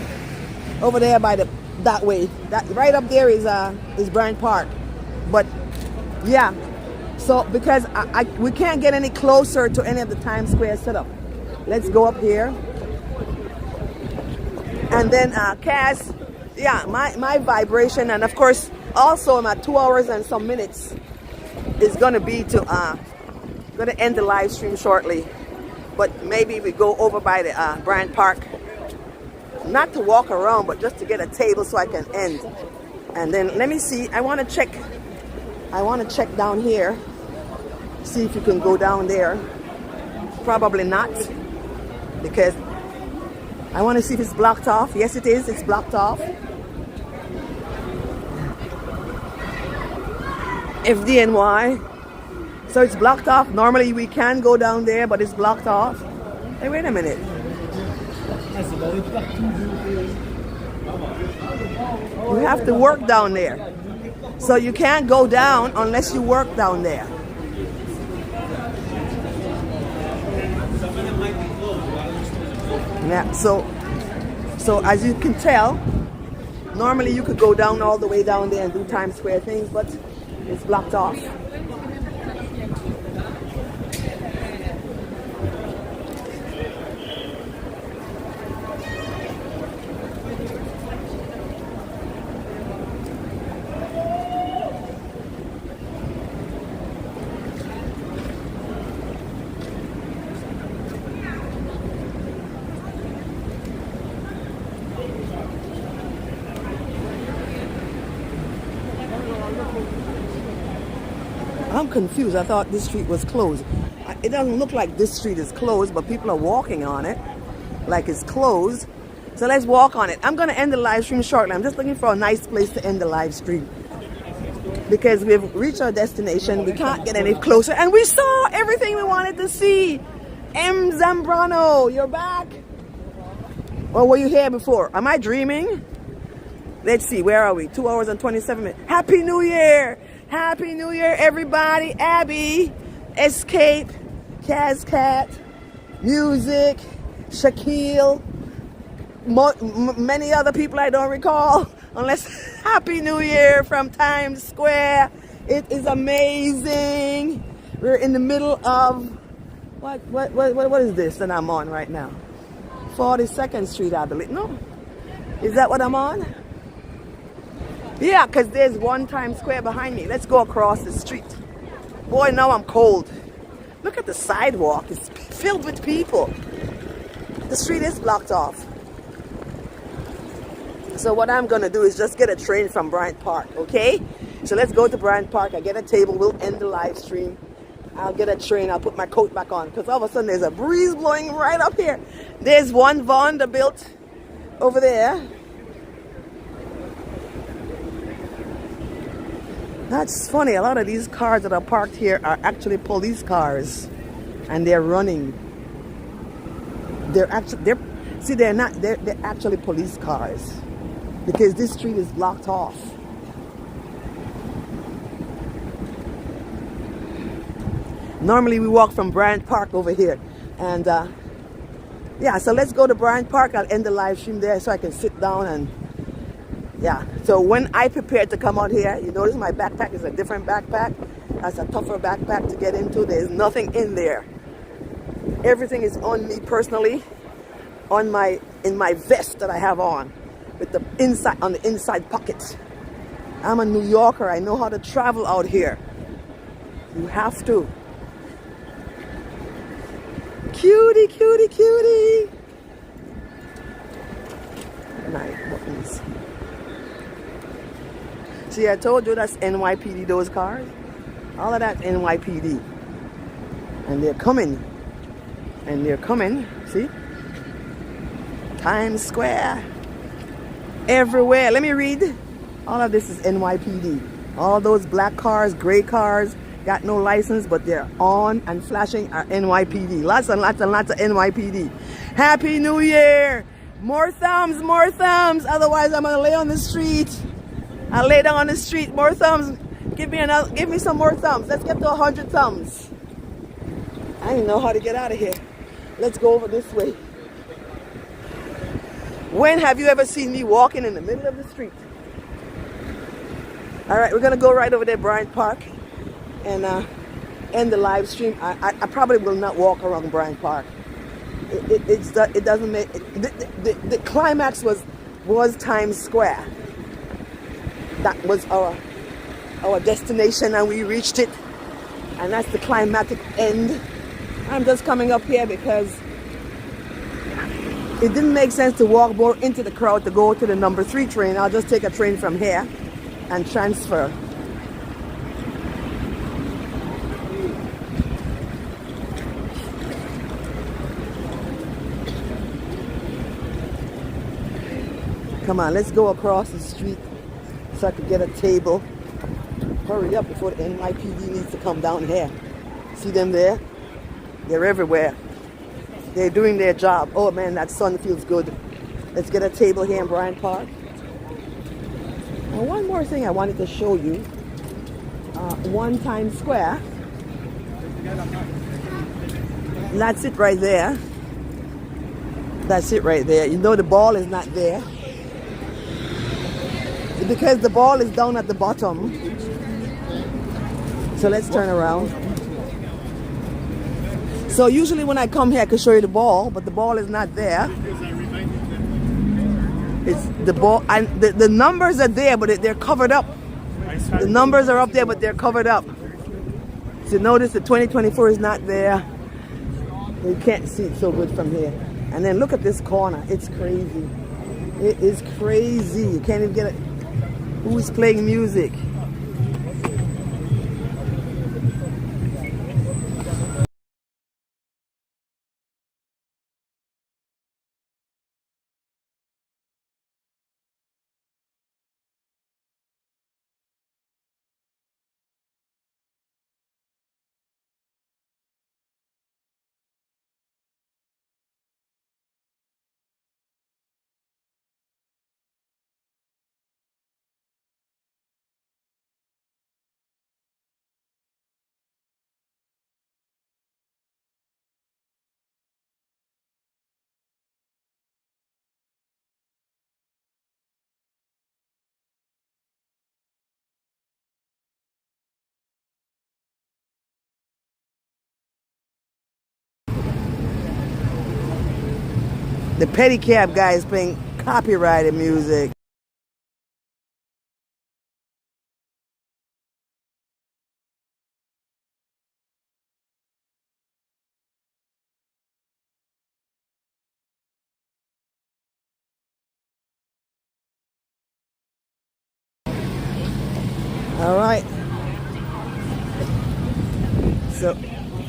Over there by that way. That right up there is Bryant Park. But yeah. So because we can't get any closer to any of the Times Square setup. Let's go up here. And then Cass, yeah, my vibration, and of course also my 2 hours and some minutes is gonna be to gonna end the live stream shortly. But maybe we go over by the Bryant Park, not to walk around, but just to get a table so I can end. And then let me see. I want to check down here. See if you can go down there. Probably not, because I want to see if it's blocked off. Yes, it is. It's blocked off. FDNY. So it's blocked off. Normally we can go down there, but it's blocked off. Hey, wait a minute. You have to work down there. So you can't go down unless you work down there. Yeah, so as you can tell, Normally you could go down all the way down there and do Times Square things, but it's blocked off. I'm confused. I thought this street was closed. It doesn't look like this street is closed, but people are walking on it like it's closed. So let's walk on it. I'm going to end the live stream shortly. I'm just looking for a nice place to end the live stream because we've reached our destination. We can't get any closer. And we saw everything we wanted to see. M. Zambrano, you're back. Or were you here before? Am I dreaming? Let's see. Where are we? 2 hours and 27 minutes. Happy New Year. Happy New Year, everybody. Abby, Escape, Kazcat, Music, Shaquille, many other people I don't recall. Unless Happy New Year from Times Square. It is amazing. We're in the middle of what is this that I'm on right now? 42nd Street, I believe. No? Is that what I'm on? Yeah, because there's one Times Square behind me. Let's go across the street. Boy, now I'm cold. Look at the sidewalk. It's filled with people. The street is blocked off. So what I'm going to do is just get a train from Bryant Park, okay? So let's go to Bryant Park. I get a table. We'll end the live stream. I'll get a train. I'll put my coat back on because all of a sudden there's a breeze blowing right up here. There's one Vanderbilt over there. That's funny. A lot of these cars that are parked here are actually police cars, and they're running. They're actually they're actually police cars because this street is blocked off. Normally we walk from Bryant Park over here, and yeah. So let's go to Bryant Park. I'll end the live stream there so I can sit down and. Yeah, so when I prepared to come out here, you notice my backpack is a different backpack. That's a tougher backpack to get into. There's nothing in there. Everything is on me personally, in my vest that I have on, with the inside pockets. I'm a New Yorker. I know how to travel out here. You have to. Cutie, cutie, cutie. Nice buttons. See, I told you that's NYPD, those cars. All of that's NYPD. And they're coming. And they're coming. See? Times Square. Everywhere. Let me read. All of this is NYPD. All those black cars, gray cars, got no license, but they're on and flashing are NYPD. Lots and lots and lots of NYPD. Happy New Year. More thumbs, more thumbs. Otherwise, I'm going to lay on the street. I'll lay down on the street. More thumbs. Give me some more thumbs. Let's get to 100 thumbs. I don't know how to get out of here. Let's go over this way. When have you ever seen me walking in the middle of the street? All right, we're going to go right over there, Bryant Park, and end the live stream. I probably will not walk around Bryant Park. It doesn't make... The climax was Times Square. That was our destination, and we reached it, and that's the climatic end. I'm just coming up here because it didn't make sense to walk more into the crowd to go to the number 3 train. I'll just take a train from here and transfer. Come on, let's go across the street so I could get a table. Hurry up before the NYPD needs to come down here. See them there? They're everywhere. They're doing their job. Oh man, that sun feels good. Let's get a table here in Bryant Park. Now one more thing I wanted to show you. One Times Square. That's it right there. That's it right there. You know the ball is not there. because the ball is down at the bottom. So let's turn around. So usually when I come here I can show you the ball, but the ball is not there. It's the ball, and the numbers are there, but they're covered up. The numbers are up there, but they're covered up. So notice the 2024 is not there. You can't see it so good from here. And then look at this corner. It's crazy. It is crazy. You can't even get it. Who is playing music? The pedicab guy is playing copyrighted music. All right. So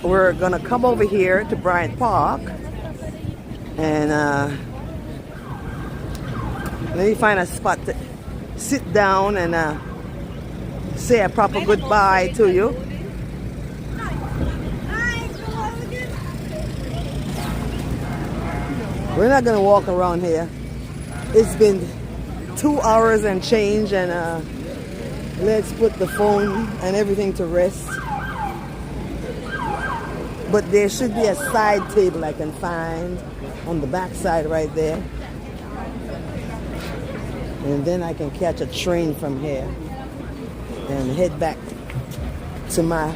we're gonna come over here to Bryant Park. And let me find a spot to sit down and say a proper goodbye to you. We're not gonna walk around here. It's been 2 hours and change, and let's put the phone and everything to rest. But there should be a side table I can find on the back side right there. And then I can catch a train from here and head back to my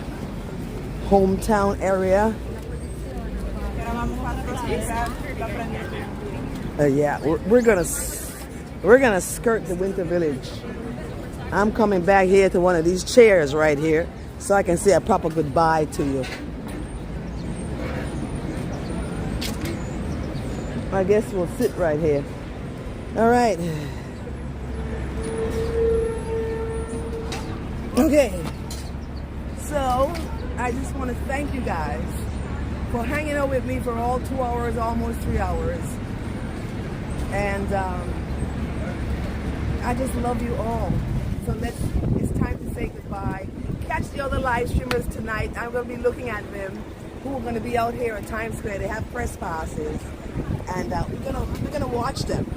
hometown area. Yeah, we're gonna skirt the Winter Village. I'm coming back here to one of these chairs right here so I can say a proper goodbye to you. I guess we'll sit right here. All right. Okay. So I just want to thank you guys for hanging out with me for all 2 hours, almost 3 hours. And I just love you all. So it's time to say goodbye. Catch the other live streamers tonight. I'm going to be looking at them who are going to be out here at Times Square. They have press passes. And we're gonna watch them.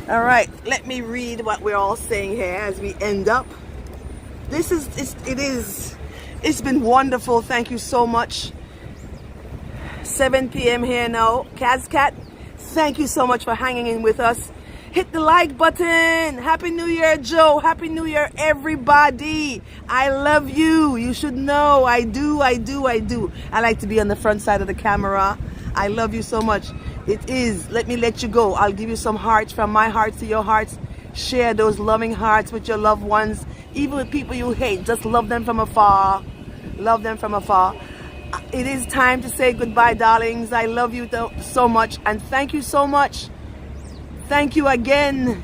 All right, let me read what we're all saying here as we end up. It's been wonderful. Thank you so much. 7 p.m. here now. Cat, thank you so much for hanging in with us. Hit the like button. Happy New Year, Joe. Happy New Year, everybody. I love you. You should know. I do. I like to be on the front side of the camera. I love you so much. It is. Let me let you go. I'll give you some hearts from my heart to your hearts. Share those loving hearts with your loved ones. Even with people you hate. Just love them from afar. Love them from afar. It is time to say goodbye, darlings. I love you so much. And thank you so much. Thank you again.